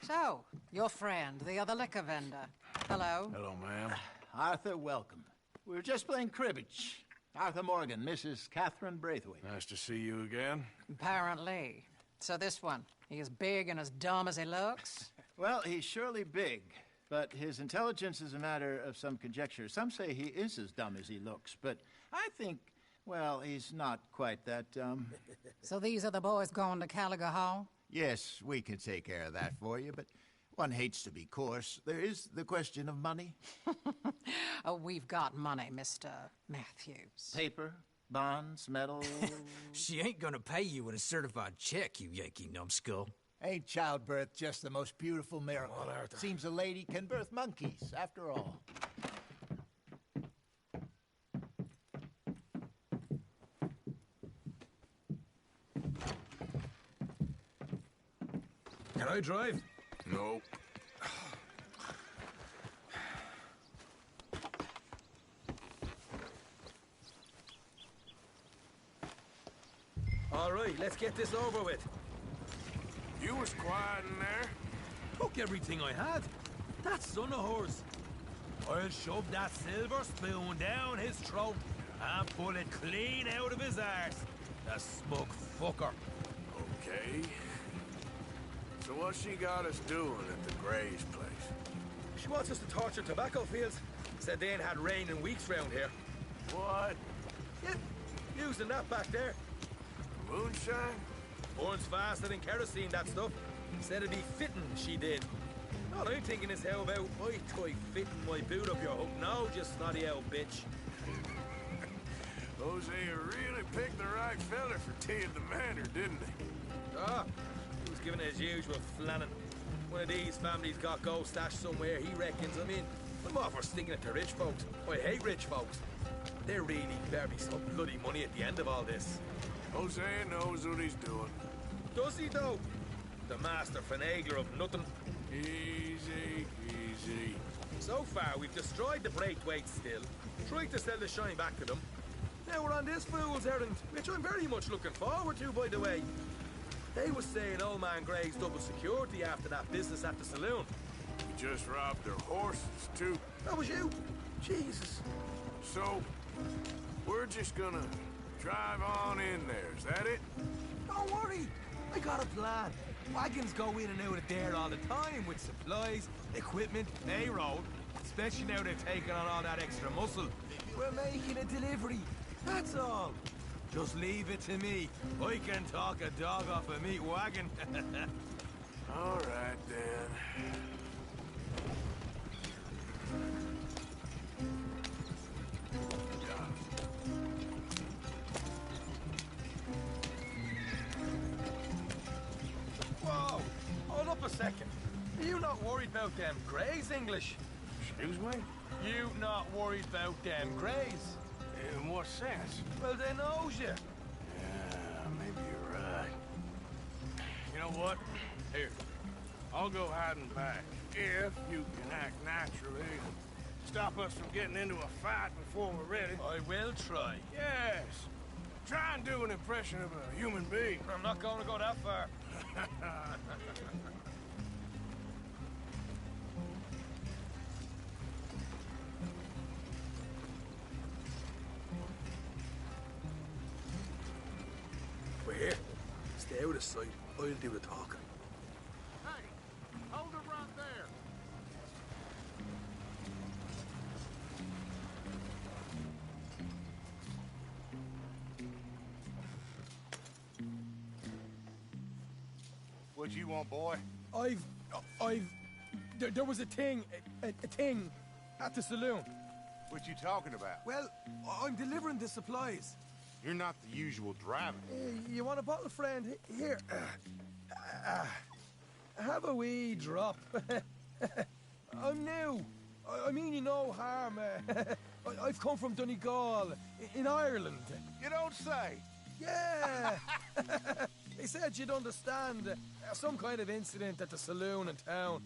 So, your friend, the other liquor vendor. Hello. Hello, ma'am. Arthur, welcome. We were just playing cribbage. Arthur Morgan, Mrs. Catherine Braithwaite. Nice to see you again. Apparently. So this one, he is big and as dumb as he looks? Well, he's surely big, but his intelligence is a matter of some conjecture. Some say he is as dumb as he looks, but I think, well, he's not quite that dumb. So these are the boys going to Caliga Hall? Yes, we can take care of that for you, but one hates to be coarse. There is the question of money. Oh, we've got money, Mr. Matthews. Paper, bonds, metal. She ain't gonna pay you with a certified check, you Yankee numbskull. Ain't childbirth just the most beautiful miracle? Well, seems a lady can birth monkeys, after all. Can I drive? No. All right, let's get this over with. You was quiet in there. Took everything I had. That son of hers. I'll shove that silver spoon down his throat and pull it clean out of his arse. The smug fucker. Okay. So what's she got us doing at the Gray's place? She wants us to torture tobacco fields. Said they ain't had rain in weeks round here. What? Yeah, using that back there. Moonshine? Burns faster than kerosene, that stuff. Said it'd be fitting, she did. All I'm thinking is how about I try fitting my boot up your hook now, you snotty old bitch. Hosea really picked the right fella for tea at the manor, didn't he? Ah, he was giving his usual flannin'. One of these families got gold stashed somewhere, he reckons. I mean, I'm all for sticking it to rich folks. I hate rich folks. There really better be some bloody money at the end of all this. Hosea knows what he's doing. Does he, though? The master finagler of nothing. Easy, easy. So far, we've destroyed the Braithwaite still, tried to sell the shine back to them. Now we're on this fool's errand, which I'm very much looking forward to, by the way. They was saying old man Gray's double security after that business at the saloon. You just robbed their horses, too. That was you. Jesus. So, we're just gonna drive on in there, is that it? Don't worry. I got a plan. Wagons go in and out of there all the time with supplies, equipment, payroll. Especially now they've taken on all that extra muscle. We're making a delivery. That's all. Just leave it to me. I can talk a dog off a meat wagon. All right, then. Whoa! Hold up a second. Are you not worried about them Greys, English? Excuse me? You not worried about them Greys? In what sense? Well, they knows you. Yeah, maybe you're right. You know what? Here, I'll go hiding back. If you can act naturally and stop us from getting into a fight before we're ready. I will try. Yes. Try and do an impression of a human being. I'm not going to go that far. here. Stay out of sight. I'll do the talking. Hey, hold it right there. What you want, boy? There was a thing at the saloon. What you talking about? Well, I'm delivering the supplies. You're not the usual driver. You want a bottle, friend? Here. Have a wee drop. I'm new. I mean you no harm. I've come from Donegal, in Ireland. You don't say. Yeah. They said you'd understand. Some kind of incident at the saloon in town.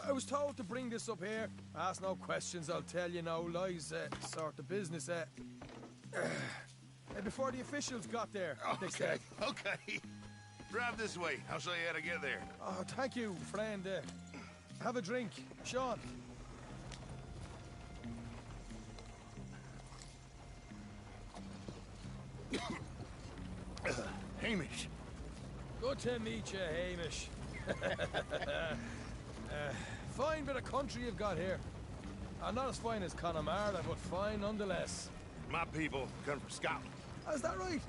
I was told to bring this up here. Ask no questions, I'll tell you no lies. Sort of business. Before the officials got there, they said. Okay. Drive this way. I'll show you how to get there. Oh, thank you, friend. Have a drink. Sean. Hamish. Good to meet you, Hamish. Fine bit of country you've got here. Not as fine as Connemara, but fine nonetheless. My people come from Scotland. Is that right?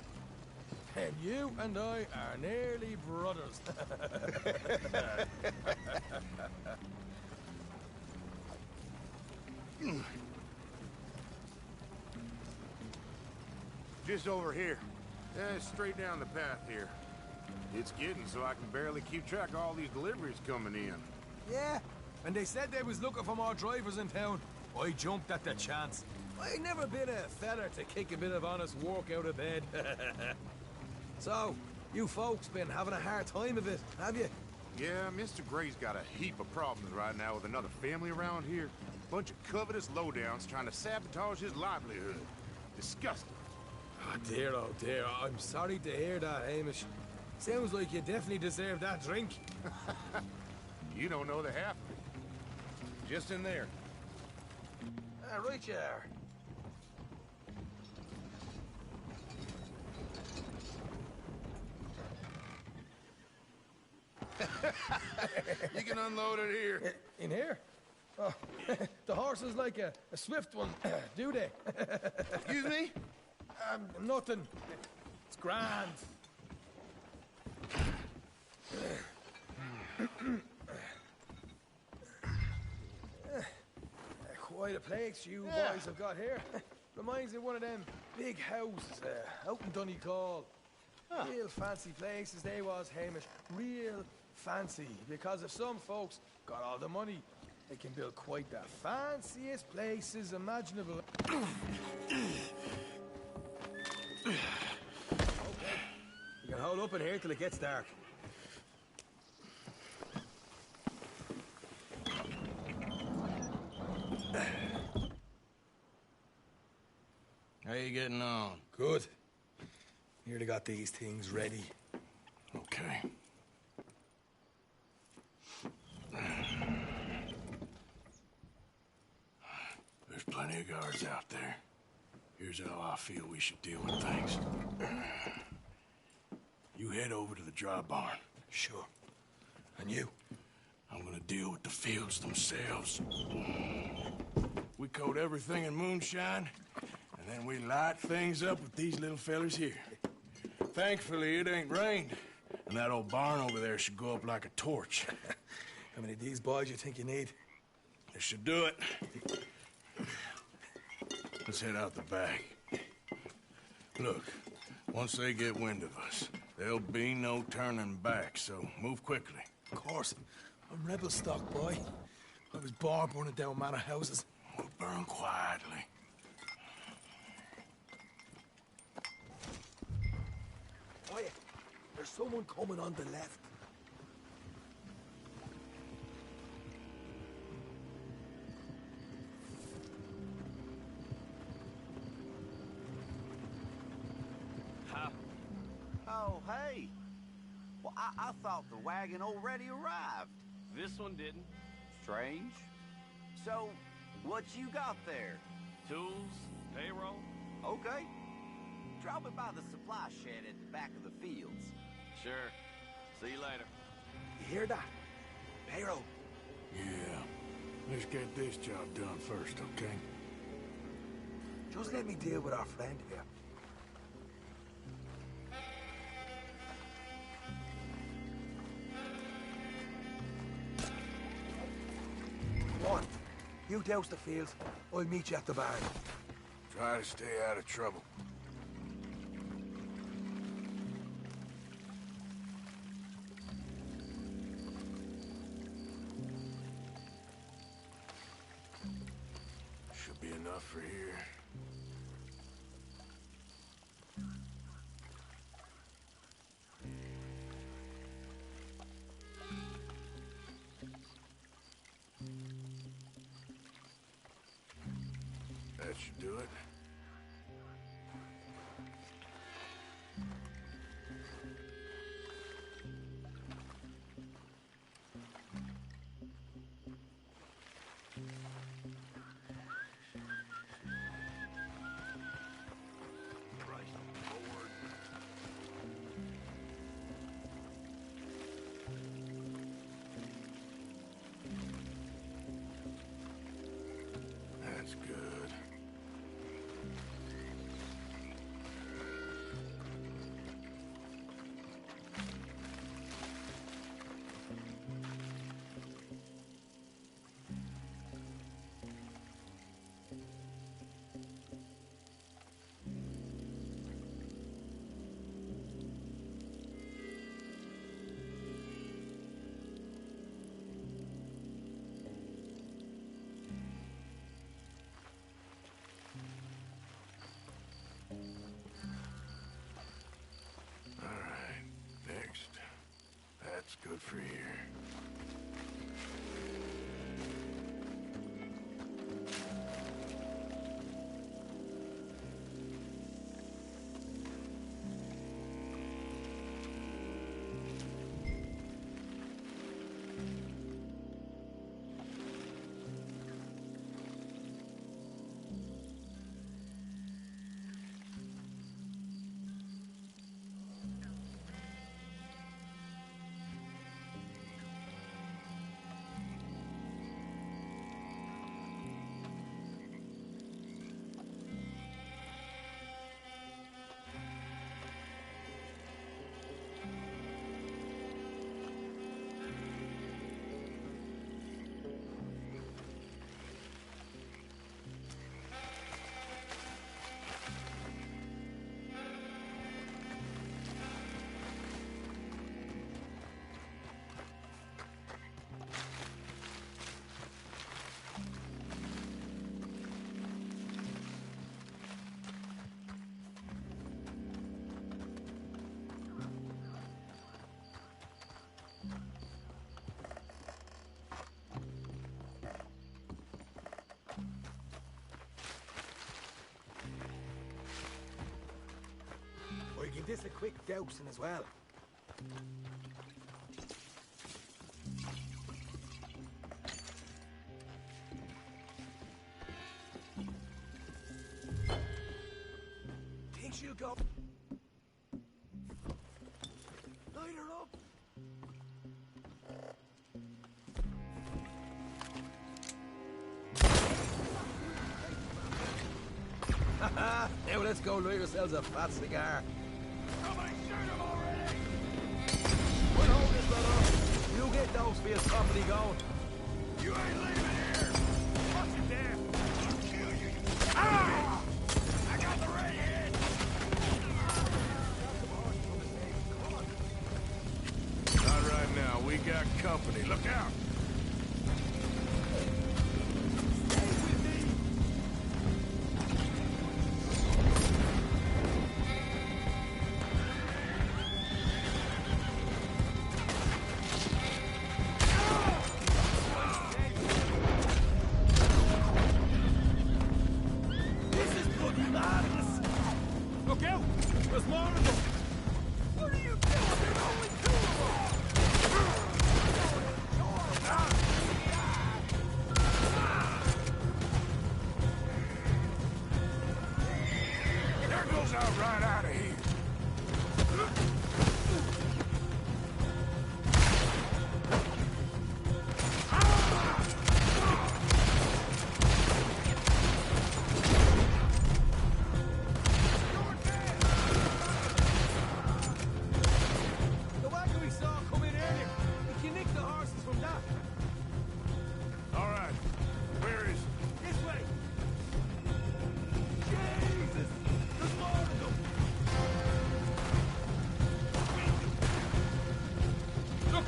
And you and I are nearly brothers. Just over here. Straight down the path here. It's getting so I can barely keep track of all these deliveries coming in. Yeah, and they said they was looking for more drivers in town. I jumped at the chance. I never been a feller to kick a bit of honest work out of bed. So, you folks been having a hard time of it, have you? Yeah, Mr. Gray's got a heap of problems right now with another family around here. Bunch of covetous lowdowns trying to sabotage his livelihood. Disgusting. Oh dear, I'm sorry to hear that, Hamish. Sounds like you definitely deserve that drink. You don't know the half of it. Just in there. Right you are. You can unload it here. In here? Oh, the horse is like a swift one, do they? Excuse me? Nothing. It's grand. Quite a place you boys have got here. Reminds me of one of them big houses out in Donegal. Real fancy places they was, Hamish. Real fancy. Because if some folks got all the money, they can build quite the fanciest places imaginable. Okay. You can hold up in here till it gets dark. How you getting on? Good. Nearly got these things ready. Okay. There's plenty of guards out there. Here's how I feel we should deal with things. You head over to the dry barn. Sure. And you? I'm gonna deal with the fields themselves. We coat everything in moonshine, and then we light things up with these little fellers here. Thankfully, it ain't rained, and that old barn over there should go up like a torch. How many of these boys you think you need? This should do it. Let's head out the back. Look, once they get wind of us, there'll be no turning back, so move quickly. Of course. I'm rebel stock, boy. I was born burning down manor houses. We'll burn quietly. Quiet. There's someone coming on the left. Oh, hey. Well, I thought the wagon already arrived. This one didn't. Strange. So, what you got there? Tools, payroll. Okay. Drop it by the supply shed at the back of the fields. Sure. See you later. You hear that? Payroll. Yeah. Let's get this job done first, okay? Just let me deal with our friend here. Come on. You douse the fields. I'll meet you at the barn. Try to stay out of trouble. Should be enough for here. That should do it. That's good. That's good for here. Or give this a quick dousing as well. Think she'll go? Light her up. Haha! Now let's go light ourselves a fat cigar. Somebody shoot him already! We'll hold this, brother. You get those for your property going. You ain't leaving here! Watch it there! I'll kill you, you... Ah! I got the redhead! Not right now. We got company. Look out!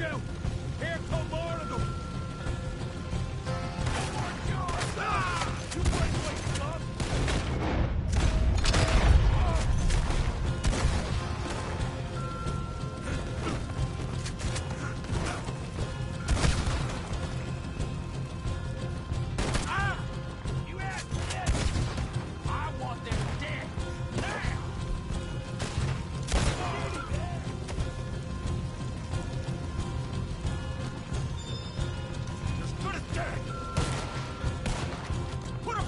Look out! Here come more of them! You breakaway scum! You asked for this! I want them dead! Now! As good as dead! Put him!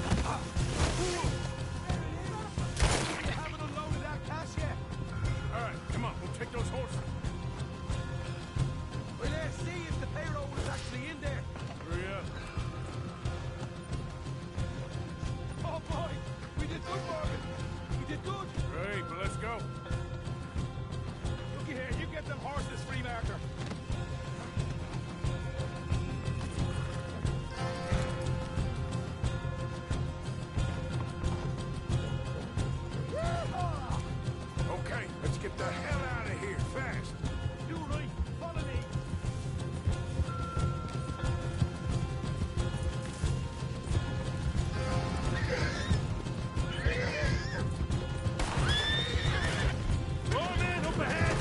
You haven't unloaded that cash yet? All right, come on, we'll take those horses. Well, let's see if the payroll is actually in there. Hurry up. Oh, boy! We did good, Morgan! We did good! Great, but let's go. Looky here, you get them horses free, marker. Okay, let's get the hell out of here, fast. You right, follow me. Roll man, up ahead!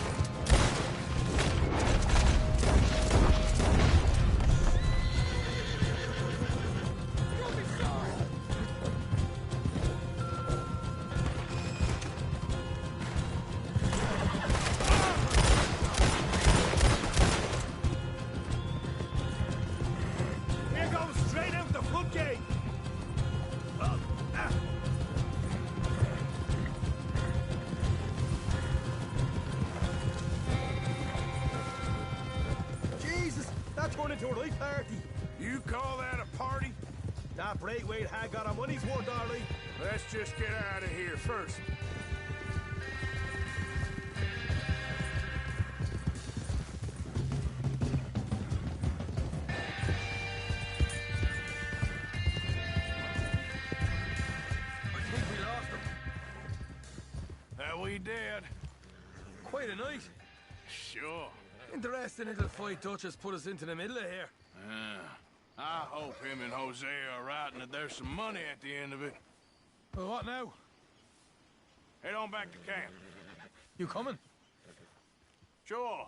You'll be sorry. We're going straight out the front gate. Oh, ah. Jesus, that turned into a right party. You call that a party? That Braithwaite had got our money's worth, all right. Let's just get out of here first. I think we lost him. That we did. Quite a night. Sure. Interesting little fight Dutch has put us into the middle of here. I hope him and Hosea are right and that there's some money at the end of it. Well, what now? Head on back to camp. You coming? Sure.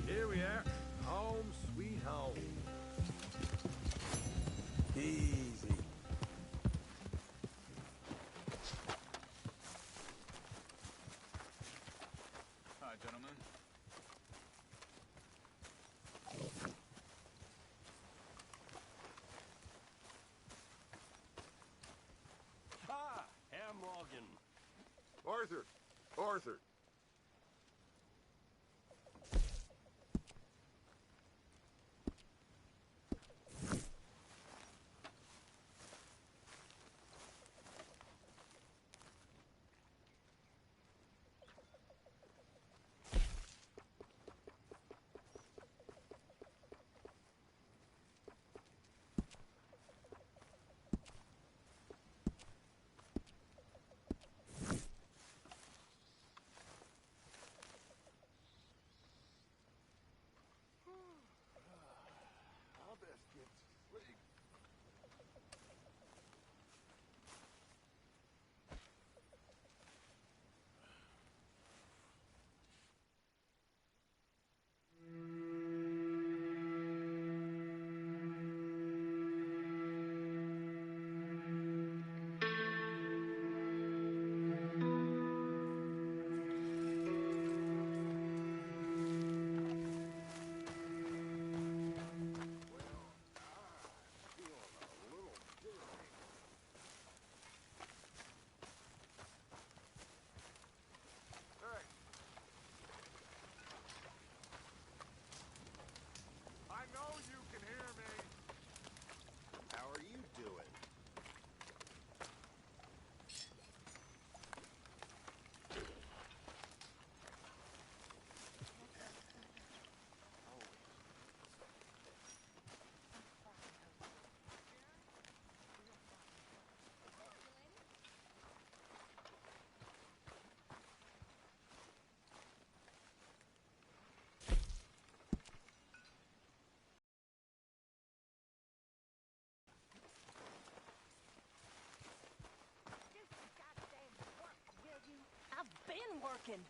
Here we are. Home, sweet home. Easy. Hi, gentlemen. Ah, Herr Morgan. Arthur! Arthur! I'm working.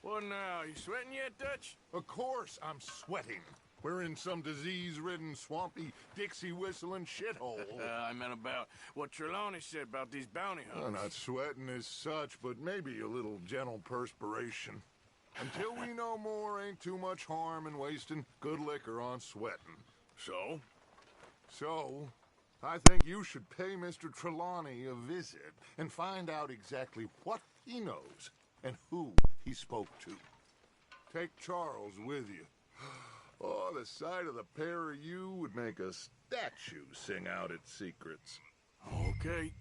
What now? You sweating yet, Dutch? Of course I'm sweating. We're in some disease-ridden, swampy, Dixie-whistling shithole. I meant about what Trelawney said about these bounty hunters. I'm not sweating as such, but maybe a little gentle perspiration. Until we know more, ain't too much harm in wasting good liquor on sweating. So? So, I think you should pay Mr. Trelawney a visit and find out exactly what he knows and who he spoke to. Take Charles with you. Oh, the sight of the pair of you would make a statue sing out its secrets. Okay.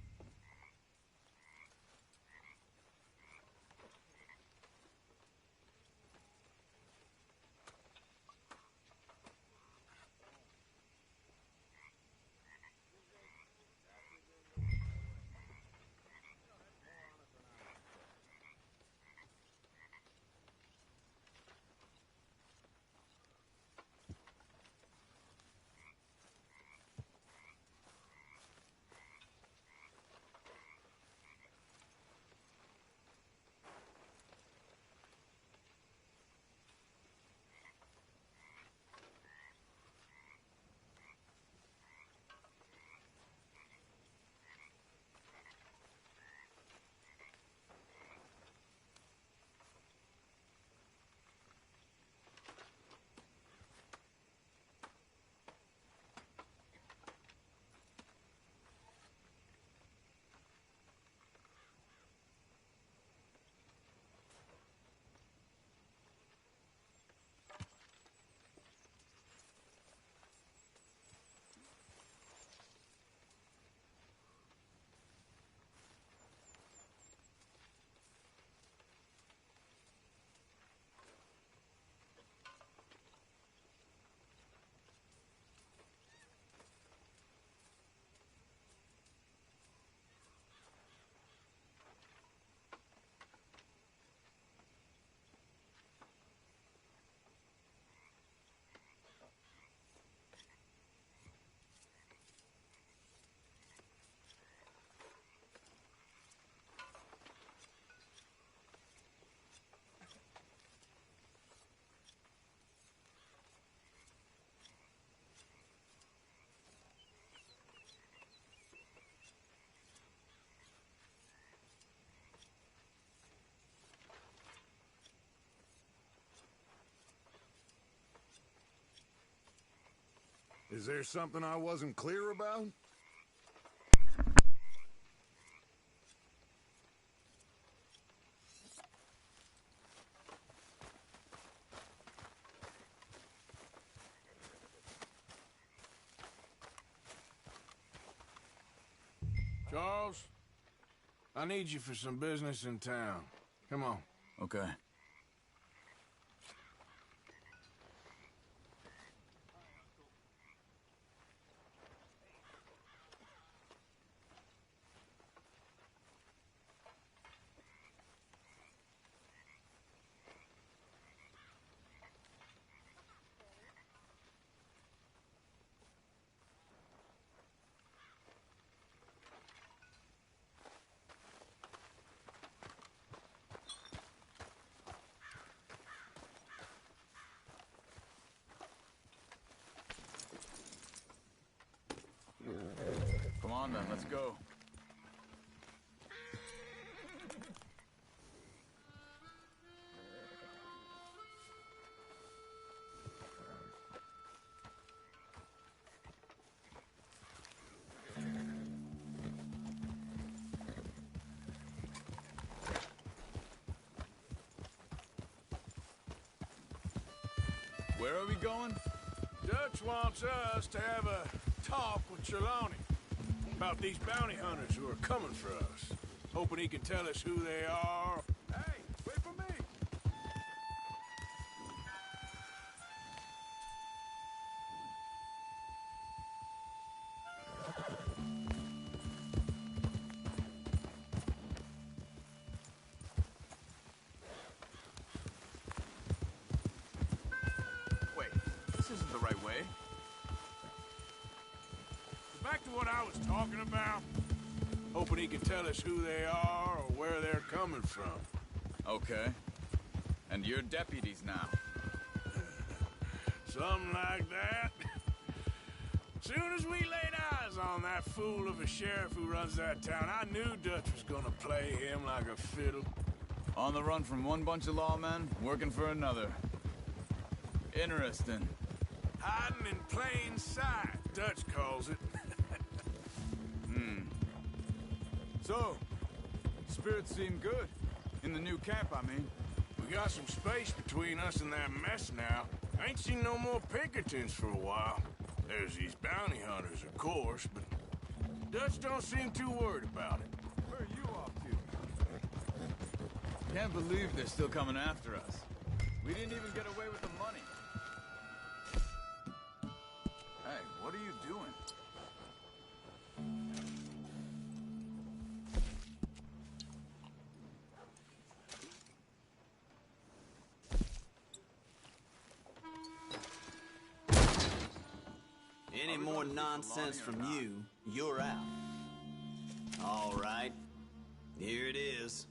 Is there something I wasn't clear about? Charles, I need you for some business in town. Come on. Okay. Come on then, let's go. Where are we going? Dutch wants us to have a talk with Trelawney about these bounty hunters who are coming for us. Hoping he can tell us who they are. Hey, wait for me! Wait, this isn't the right way. Back to what I was talking about. Hoping he can tell us who they are or where they're coming from. Okay. And you're deputies now. Something like that. Soon as we laid eyes on that fool of a sheriff who runs that town, I knew Dutch was gonna play him like a fiddle. On the run from one bunch of lawmen, working for another. Interesting. Hiding in plain sight, Dutch calls it. So, spirits seem good. In the new camp, I mean. We got some space between us and that mess now. I ain't seen no more Pinkertons for a while. There's these bounty hunters, of course, but Dutch don't seem too worried about it. Where are you off to? Can't believe they're still coming after us. We didn't even get away with the money. Hey, what are you doing? Any more nonsense from you, you're out. All right. Here it is.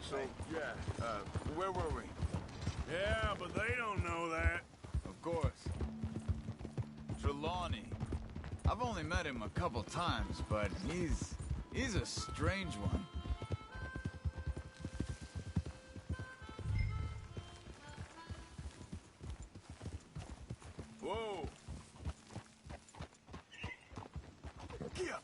So, yeah, where were we? Yeah, but they don't know that. Of course. Trelawney. I've only met him a couple times, but he's a strange one. Whoa! Yeah.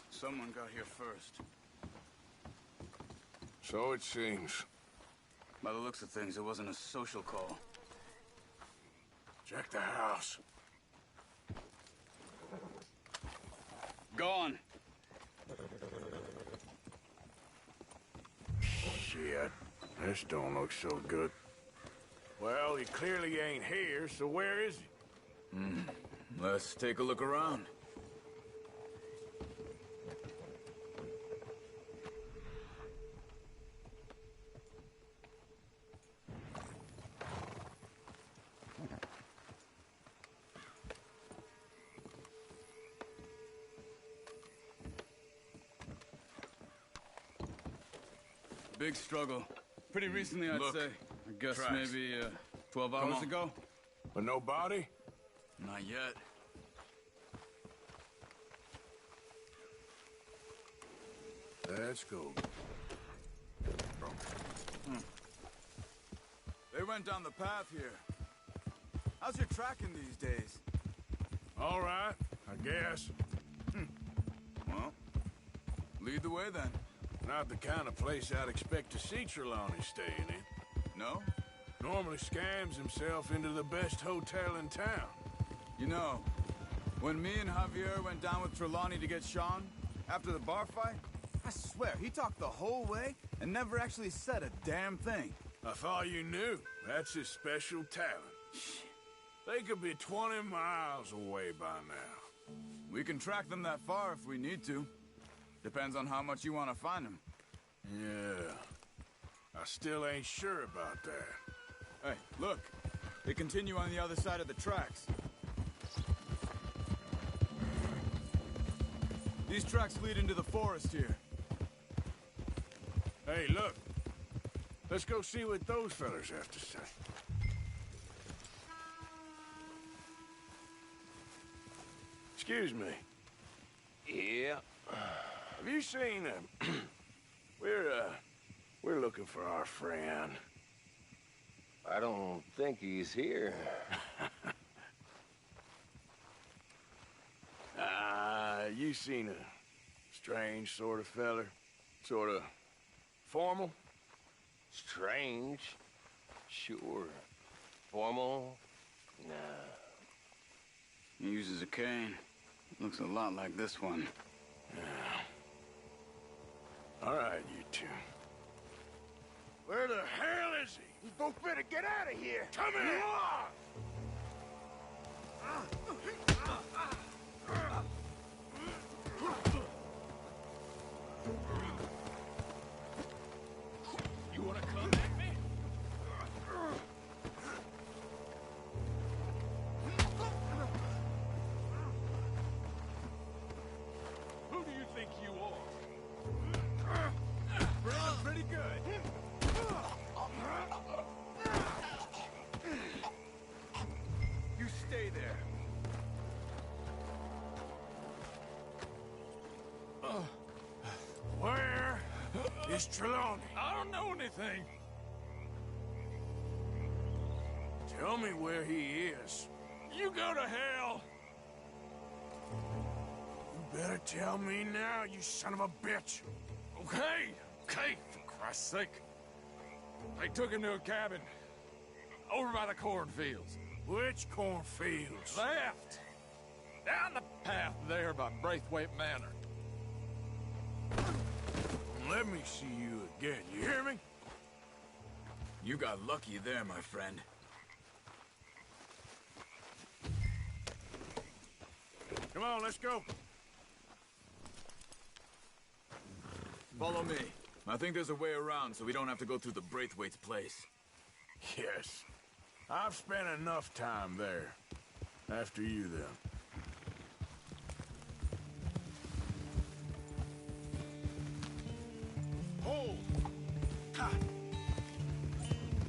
Someone got here first. So it seems. By the looks of things, it wasn't a social call. Check the house. Gone. Shit. This don't look so good. Well, he clearly ain't here, so where is he? Let's take a look around. Big struggle. Pretty recently, I'd say. I guess tracks. maybe 12 hours ago. But no body? Not yet. Let's go. They went down the path here. How's your tracking these days? All right, I guess. Well, lead the way then. Not the kind of place I'd expect to see Trelawney staying in. No? Normally scams himself into the best hotel in town. You know, when me and Javier went down with Trelawney to get Sean, after the bar fight, I swear, he talked the whole way and never actually said a damn thing. I thought you knew. That's his special talent. They could be 20 miles away by now. We can track them that far if we need to. Depends on how much you want to find them. Yeah. I still ain't sure about that. Hey, look. They continue on the other side of the tracks. These tracks lead into the forest here. Hey, look. Let's go see what those fellas have to say. Excuse me. Yeah. Have you seen we're looking for our friend. I don't think he's here. You seen a strange sort of feller? Sort of formal? Strange? Sure. Formal? Nah. He uses a cane. Looks a lot like this one. Yeah. All right, you two. Where the hell is he? You both better get out of here. Come here! You wanna come at me? Who do you think you are? Pretty good. You stay there. Where is Trelawney? I don't know anything. Tell me where he is. You go to hell. You better tell me now, you son of a bitch. Okay, for Christ's sake. They took him to a cabin over by the cornfields. Which cornfields? Left. Down the path there by Braithwaite Manor. Let me see you again, you hear me? You got lucky there, my friend. Come on, let's go. Follow me. I think there's a way around so we don't have to go through the Braithwaite's place. Yes. I've spent enough time there. After you, then. Hold!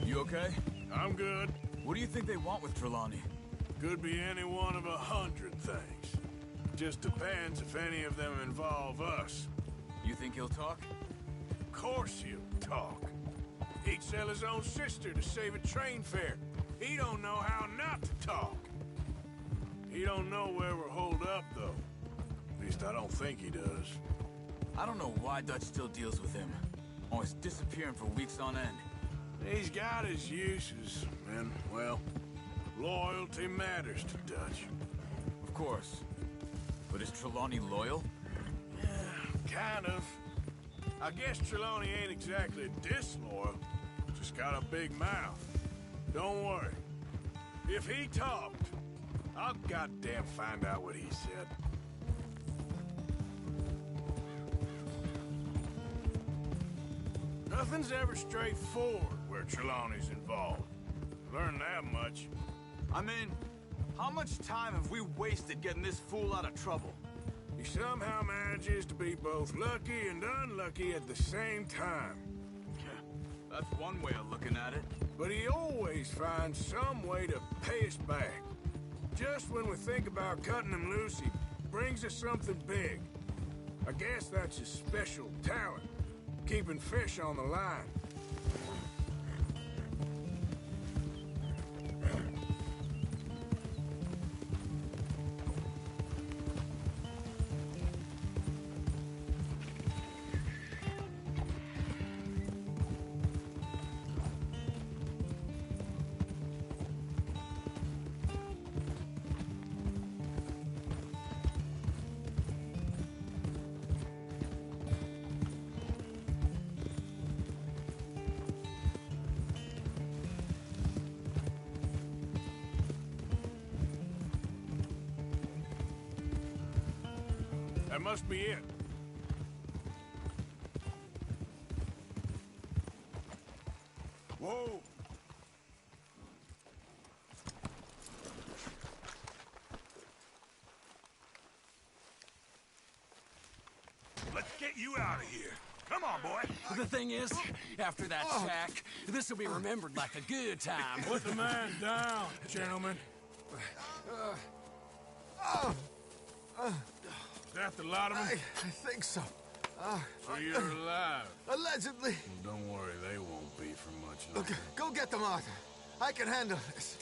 You okay? I'm good. What do you think they want with Trelawney? Could be any one of 100 things. Just depends if any of them involve us. You think he'll talk? Of course he'll talk. He'd sell his own sister to save a train fare. He don't know how not to talk. He don't know where we're holed up, though. At least I don't think he does. I don't know why Dutch still deals with him. Always disappearing for weeks on end. He's got his uses, and, well, loyalty matters to Dutch. Of course. But is Trelawney loyal? Yeah, kind of. I guess Trelawney ain't exactly disloyal. Just got a big mouth. Don't worry. If he talked, I'll goddamn find out what he said. Nothing's ever straightforward where Trelawney's involved. Learn that much. I mean, how much time have we wasted getting this fool out of trouble? He somehow manages to be both lucky and unlucky at the same time. That's one way of looking at it. But he always finds some way to pay us back. Just when we think about cutting him loose, he brings us something big. I guess that's his special talent, keeping fish on the line. That must be it. Whoa! Let's get you out of here. Come on, boy. The thing is, after that shack, this will be remembered like a good time. Put the man down, gentlemen. Is that the lot of them? I think so. So you're alive? Allegedly. Well, don't worry, they won't be for much longer. Okay, go get them, Arthur. I can handle this.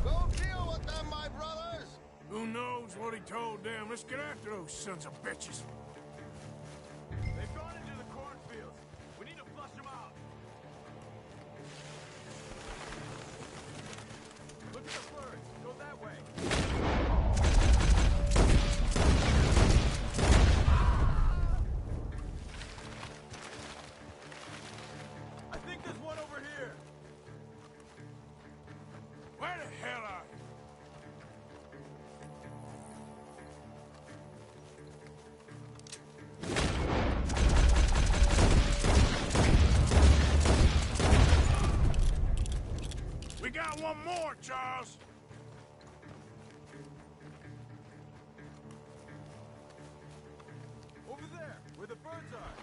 Go deal with them, my brothers! Who knows what he told them? Let's get after those sons of bitches. They've gone into the cornfields. We need to flush them out. got one more, Charles. Over there, where the birds are.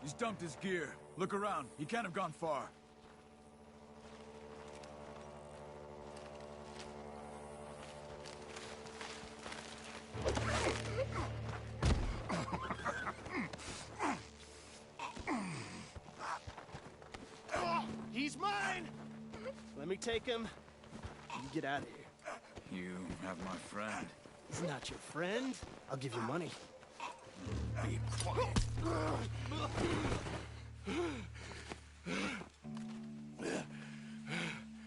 He's dumped his gear. Look around. He can't have gone far. He's mine! Let me take him. You get out of here. You have my friend. He's not your friend. I'll give you money. Be quiet.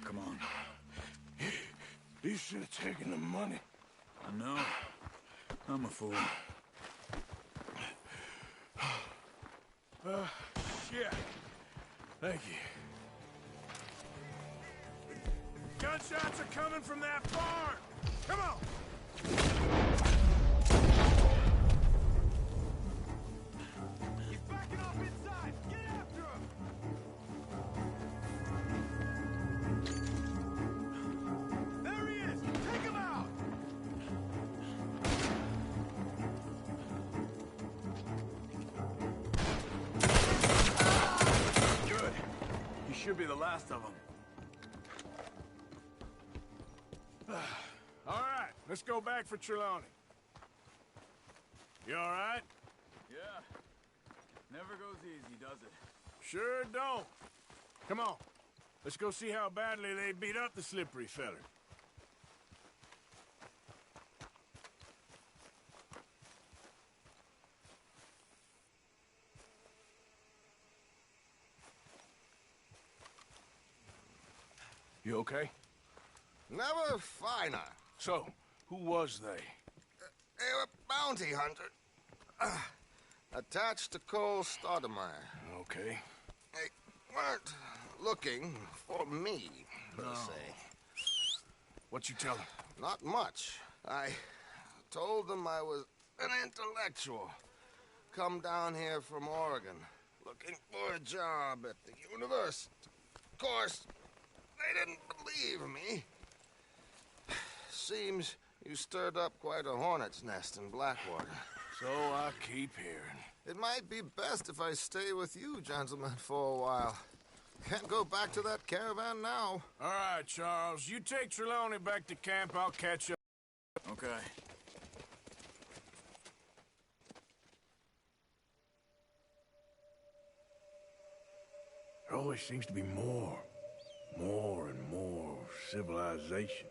Come on. You should have taken the money. I know. I'm a fool. Yeah. Thank you. Gunshots are coming from that barn! Come on! He's backing off inside! Get after him! There he is! Take him out! Good. He should be the last of them. All right, let's go back for Trelawney. You all right? Yeah. Never goes easy, does it? Sure don't. Come on. Let's go see how badly they beat up the slippery feller. You okay? Never finer. So, who was they? They were bounty hunter. Attached to Cole Stoudemire. Okay. They weren't looking for me, per se. What you tell them? Not much. I told them I was an intellectual. Come down here from Oregon, looking for a job at the university. Of course, they didn't believe me. Seems you stirred up quite a hornet's nest in Blackwater. So I keep hearing. It might be best if I stay with you, gentlemen, for a while. Can't go back to that caravan now. All right, Charles. You take Trelawney back to camp. I'll catch up. Okay. There always seems to be more and more civilization.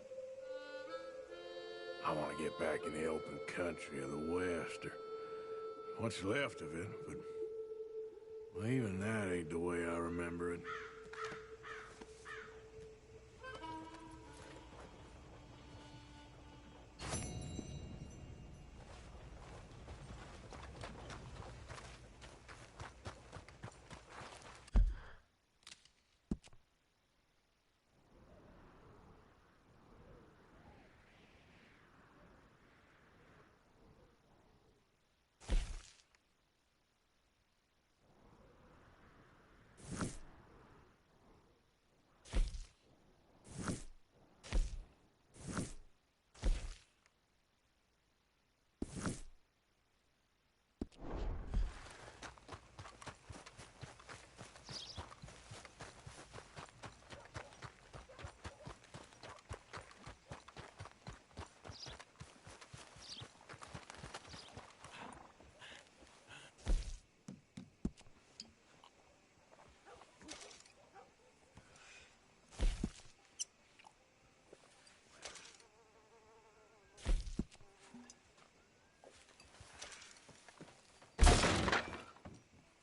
I want to get back in the open country of the West, or what's left of it, but well, even that ain't the way I remember it.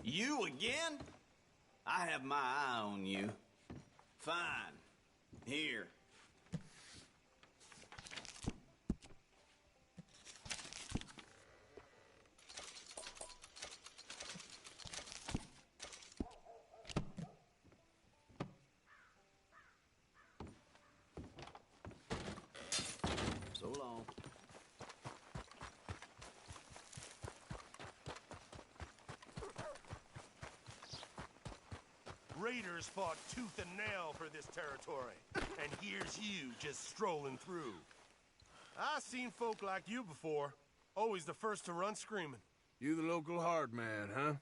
You again? I have my eye on you. Fine. Here. raiders fought tooth and nail for this territory. And here's you just strolling through. I've seen folk like you before. Always the first to run screaming. You the local hard man, huh?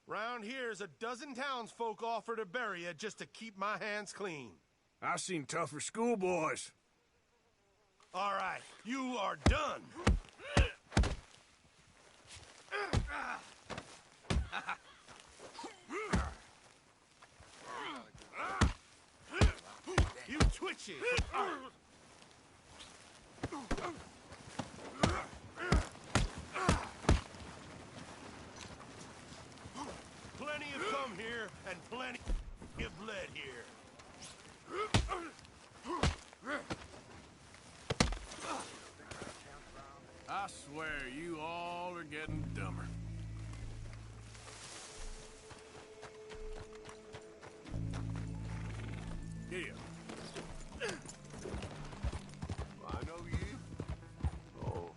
Round here's a dozen townsfolk offer to bury you just to keep my hands clean. I've seen tougher schoolboys. All right, you are done. You twitchy. Plenty have come here, and plenty have bled here. I swear, you all are getting dumber. Here. I know you. Oh,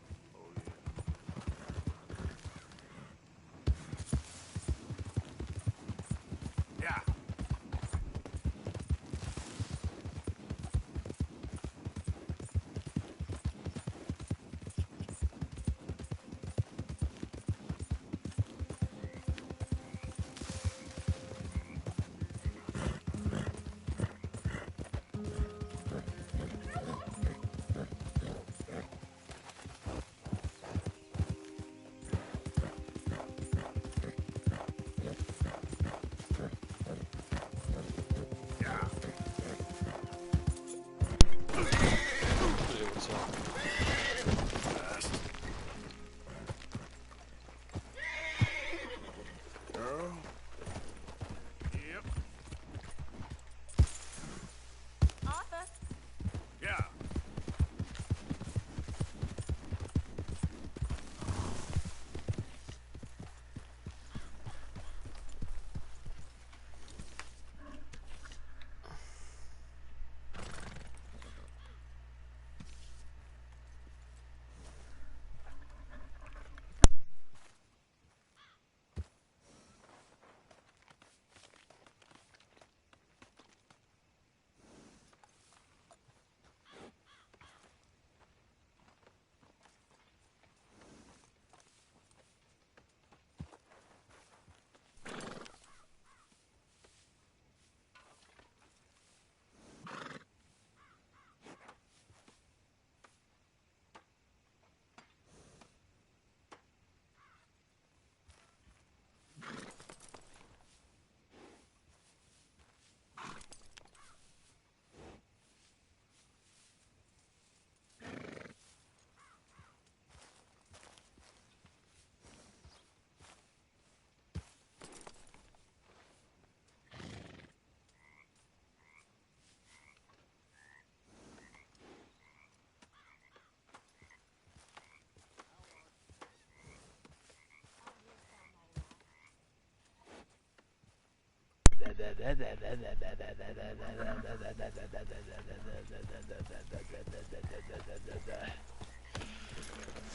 yeah. Yeah.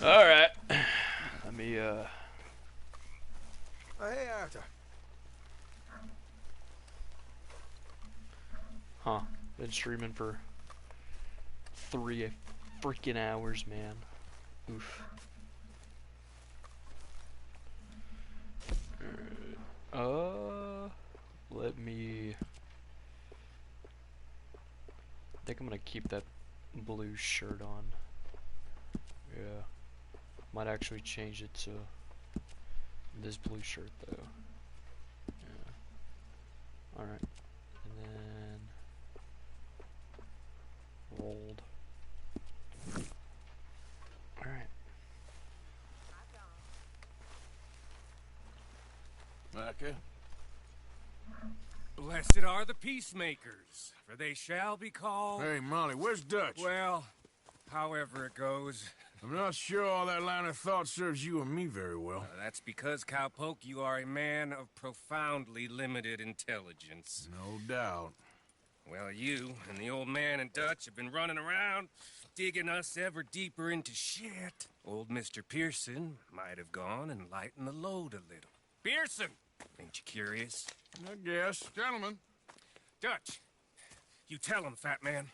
All right. Let me, Hey, Arthur. Huh. Been streaming for 3 freaking hours, man. Oof. Let me... I think I'm gonna keep that blue shirt on. Yeah. Might actually change it to this blue shirt, though. Yeah. Alright. And then... rolled. Alright. Micah? Blessed are the peacemakers, for they shall be called... Hey, Molly, where's Dutch? Well, however it goes. I'm not sure all that line of thought serves you and me very well. That's because, Cowpoke, you are a man of profoundly limited intelligence. No doubt. Well, you and the old man and Dutch have been running around, digging us ever deeper into shit. Old Mr. Pearson might have gone and lightened the load a little. Pearson! Ain't you curious? I guess. Gentlemen. Dutch, you tell him, fat man.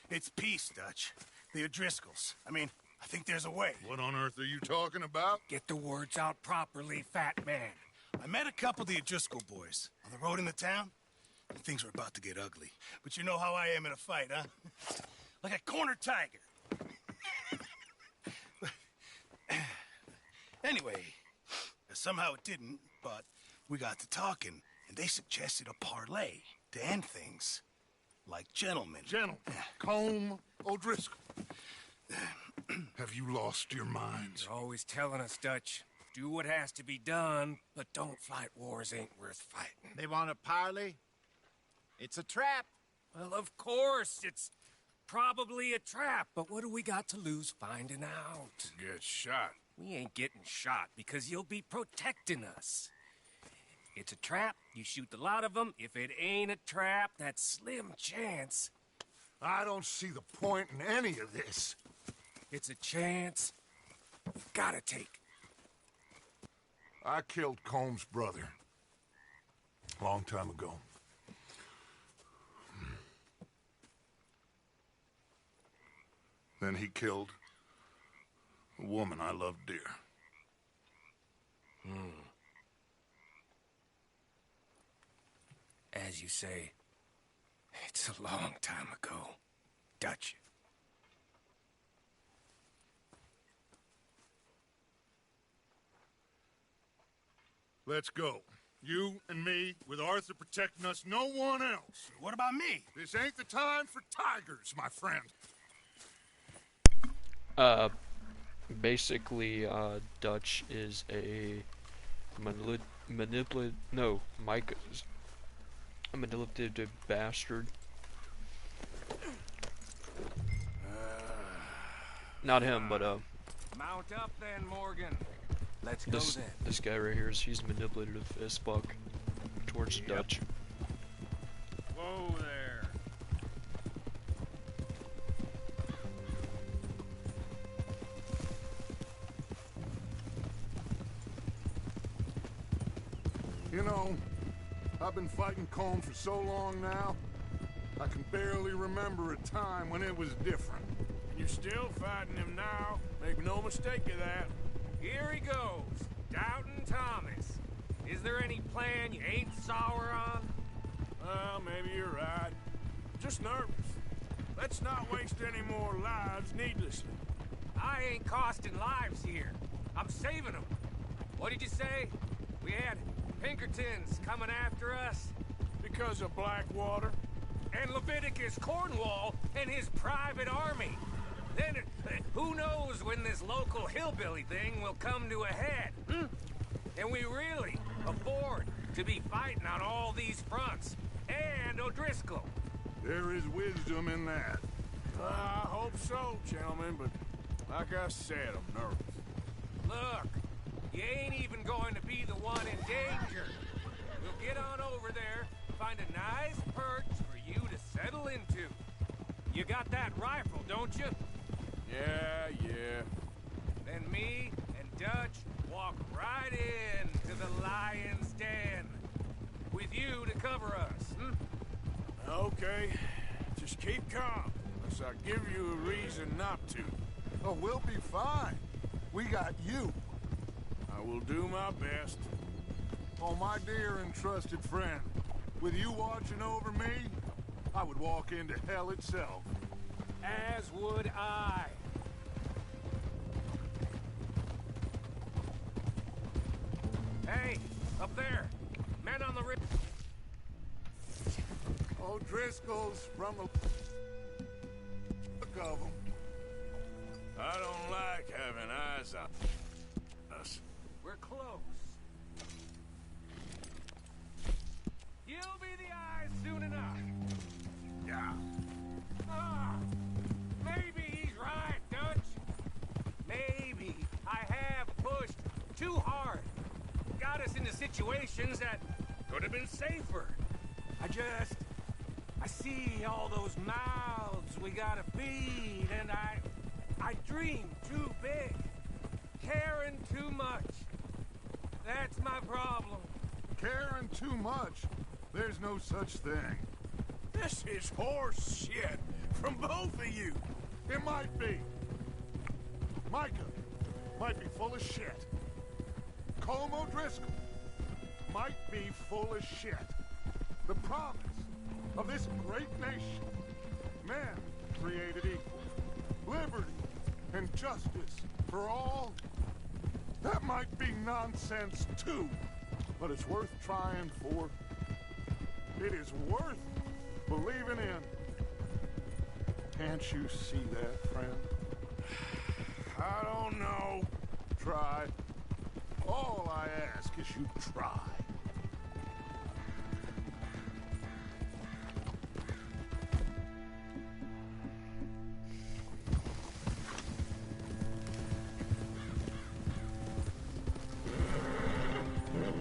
It's peace, Dutch. The O'Driscolls. I mean, I think there's a way. What on earth are you talking about? Get the words out properly, fat man. I met a couple of the O'Driscoll boys on the road into town. Things were about to get ugly. But you know how I am in a fight, huh? Like a cornered tiger. Anyway, somehow it didn't, but we got to talking, and they suggested a parlay to end things. Like gentlemen. Gentlemen. Colm O'Driscoll. Have you lost your minds? You're always telling us, Dutch. Do what has to be done, but don't fight wars ain't worth fighting. They want a parley? It's a trap. Well, of course, it's probably a trap, but what do we got to lose finding out? Get shot. We ain't getting shot because you'll be protecting us. It's a trap, you shoot the lot of them. If it ain't a trap, that's slim chance. I don't see the point in any of this. It's a chance you've gotta take. I killed Colm's brother. A long time ago. Then he killed a woman I loved dear. As you say, it's a long time ago, Dutch. Let's go. You and me, with Arthur protecting us, no one else. What about me? This ain't the time for tigers, my friend. Basically, Dutch is a Mike is a manipulative bastard. Not him, but Mount up then, Morgan. Let's go then. This guy right here he's manipulative as fuck towards Dutch. Whoa there. You know, I've been fighting Colm for so long now, I can barely remember a time when it was different. And you're still fighting him now. Make no mistake of that. Here he goes, Doubting Thomas. Is there any plan you ain't sour on? Well, maybe you're right. Just nervous. Let's not waste any more lives needlessly. I ain't costing lives here. I'm saving them. What did you say? We had Pinkertons coming after us? Because of Blackwater? And Leviticus Cornwall and his private army. Then, who knows when this local hillbilly thing will come to a head? And we really afford to be fighting on all these fronts. And O'Driscoll. There is wisdom in that. I hope so, gentlemen, but like I said, I'm nervous. Look, you ain't even going to be the one in danger. We'll get on over there, find a nice perch for you to settle into. You got that rifle, don't you? Yeah. Then me and Dutch walk right in to the lion's den. With you to cover us, Okay. Just keep calm, unless I give you a reason not to. Oh, we'll be fine. We got you. I will do my best. Oh, my dear and trusted friend, with you watching over me, I would walk into hell itself. As would I. Hey, up there. Men on the ridge. O'Driscoll's from the look of them. I don't like having eyes on us. We're close. You'll be the eyes soon enough. Yeah. Maybe he's right, Dutch. Maybe I have pushed too hard. Got us into situations that could have been safer. I see all those mouths we gotta feed, and I dream too big, caring too much. That's my problem. caring too much. There's no such thing. This is horse shit from both of you. It might be. Micah might be full of shit. Colm O'Driscoll might be full of shit. The promise of this great nation, men created equal, liberty and justice for all, that might be nonsense too, but it's worth trying for. It is worth believing in. Can't you see that, friend? I don't know. Try. All I ask is you try.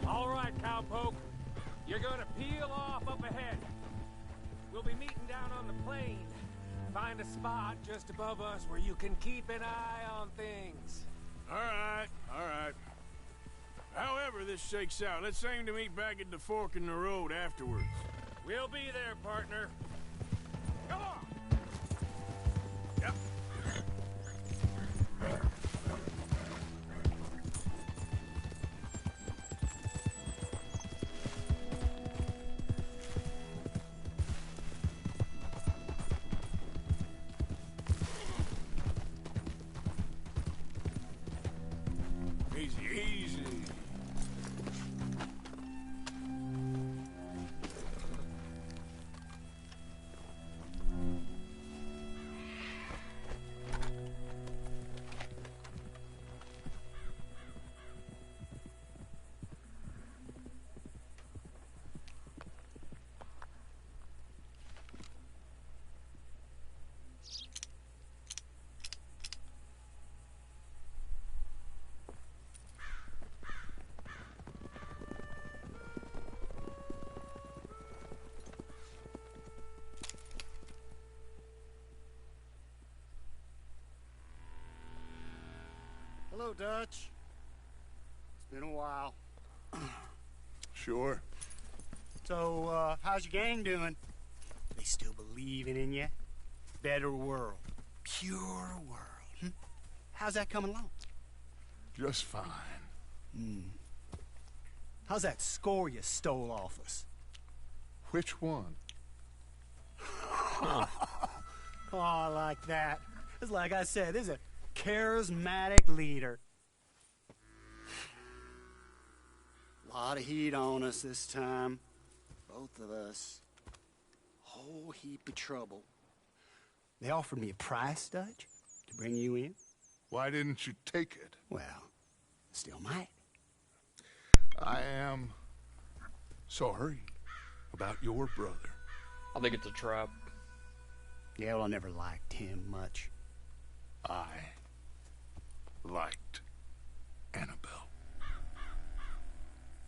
All right, cowpoke. You're gonna peel off up ahead. We'll be meeting down on the plain. Find a spot just above us where you can keep an eye on things. All right, all right. However this shakes out, let's aim to meet back at the fork in the road afterwards. We'll be there, partner. Come on! Yep. Easy, easy. Hello, Dutch. It's been a while. Sure. So, how's your gang doing? They still believing in you? Better world. Pure world. How's that coming along? Just fine. How's that score you stole off us? Which one? Oh, I like that. It's like I said, this is a charismatic leader. Lot of heat on us this time. Both of us. Whole heap of trouble. They offered me a price, Dutch, to bring you in. Why didn't you take it? Well, still might. I am sorry about your brother. I think it's a trap. Yeah, well, I never liked him much. I liked Annabelle.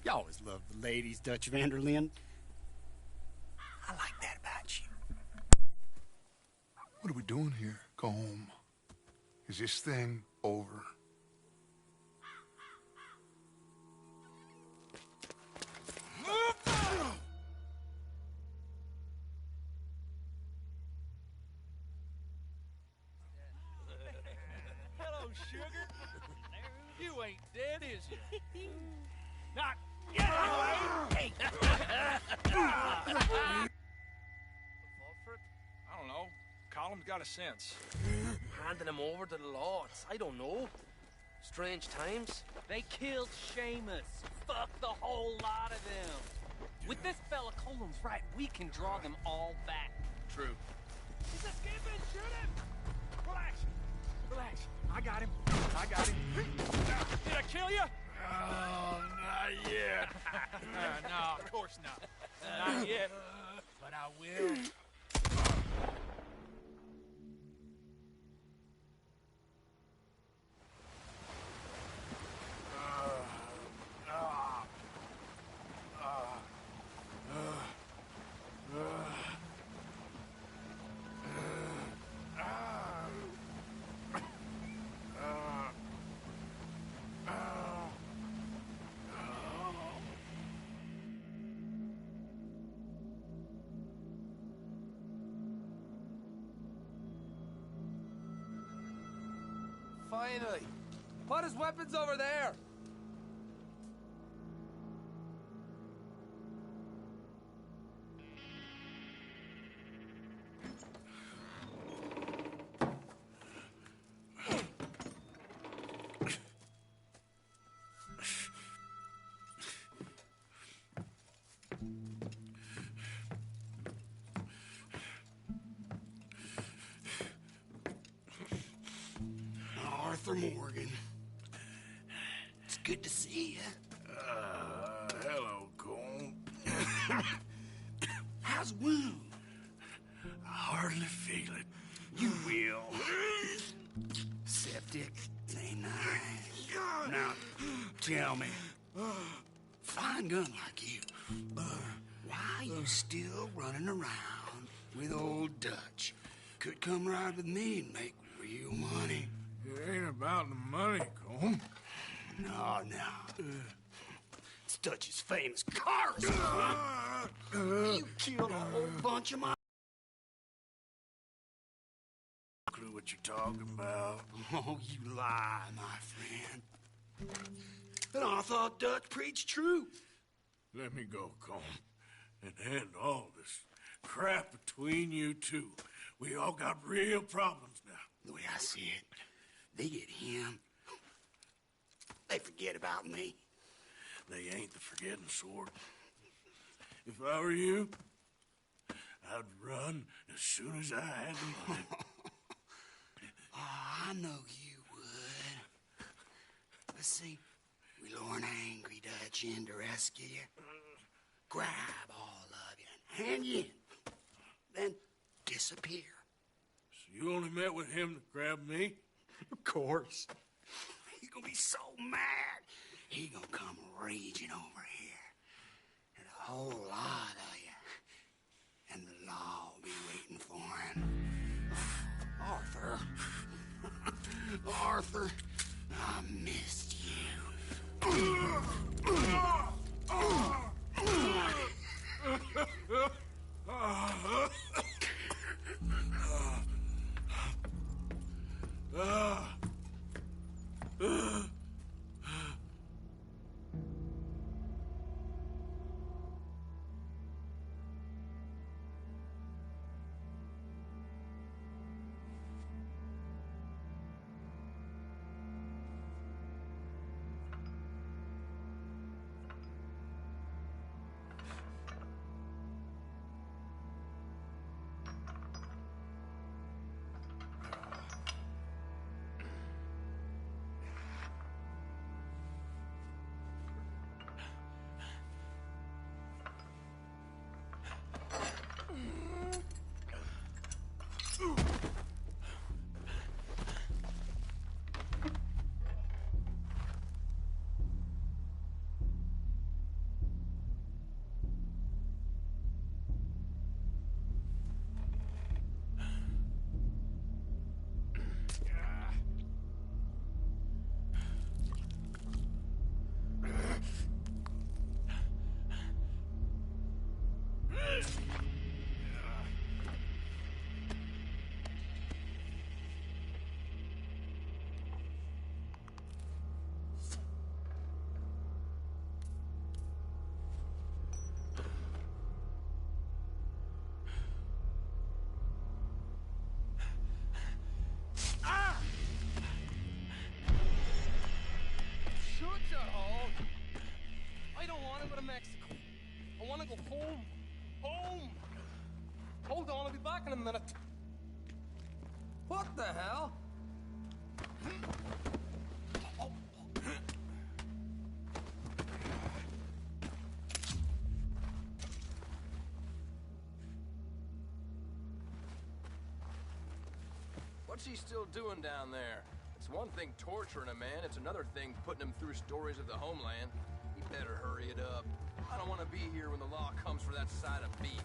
You always loved the ladies, Dutch van der Linde. I like that about you. What are we doing here? Go home. Is this thing over? Hello, sugar. You ain't dead, is you? Not yet, anyway. I don't know. Colum's got a sense. Handing him over to the lords. I don't know. Strange times. They killed Seamus. Fuck the whole lot of them. With this fella Colum's right, we can draw them all back. True. He's escaping! Shoot him! Relax. Relax. I got him. I got him. Did I kill you? Oh, not yet. No, of course not. Not yet. But I will. finally. Put his weapons over there. Arthur Morgan. It's good to see you. Hello, Colm. How's the wound? I hardly feel it. You will. Septic. Ain't nice. Now, tell me. Fine gun like you. Why you still running around with old Dutch? Could come ride with me and make real money. It ain't about the money, Colm. No. It's Dutch's famous cars. You killed a whole bunch of my... Clue what you're talking about. Oh, you lie, my friend. But I thought Dutch preached truth. Let me go, Colm, and end all this crap between you two. We all got real problems now. The way I see it, they get him, they forget about me. They ain't the forgetting sort. If I were you, I'd run as soon as I had the money. Oh, I know you would. Let's see, we lure an angry Dutch in to rescue you, grab all of you, and hand you in, then disappear. So you only met with him to grab me? Of course. He's gonna be so mad. He gonna come raging over here. And a whole lot of you. And the law will be waiting for him. Arthur. Arthur, I missed you. Hold on, I'll be back in a minute. What the hell? What's he still doing down there? It's one thing torturing a man, it's another thing putting him through stories of the homeland. He better hurry it up. I don't want to be here when the law comes for that side of beef.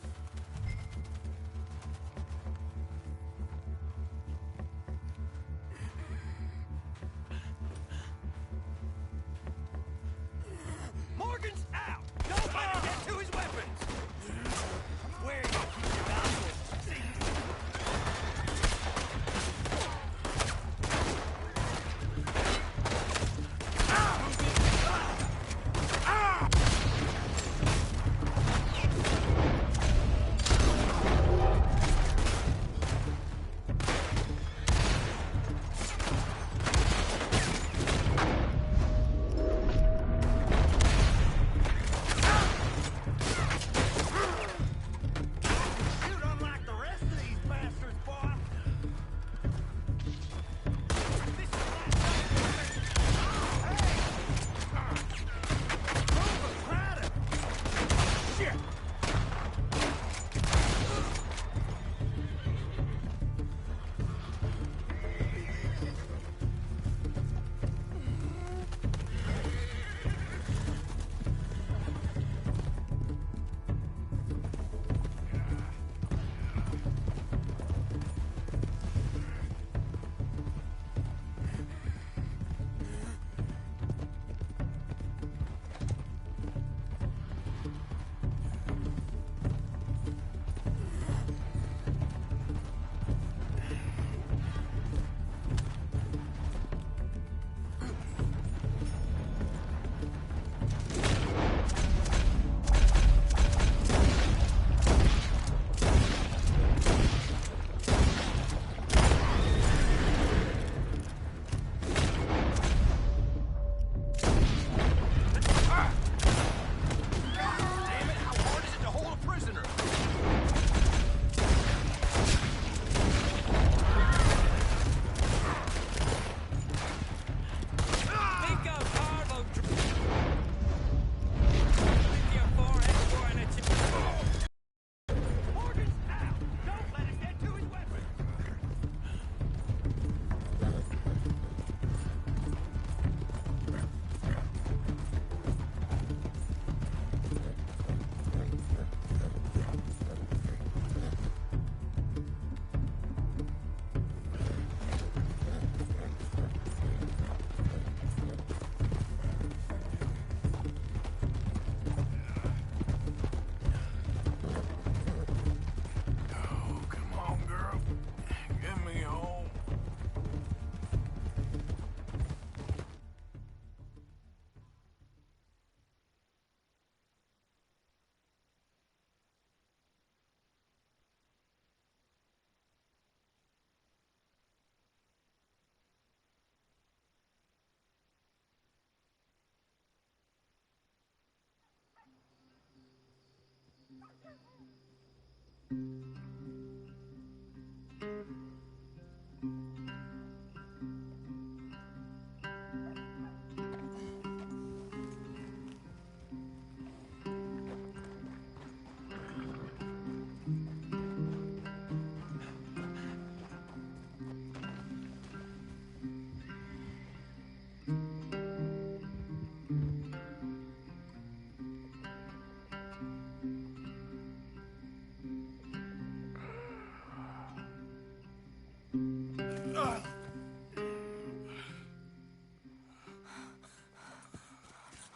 Morgan's out! Nobody get to his weapons! Where are you keep your mouth with?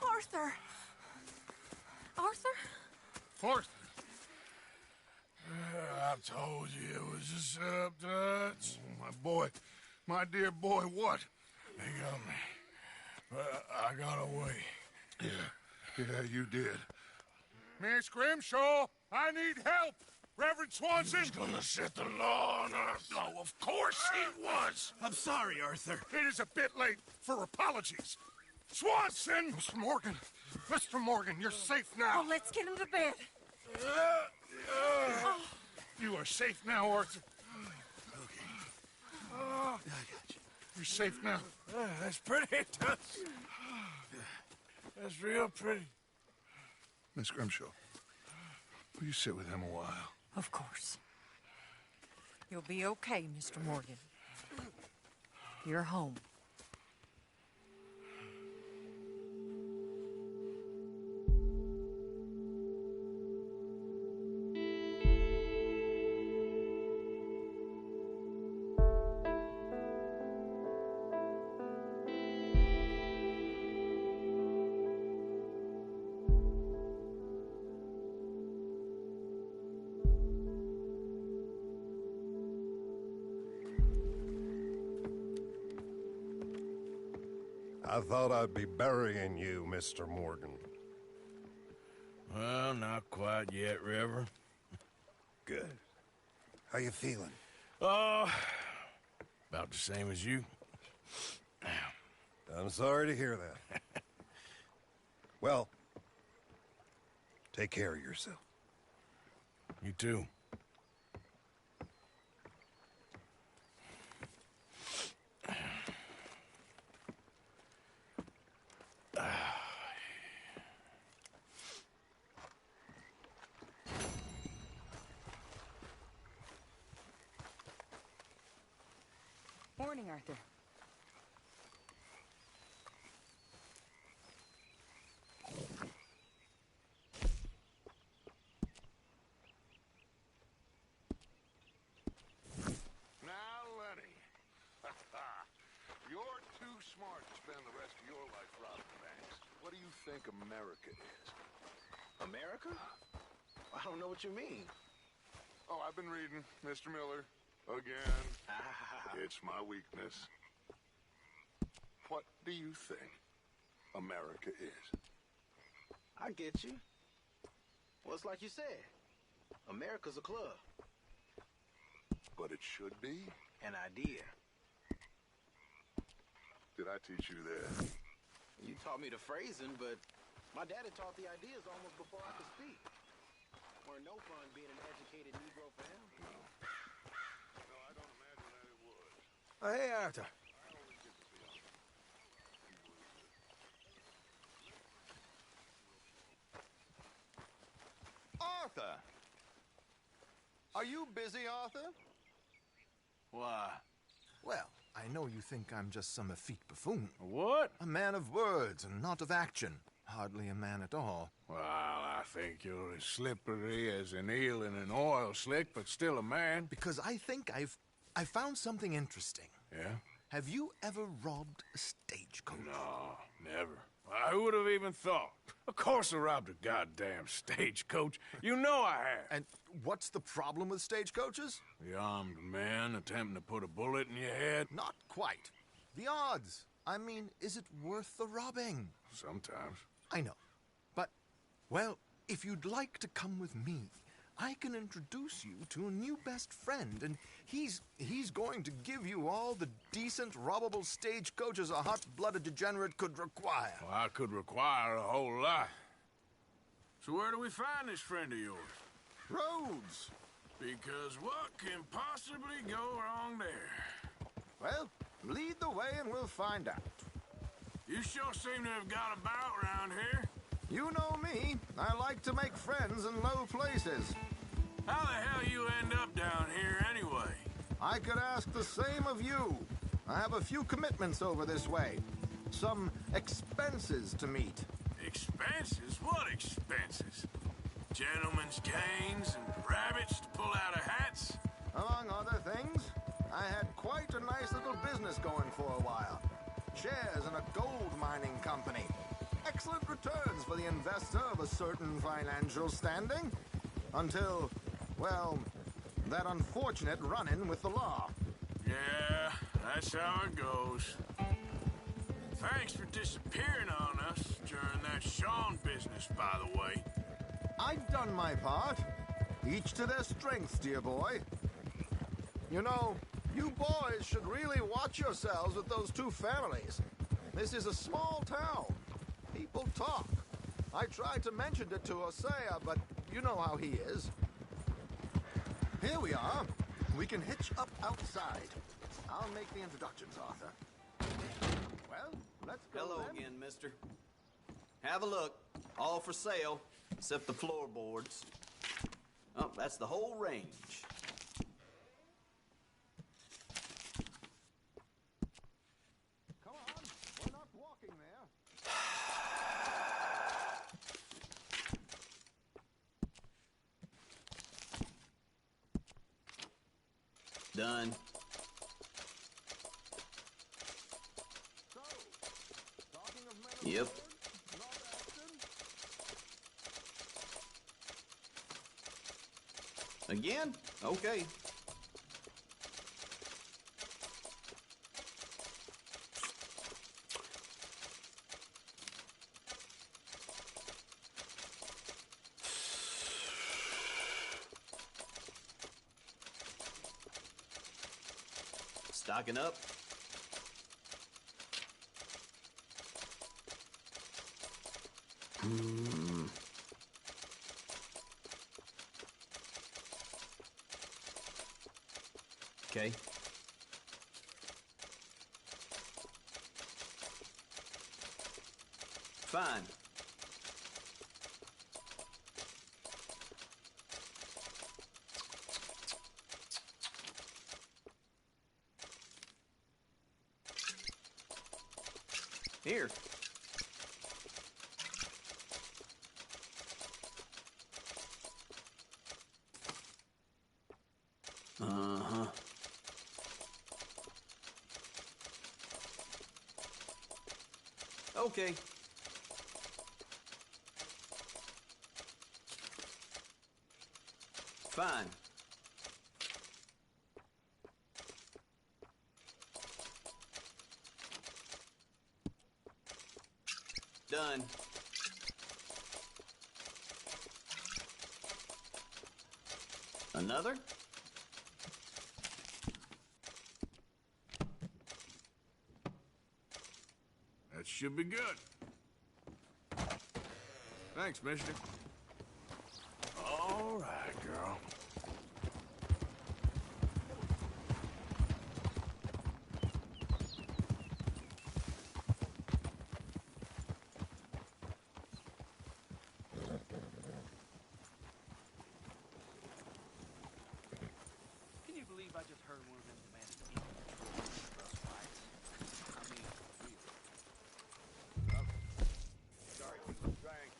Arthur! Arthur? Arthur! I told you it was a setup, Dutch. My boy, my dear boy, what? They got me. But I got away. Yeah, you did. Miss Grimshaw, I need help! Reverend Swanson! He's gonna set the law on us. No, of course he was! I'm sorry, Arthur. It is a bit late for apologies. Swanson! Mr. Morgan, you're safe now. Oh, let's get him to bed. You are safe now, Arthur. I got you. You're safe now. That's pretty, Dutch. That's real pretty. Miss Grimshaw, will you sit with him a while? Of course. You'll be okay, Mr. Morgan. You're home. I thought I'd be burying you, Mr. Morgan. Well, not quite yet, Reverend. Good. How you feeling? About the same as you. I'm sorry to hear that. Well, take care of yourself. You too. Morning, Arthur. Now, Lenny. You're too smart to spend the rest of your life robbing banks. What do you think America is? America? I don't know what you mean. Oh, I've been reading, Mr. Miller. Again. It's my weakness. What do you think America is? I get you. Well, it's like you said. America's a club. But it should be? An idea. Did I teach you that? You taught me the phrasing, but my daddy taught the ideas almost before I could speak. Weren't no fun being an educated Negro for him. No, I don't imagine that it would. Oh, hey, Arthur. Arthur! Are you busy, Arthur? Why? Well, I know you think I'm just some effete buffoon. What? A man of words and not of action. Hardly a man at all. Well, I think you're as slippery as an eel in an oil slick, but still a man. Because I think I found something interesting. Yeah? Have you ever robbed a stagecoach? No, never. Who would have even thought? Of course I robbed a goddamn stagecoach. You know I have. And what's the problem with stagecoaches? The armed man attempting to put a bullet in your head? Not quite. The odds. I mean, is it worth the robbing? Sometimes. I know. But, well, if you'd like to come with me, I can introduce you to a new best friend, and he's going to give you all the decent, robbable stagecoaches a hot-blooded degenerate could require. Well, I could require a whole lot. So where do we find this friend of yours? Rhodes. Because what can possibly go wrong there? Well, lead the way and we'll find out. You sure seem to have got about around here. You know me. I like to make friends in low places. How the hell you end up down here anyway? I could ask the same of you. I have a few commitments over this way. Some expenses to meet. Expenses? What expenses? Gentlemen's canes and rabbits to pull out of hats? Among other things, I had quite a nice little business going for a while. Shares in a gold mining company. Excellent returns for the investor of a certain financial standing. Until, well, that unfortunate run-in with the law. Yeah, that's how it goes. Thanks for disappearing on us during that Sean business, by the way. I've done my part. Each to their strengths, dear boy. You know, you boys should really watch yourselves with those two families. This is a small town. People talk. I tried to mention it to Hosea, but you know how he is. Here we are. We can hitch up outside. I'll make the introductions, Arthur. Well, let's go. Hello then. again, mister. Have a look. All for sale, except the floorboards. Oh, that's the whole range. Come on, we're not walking there. Done. Yep. Again? Okay. Stocking up. Okay. Fine. Here. Uh-huh. Okay. Fine. Done. Another? That should be good. Thanks, mister. All right, girl. Can you believe I just heard one of them demand to equal trust rights? I mean, really. Sorry, keep drank.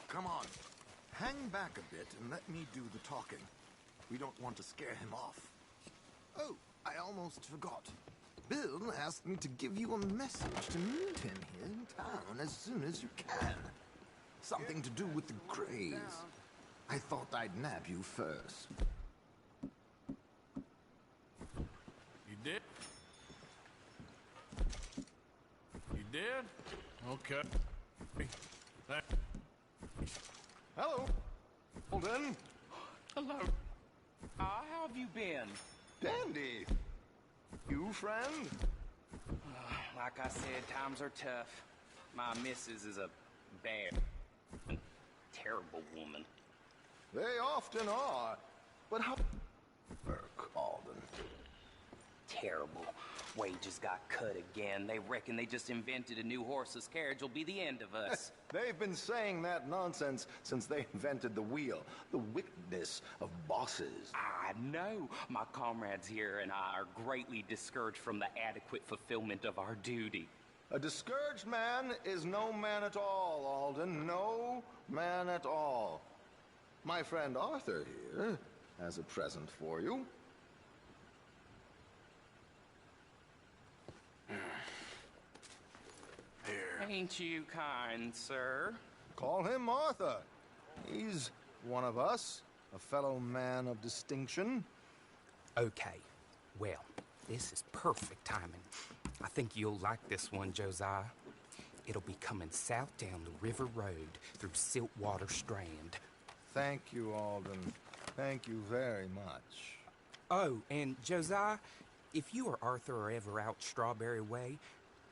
Come on. Hang back a bit and let me do the talking. We don't want to scare him off. Oh, I almost forgot. Bill asked me to give you a message to meet him here in town as soon as you can. Something to do with the Greys. I thought I'd nab you first. You did? You did? Okay. Hello, Alden. Hello. How have you been? Dandy. You, friend? Like I said, times are tough. My missus is a bad, terrible woman. They often are. But how... work, Alden? Terrible. Wages got cut again. They reckon they just invented a new horseless carriage will be the end of us. They've been saying that nonsense since they invented the wheel. The wickedness of bosses. I know. My comrades here and I are greatly discouraged from the adequate fulfillment of our duty. A discouraged man is no man at all, Alden. No man at all. My friend Arthur here has a present for you. Here. Ain't you kind, sir? Call him Arthur. He's one of us, a fellow man of distinction. Okay. Well, this is perfect timing. I think you'll like this one, Josiah. It'll be coming south down the river road through Siltwater Strand. Thank you, Alden. Thank you very much. Oh, and Josiah, if you or Arthur are ever out Strawberry Way,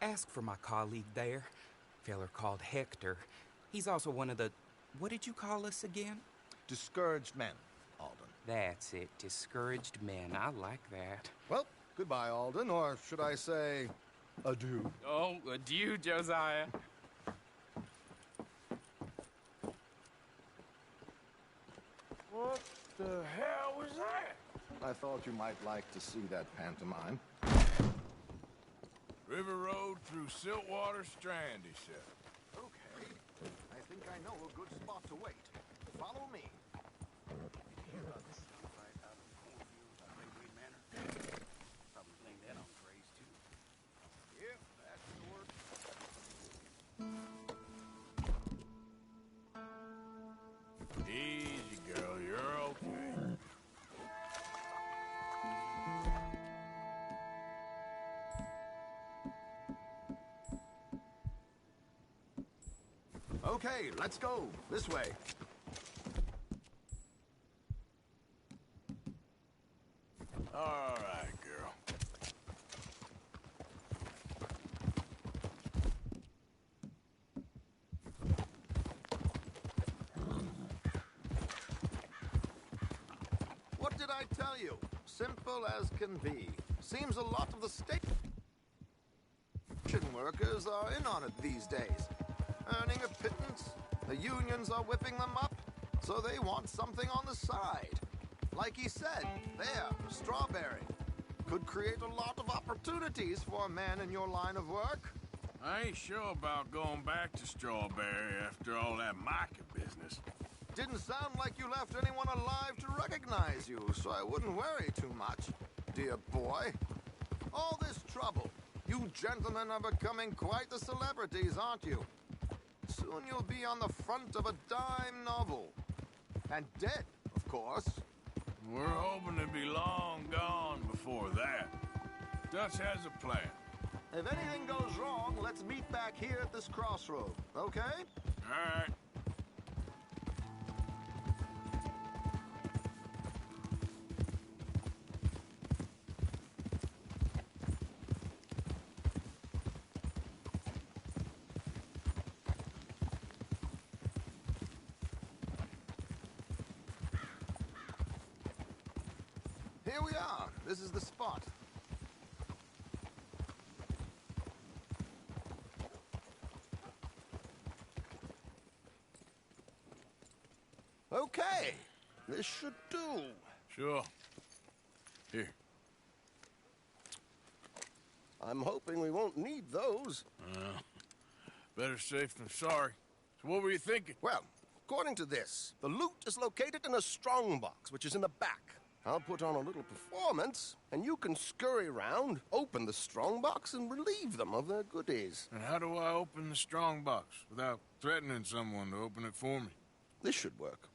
ask for my colleague there, feller called Hector. He's also one of the... what did you call us again? Discouraged men, Alden. That's it, discouraged men. I like that. Well, goodbye, Alden, or should I say, adieu. Oh, adieu, Josiah. What the hell was that? I thought you might like to see that pantomime. River Road through Siltwater Strand, he said. Okay. I think I know a good spot to wait. Follow me. Easy, girl. You're okay. Okay, let's go. This way. All right, girl. What did I tell you? Simple as can be. Seems a lot of the station workers are in on it these days. Earning a pittance, the unions are whipping them up, so they want something on the side. Like he said, there, Strawberry. Could create a lot of opportunities for a man in your line of work. I ain't sure about going back to Strawberry after all that Micah business. Didn't sound like you left anyone alive to recognize you, so I wouldn't worry too much, dear boy. All this trouble. You gentlemen are becoming quite the celebrities, aren't you? Soon you'll be on the front of a dime novel. And dead, of course. We're hoping to be long gone before that. Dutch has a plan. If anything goes wrong, let's meet back here at this crossroad, okay? All right. Here we are. This is the spot. Okay. This should do. Sure. Here. I'm hoping we won't need those. Better safe than sorry. So what were you thinking? Well, according to this, the loot is located in a strongbox, which is in the back. I'll put on a little performance, and you can scurry around, open the strongbox, and relieve them of their goodies. And how do I open the strongbox without threatening someone to open it for me? This should work.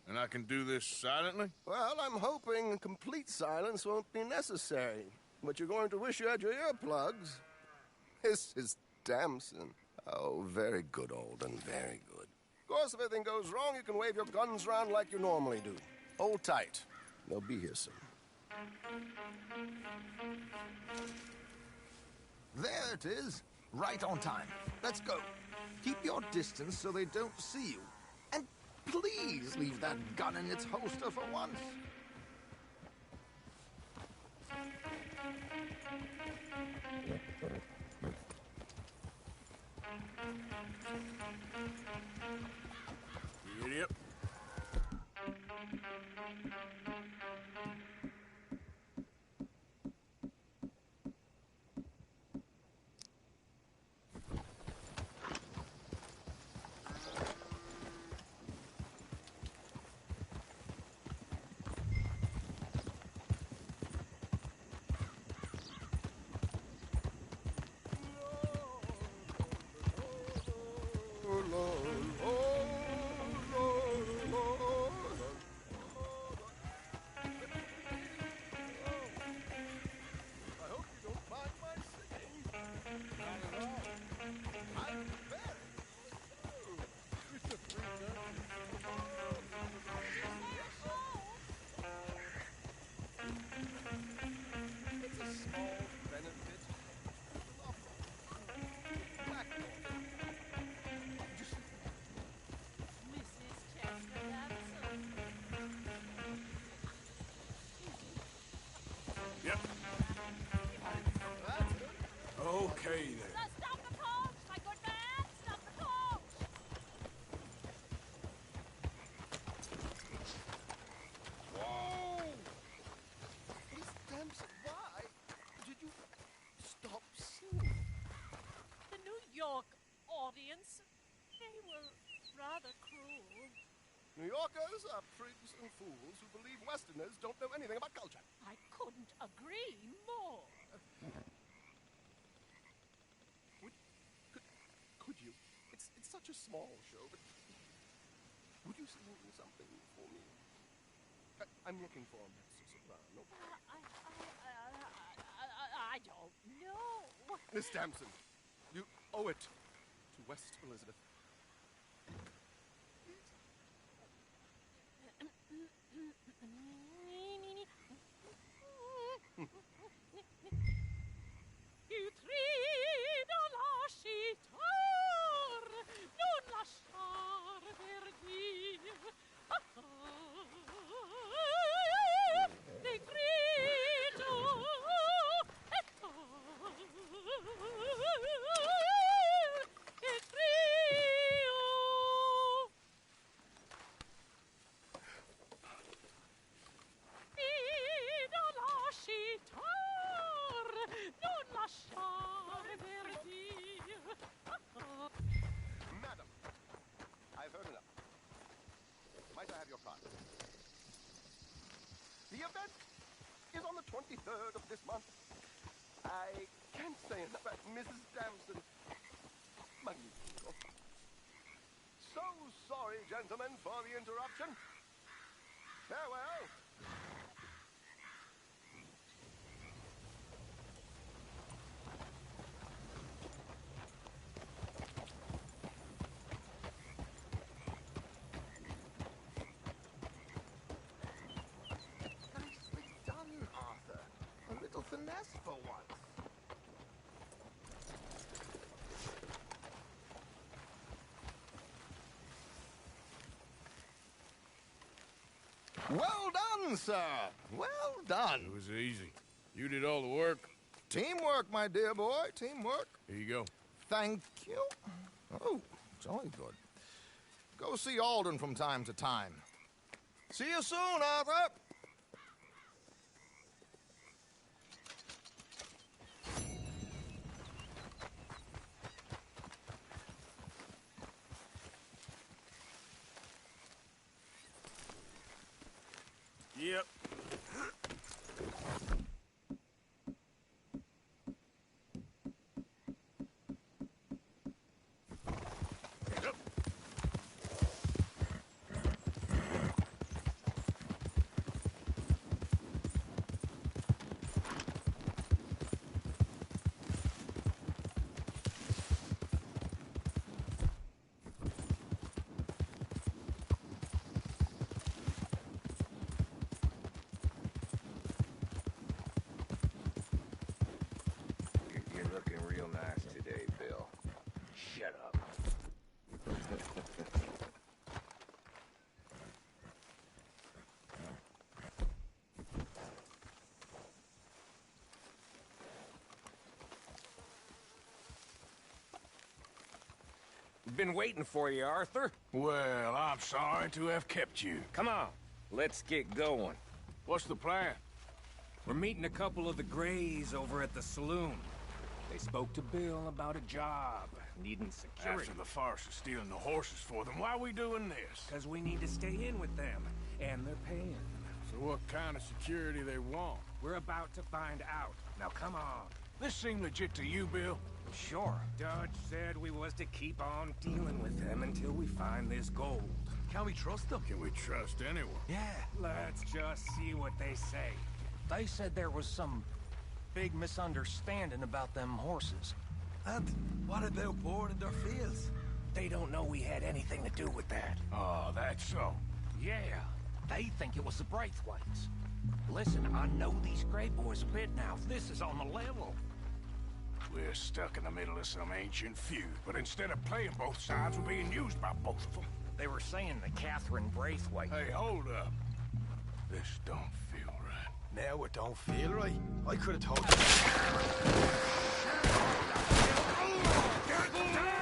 And I can do this silently? Well, I'm hoping complete silence won't be necessary. But you're going to wish you had your earplugs. This is Damson. Oh, very good, Alden, very good. course, if anything goes wrong, you can wave your guns around like you normally do. Hold tight. They'll be here soon. There it is. Right on time. Let's go. Keep your distance so they don't see you. And please leave that gun in its holster for once. Idiot. Yep. Okay then. Stop the coach, my good man! Stop the coach! Whoa! Miss Dempsey, why did you stop singing? The New York audience, they were rather cruel. New Yorkers are prigs and fools who believe Westerners don't know anything about culture. I couldn't agree more. Could you? It's such a small show, but would you sing something for me? I'm looking for a mezzo-soprano. I don't know. Miss Damson, you owe it to West Elizabeth. Ti trido lasciar, non lasciar perdir. Ti grido e trio. Trido lasciar, non lasciar perdir. Madam, I've heard enough. Might I have your card? The event is on the 23rd of this month. I can't say enough about Mrs. Damson. Magnifico. So sorry, gentlemen, for the interruption. Farewell. Nicely done, Arthur. A little finesse for once. Well done, sir. Well done. It was easy. You did all the work. Teamwork, my dear boy. Teamwork. Here you go. Thank you. Oh, jolly good. Go see Alden from time to time. See you soon, Arthur. Yep. Been waiting for you, Arthur. Well, I'm sorry to have kept you. Come on, let's get going. What's the plan? We're meeting a couple of the Greys over at the saloon. They spoke to Bill about a job, needing security. After the farce of stealing the horses for them, why are we doing this? Because we need to stay in with them, and they're paying. So what kind of security they want? We're about to find out. Now come on. This seem legit to you, Bill? Sure. Dutch said we was to keep on dealing with them until we find this gold. Can we trust them? Can we trust anyone? Yeah. Let's just see what they say. They said there was some big misunderstanding about them horses. And what about boarding their fields? They don't know we had anything to do with that. Oh, that's so. Yeah, they think it was the Braithwaites. Listen, I know these Grey boys a bit now. This is on the level. We're stuck in the middle of some ancient feud, but instead of playing both sides, we're being used by both of them. They were saying that Catherine Braithwaite... Hey, hold up. This don't feel right. Now it don't feel right. I could have told you. Get down!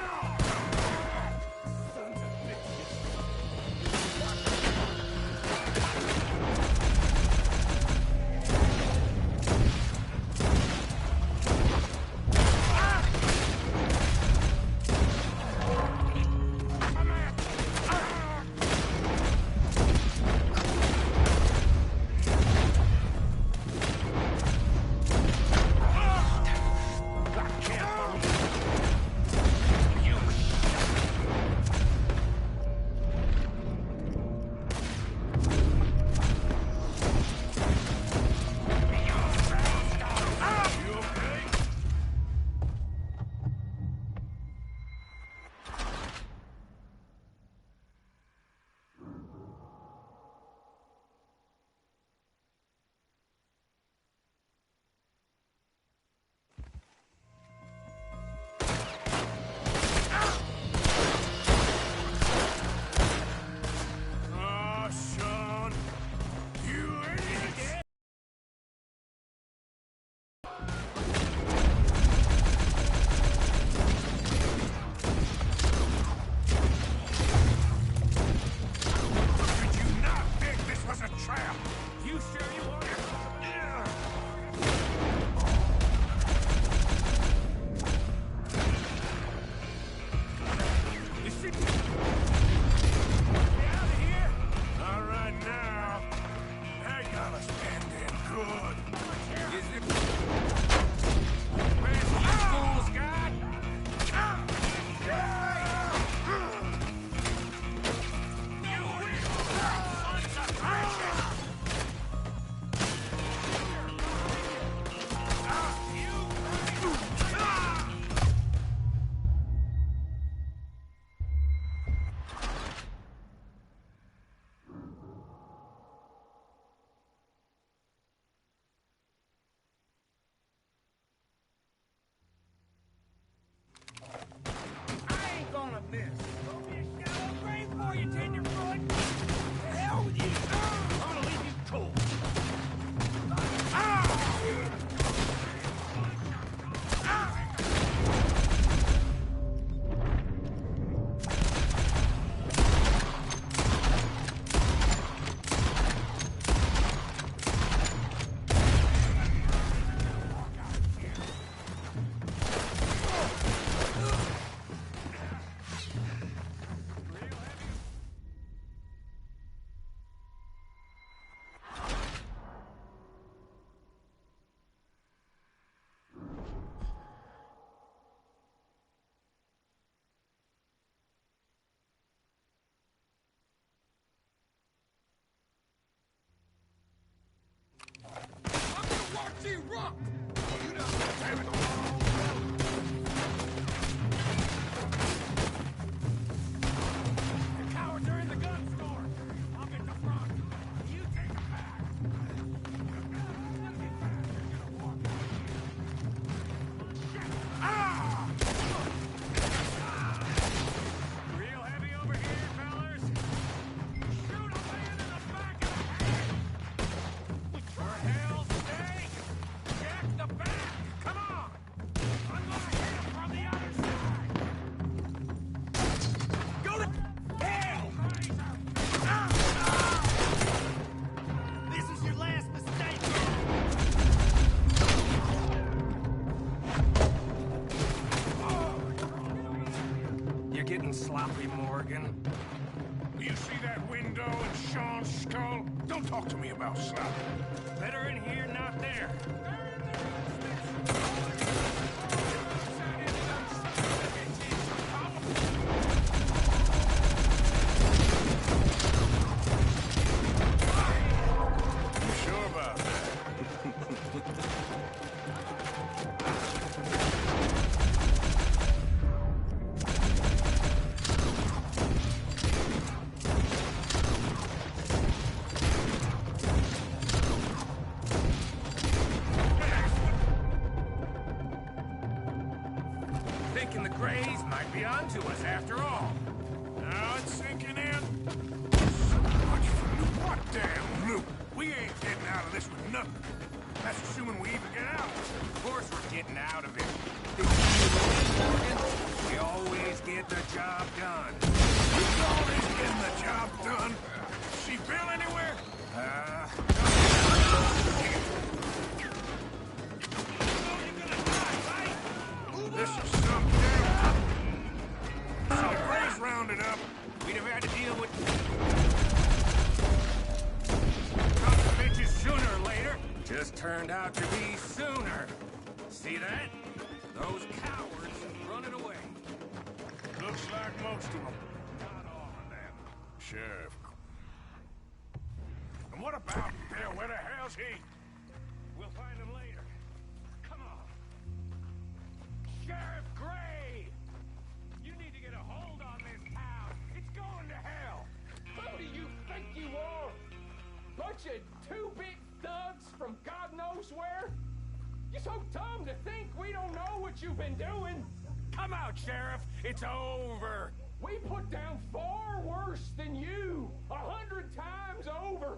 Rock! The cowards are in the gun store. I'll get the front. You take them back. Real heavy over here, fellas. Shoot a man in the back of the head. For hell's sake! Check the back! Come on! looking sloppy, Morgan. You see that window in Sean's skull? Don't talk to me about sloppy. Better in here, not there. You sure about that? Thinking the Greys might be onto us after all. Now it's sinking in. So much for loot. What damn loot? We ain't getting out of this with nothing. That's assuming we even get out. Of course we're getting out of it. We always get the job done. We always getting the job done. See Bill anywhere? This is some damn... So the Greys rounded up. We'd have had to deal with... Some bitches sooner or later. Just turned out to be sooner. See that? Those cowards running away. Looks like most of them. Not all of them. Sheriff. And what about Bill? Where the hell's he? We'll find him later. Come on. Sheriff Gray! You need to get a hold on this town. It's going to hell. Who do you think you are? Bunch of two-bit thugs from God knows where? You're so dumb to think we don't know what you've been doing. Come out, Sheriff. It's over. We put down far worse than you. 100 times over.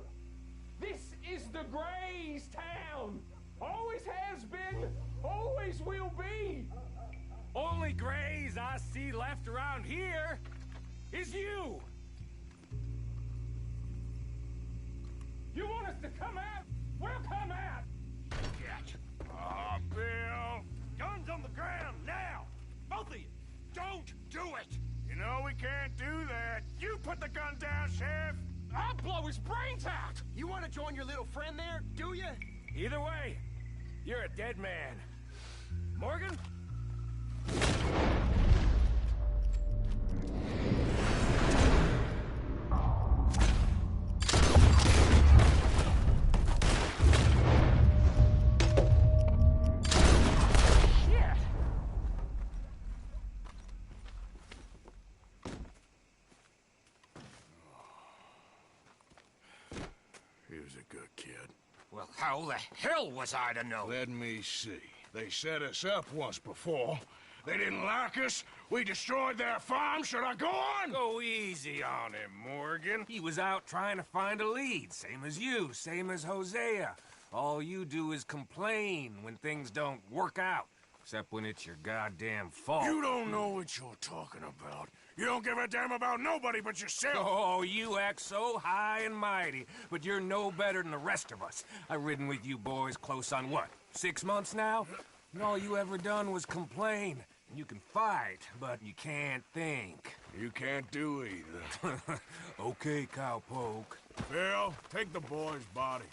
This is the Greys' town. Always has been, always will be. Only Greys I see left around here is you. You want us to come out? We'll come out. Get. Oh, Bill. Guns on the ground, now. Both of you. Don't do it. You know we can't do that. You put the gun down, Sheriff. I'll blow his brains out. You want to join your little friend there, do you? Either way, you're a dead man. Morgan? He was a good kid. Well, how the hell was I to know? Let me see. They set us up once before. They didn't like us. We destroyed their farm. Should I go on? Go easy on him, Morgan. He was out trying to find a lead. Same as you, same as Hosea. All you do is complain when things don't work out. Except when it's your goddamn fault. You don't know what you're talking about. You don't give a damn about nobody but yourself. Oh, you act so high and mighty, but you're no better than the rest of us. I've ridden with you boys close on what, 6 months now? And all you ever done was complain. You can fight, but you can't think. You can't do either. Okay, cowpoke. Bill, take the boy's body.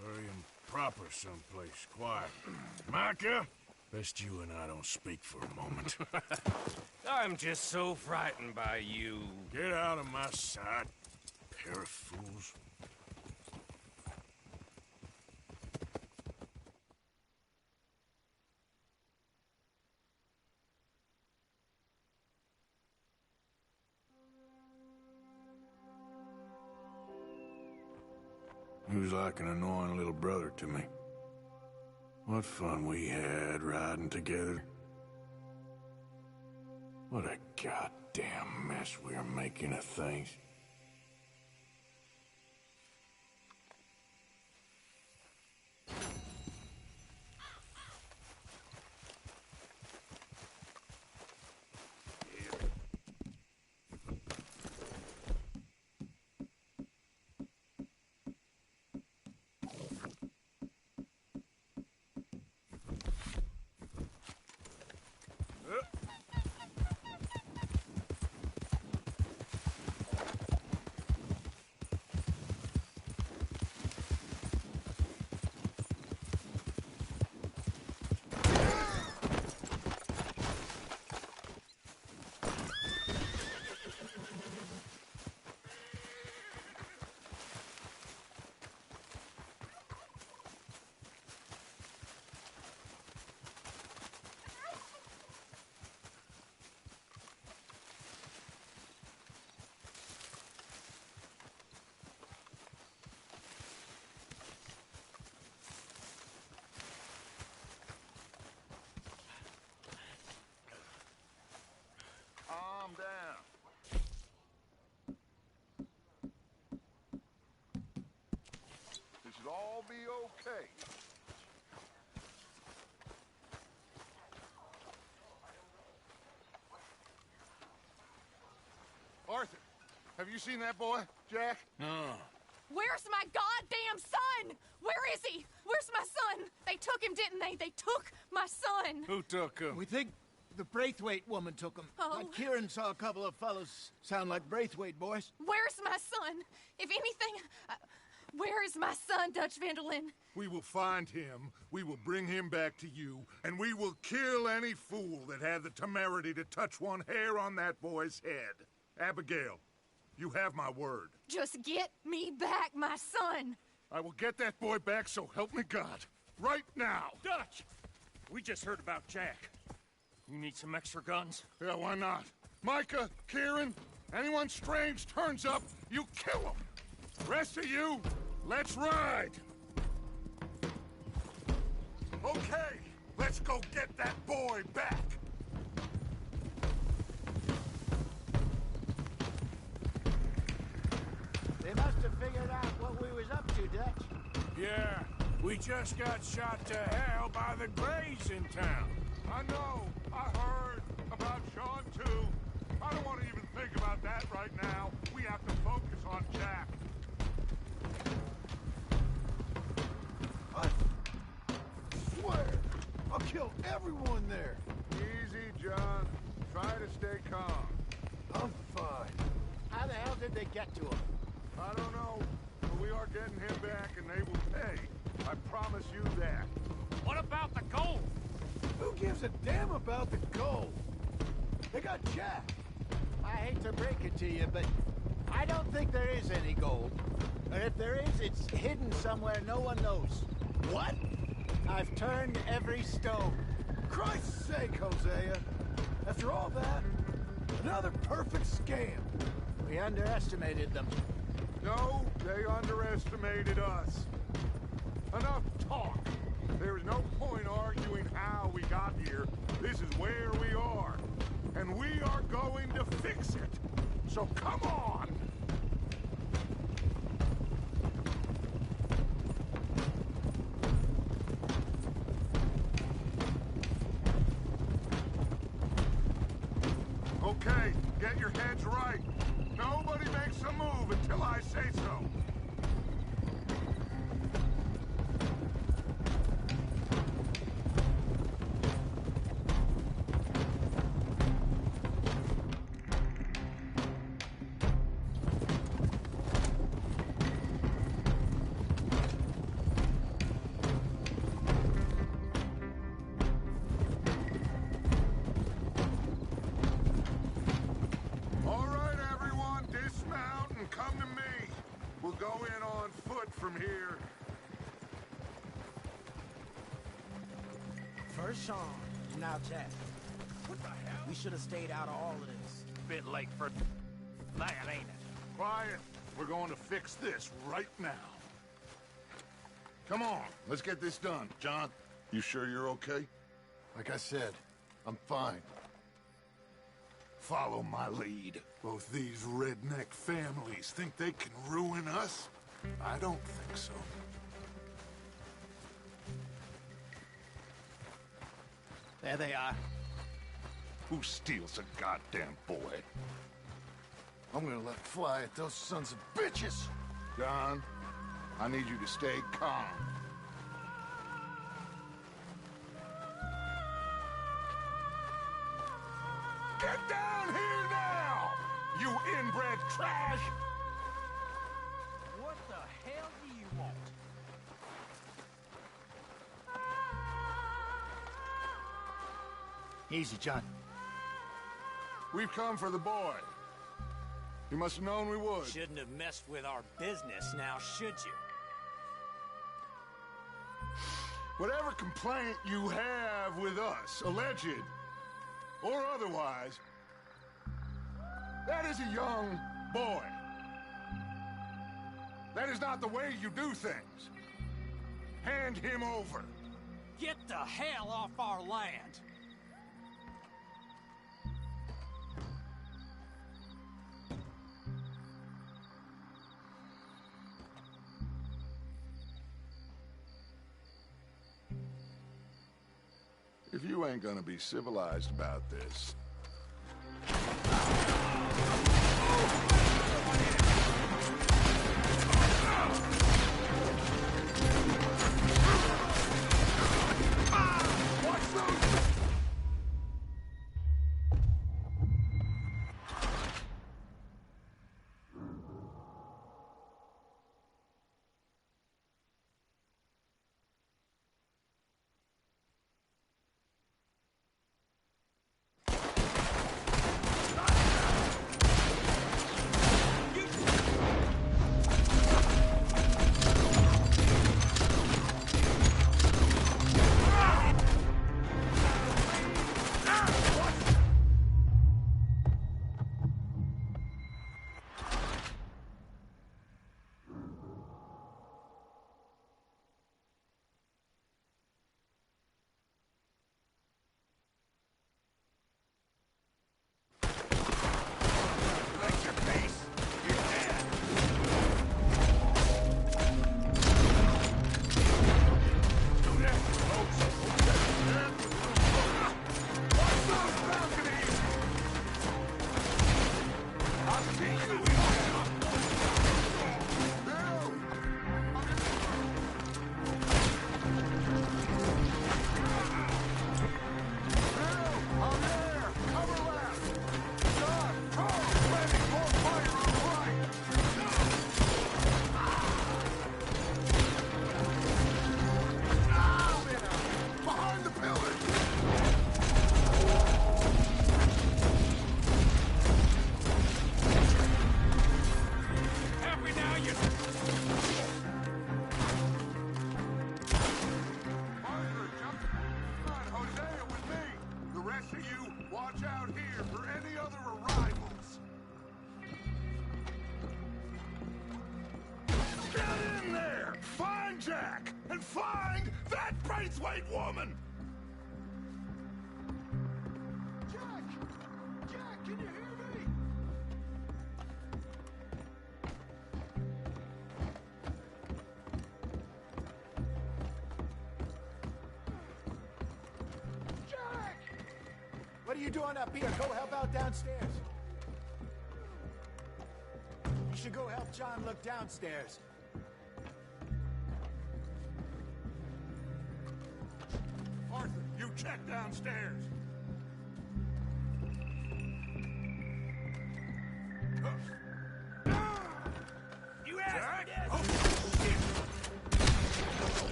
Bury him proper someplace, quiet. Micah, best you and I don't speak for a moment. I'm just so frightened by you. Get out of my sight, pair of fools. He was like an annoying little brother to me. What fun we had riding together. What a goddamn mess we are making of things. should all be okay. Arthur, have you seen that boy, Jack? No. Where's my goddamn son? Where is he? Where's my son? They took him, didn't they? They took my son. Who took him? We think the Braithwaite woman took him. Oh. Kieran saw a couple of fellows sound like Braithwaite boys. Where's my son? If anything, where is my son, Dutch Vanderlyn? We will find him, we will bring him back to you, and we will kill any fool that had the temerity to touch one hair on that boy's head. Abigail, you have my word. Just get me back my son. I will get that boy back, so help me God. Right now. Dutch! We just heard about Jack. You need some extra guns? Yeah, why not? Micah, Kieran, anyone strange turns up, you kill him. Rest of you, let's ride. Okay, let's go get that boy back. They must have figured out what we was up to, Dutch. Yeah, we just got shot to hell by the Greys in town. I know. I heard about Sean, too. I don't want to even think about that right now. We have to focus on Jack. I swear, I'll kill everyone there. Easy, John. Try to stay calm. I'm fine. How the hell did they get to him? I don't know, but we are getting him back and they will pay. I promise you that. What about the gold? Who gives a damn about the gold? They got Jack. I hate to break it to you, but I don't think there is any gold. And if there is, it's hidden somewhere no one knows. What? I've turned every stone. Christ's sake, Hosea. After all that, another perfect scam. We underestimated them. No, they underestimated us. Enough talk. There is no point arguing how we got here. This is where we are. And we are going to fix it. So come on! Okay, get your heads right. Nobody makes a move until I say so. All right, everyone, dismount and come to me. We'll go in on foot from here. First Sean, now Jack. What the hell? We should have stayed out of all of this. Bit late for that, ain't it? Quiet. We're going to fix this right now. Come on, let's get this done. John, you sure you're okay? Like I said, I'm fine. Follow my lead. Both these redneck families think they can ruin us? I don't think so. There they are. Who steals a goddamn boy? I'm gonna let fly at those sons of bitches. John, I need you to stay calm. Get down here now, you inbred trash! What the hell do you want? Easy, John. We've come for the boy. You must have known we would. Shouldn't have messed with our business now, should you? Whatever complaint you have with us, alleged or otherwise, that is a young boy. That is not the way you do things. Hand him over. Get the hell off our land! If you ain't gonna be civilized about this... Jack and find that Braithwaite woman! Jack! Jack, can you hear me? Jack! What are you doing up here? Go help out downstairs. You should go help John look downstairs. Arthur, you check downstairs. You asked me this! Oh, shit!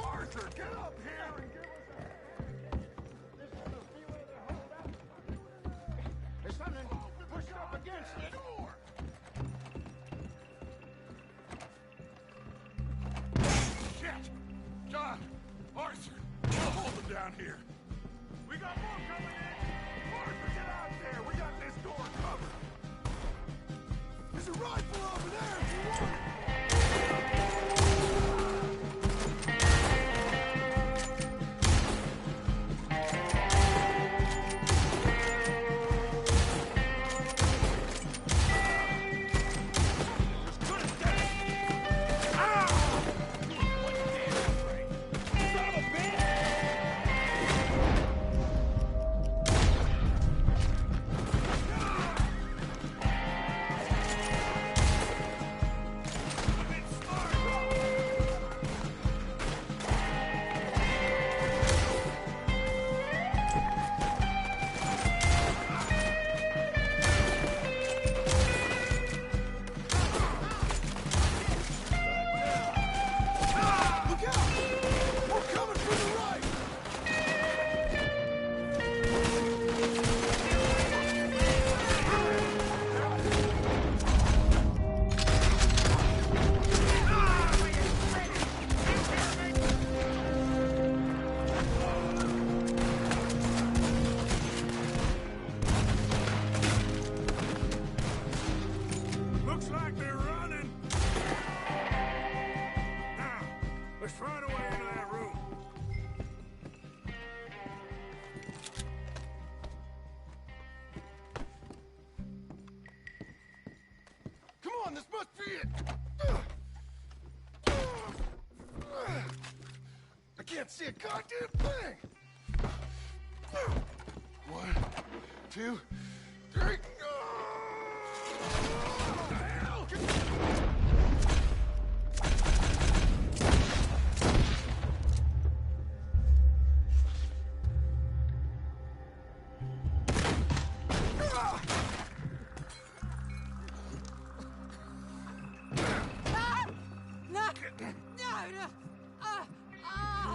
Arthur, get up here and give us a hand! This is the feeling of the hold up. There's something pushed up against the door. Shit! John! Arthur! We'll hold them down here. We got more coming in! Arthur, get out there! We got this door covered! There's a rifle over there if you want it! Looks like they're running. Now, let's find a way into that room. Come on, this must be it! can't see a goddamn thing! 1, 2, 3.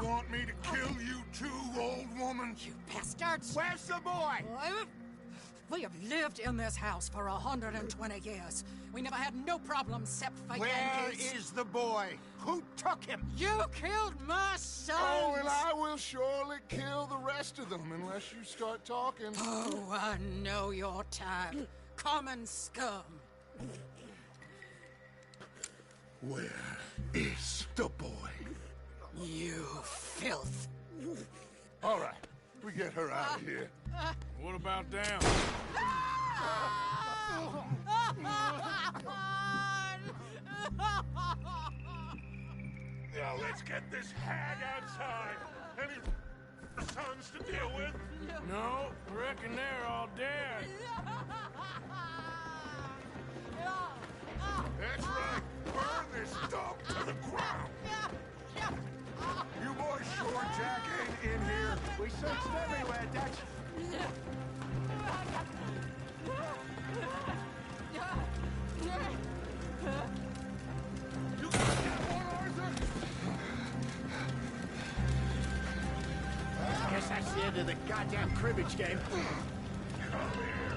You want me to kill you too, old woman? You bastards! Where's the boy? We have lived in this house for 120 years. We never had no problems except for Where Yankees. is the boy? Who took him? You killed my son! Oh, and I will surely kill the rest of them unless you start talking. Oh, I know your type. Common scum. Where is the boy? You filth. All right, we get her out of here. What about them? Now let's get this hag outside. Any sons to deal with? No, reckon they're all dead. That's right. Burn this dog to the ground. You boys sure Jack ain't in here? We searched everywhere, Dutch. You got that one, Arthur? Guess that's the end of the goddamn cribbage game. Come here.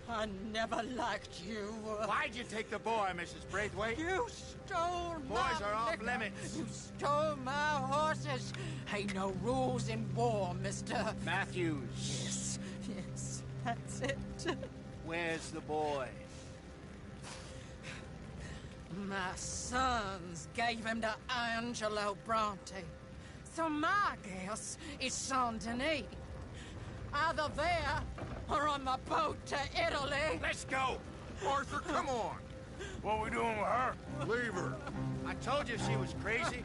I never liked you. Why'd you take the boy, Mrs. Braithwaite? You stole Boys my are off liquor. limits. You stole my horses. Ain't no rules in war, mister. Matthews. Yes, yes, that's it. Where's the boy? My sons gave him to Angelo Bronte. So my guess is Saint-Denis. Either there or on the boat to Italy. Let's go! Arthur, come on! What we doing with her? Leave her. I told you she was crazy.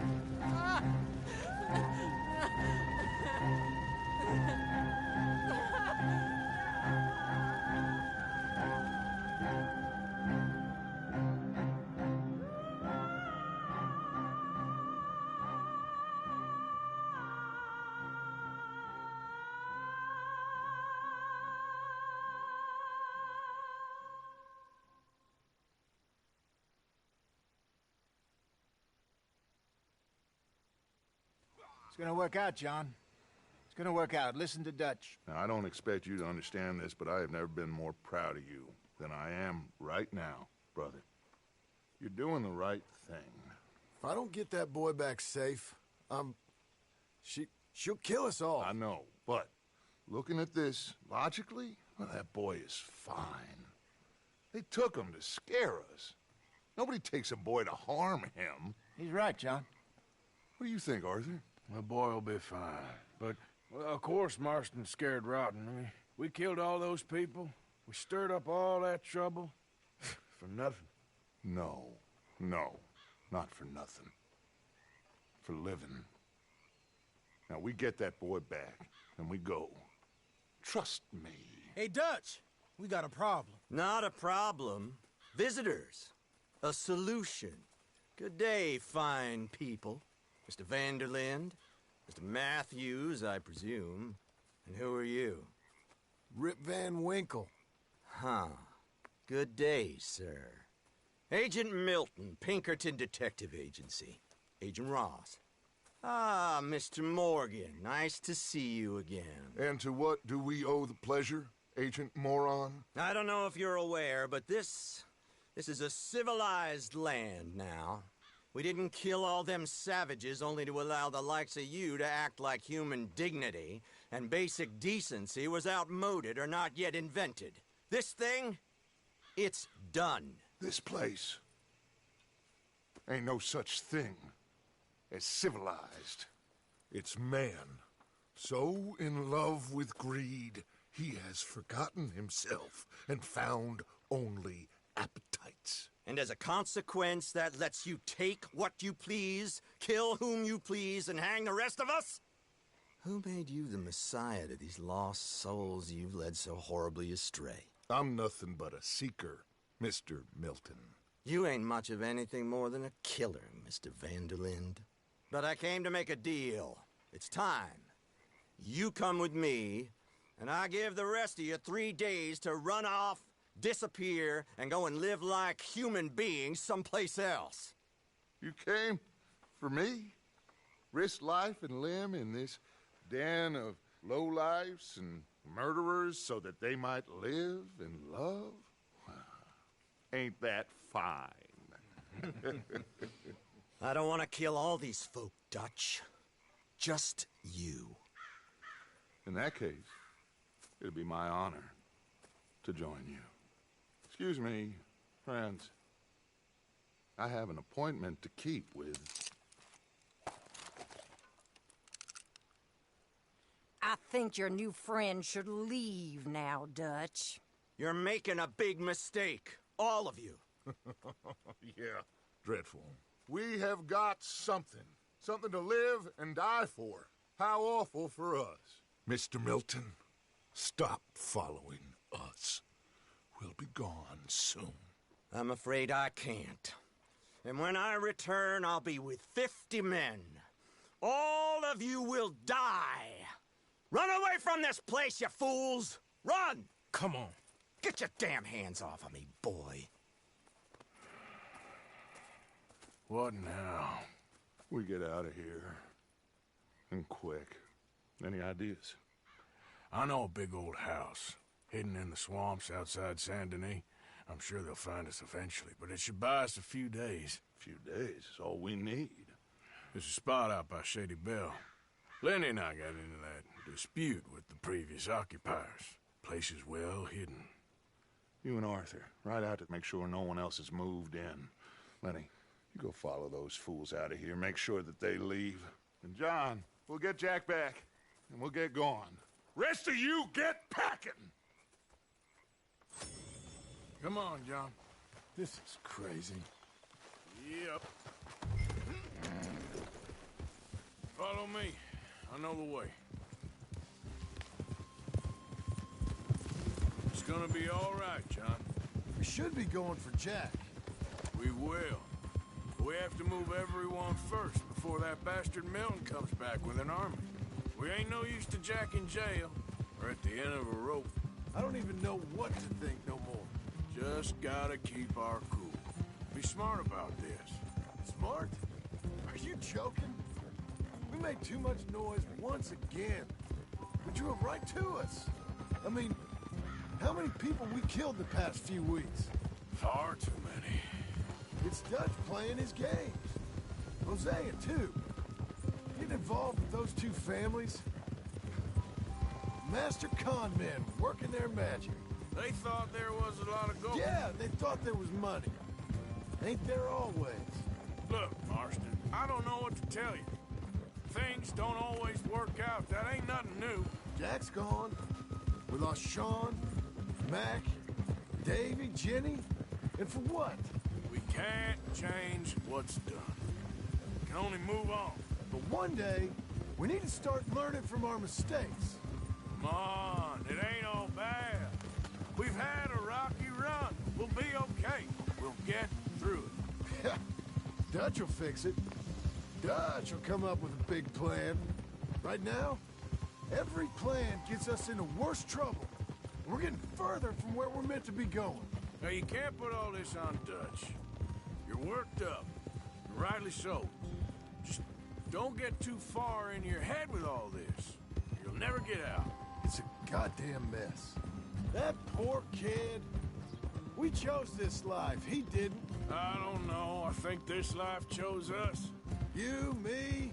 It's gonna work out, John. It's gonna work out. Listen to Dutch. Now, I don't expect you to understand this, but I have never been more proud of you than I am right now, brother. You're doing the right thing. If I don't get that boy back safe, she'll kill us all. I know, but looking at this logically, well, that boy is fine. They took him to scare us. Nobody takes a boy to harm him. He's right, John. What do you think, Arthur? The boy will be fine. But, well, of course Marston's scared rotten. I mean, we killed all those people. We stirred up all that trouble. For nothing. No, not for nothing. For living. Now, we get that boy back, and we go. Trust me. Hey, Dutch, we got a problem. Not a problem. Visitors. A solution. Good day, fine people. Mr. Vanderlinde, Mr. Matthews, I presume. And who are you? Rip Van Winkle. Huh. Good day, sir. Agent Milton, Pinkerton Detective Agency. Agent Ross. Ah, Mr. Morgan, nice to see you again. And to what do we owe the pleasure, Agent Moron? I don't know if you're aware, but this is a civilized land now. We didn't kill all them savages only to allow the likes of you to act like human dignity and basic decency was outmoded or not yet invented. This thing, it's done. This place ain't no such thing as civilized. It's man, so in love with greed, he has forgotten himself and found only appetites. And as a consequence, that lets you take what you please, kill whom you please, and hang the rest of us? Who made you the messiah to these lost souls you've led so horribly astray? I'm nothing but a seeker, Mr. Milton. You ain't much of anything more than a killer, Mr. Van der Linde. But I came to make a deal. It's time. You come with me, and I give the rest of you 3 days to run off, disappear, and go and live like human beings someplace else. You came for me? Risk life and limb in this den of lowlifes and murderers so that they might live and love? Ain't that fine? I don't want to kill all these folk, Dutch. Just you. In that case, it'll be my honor to join you. Excuse me, friends. I have an appointment to keep with... I think your new friend should leave now, Dutch. You're making a big mistake. All of you. Yeah, dreadful. We have got something. Something to live and die for. How awful for us. Mr. Milton, stop following us. We'll be gone soon. I'm afraid I can't. And when I return, I'll be with 50 men. All of you will die. Run away from this place, you fools! Run! Come on. Get your damn hands off of me, boy. What now? We get out of here. And quick. Any ideas? I know a big old house, hidden in the swamps outside Saint Denis. I'm sure they'll find us eventually, but it should buy us a few days. A few days is all we need. There's a spot out by Shady Belle. Lenny and I got into that dispute with the previous occupiers. Place is well hidden. You and Arthur, ride out to make sure no one else has moved in. Lenny, you go follow those fools out of here. Make sure that they leave. And John, we'll get Jack back, and we'll get going. Rest of you, get packing! Come on, John. This is crazy. Yep. Follow me. I know the way. It's gonna be all right, John. We should be going for Jack. We will. We have to move everyone first before that bastard Milton comes back with an army. We ain't no use to Jack in jail or at the end of a rope. I don't even know what to think no more. Just gotta keep our cool. Be smart about this. Smart? Are you joking? We made too much noise once again. We drew them right to us. I mean, how many people we killed the past few weeks? Far too many. It's Dutch playing his games. Hosea, too. Getting involved with those two families. Master con men working their magic. They thought there was a lot of gold. Yeah, they thought there was money. Ain't there always? Look, Marston, I don't know what to tell you. Things don't always work out. That ain't nothing new. Jack's gone. We lost Sean, Mac, Davy, Jenny. And for what? We can't change what's done. We can only move on. But one day, we need to start learning from our mistakes. Come on, it ain't all bad. We've had a rocky run. We'll be okay. We'll get through it. Dutch will fix it. Dutch will come up with a big plan. Right now, every plan gets us into worse trouble. We're getting further from where we're meant to be going. Now, you can't put all this on Dutch. You're worked up. And rightly so. Just don't get too far in your head with all this. You'll never get out. It's a goddamn mess. That poor kid. We We chose this life. He didn't. I don't know. I think this life chose us. You, me,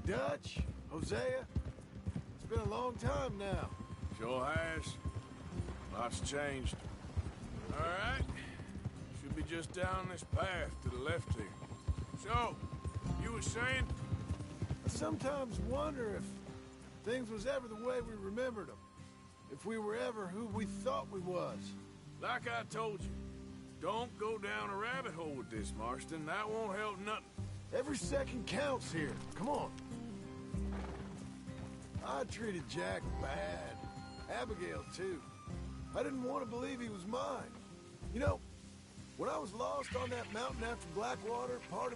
Dutch, Hosea. It's been a long time now. Sure has. Lots changed. All right. Should be just down this path to the left here. So, you were saying? I sometimes wonder if things was ever the way we remembered them. If we were ever who we thought we was. Like I told you, don't go down a rabbit hole with this, Marston. That won't help nothing. Every second counts here. Come on. I treated Jack bad. Abigail, too. I didn't want to believe he was mine. You know, when I was lost on that mountain after Blackwater, part of me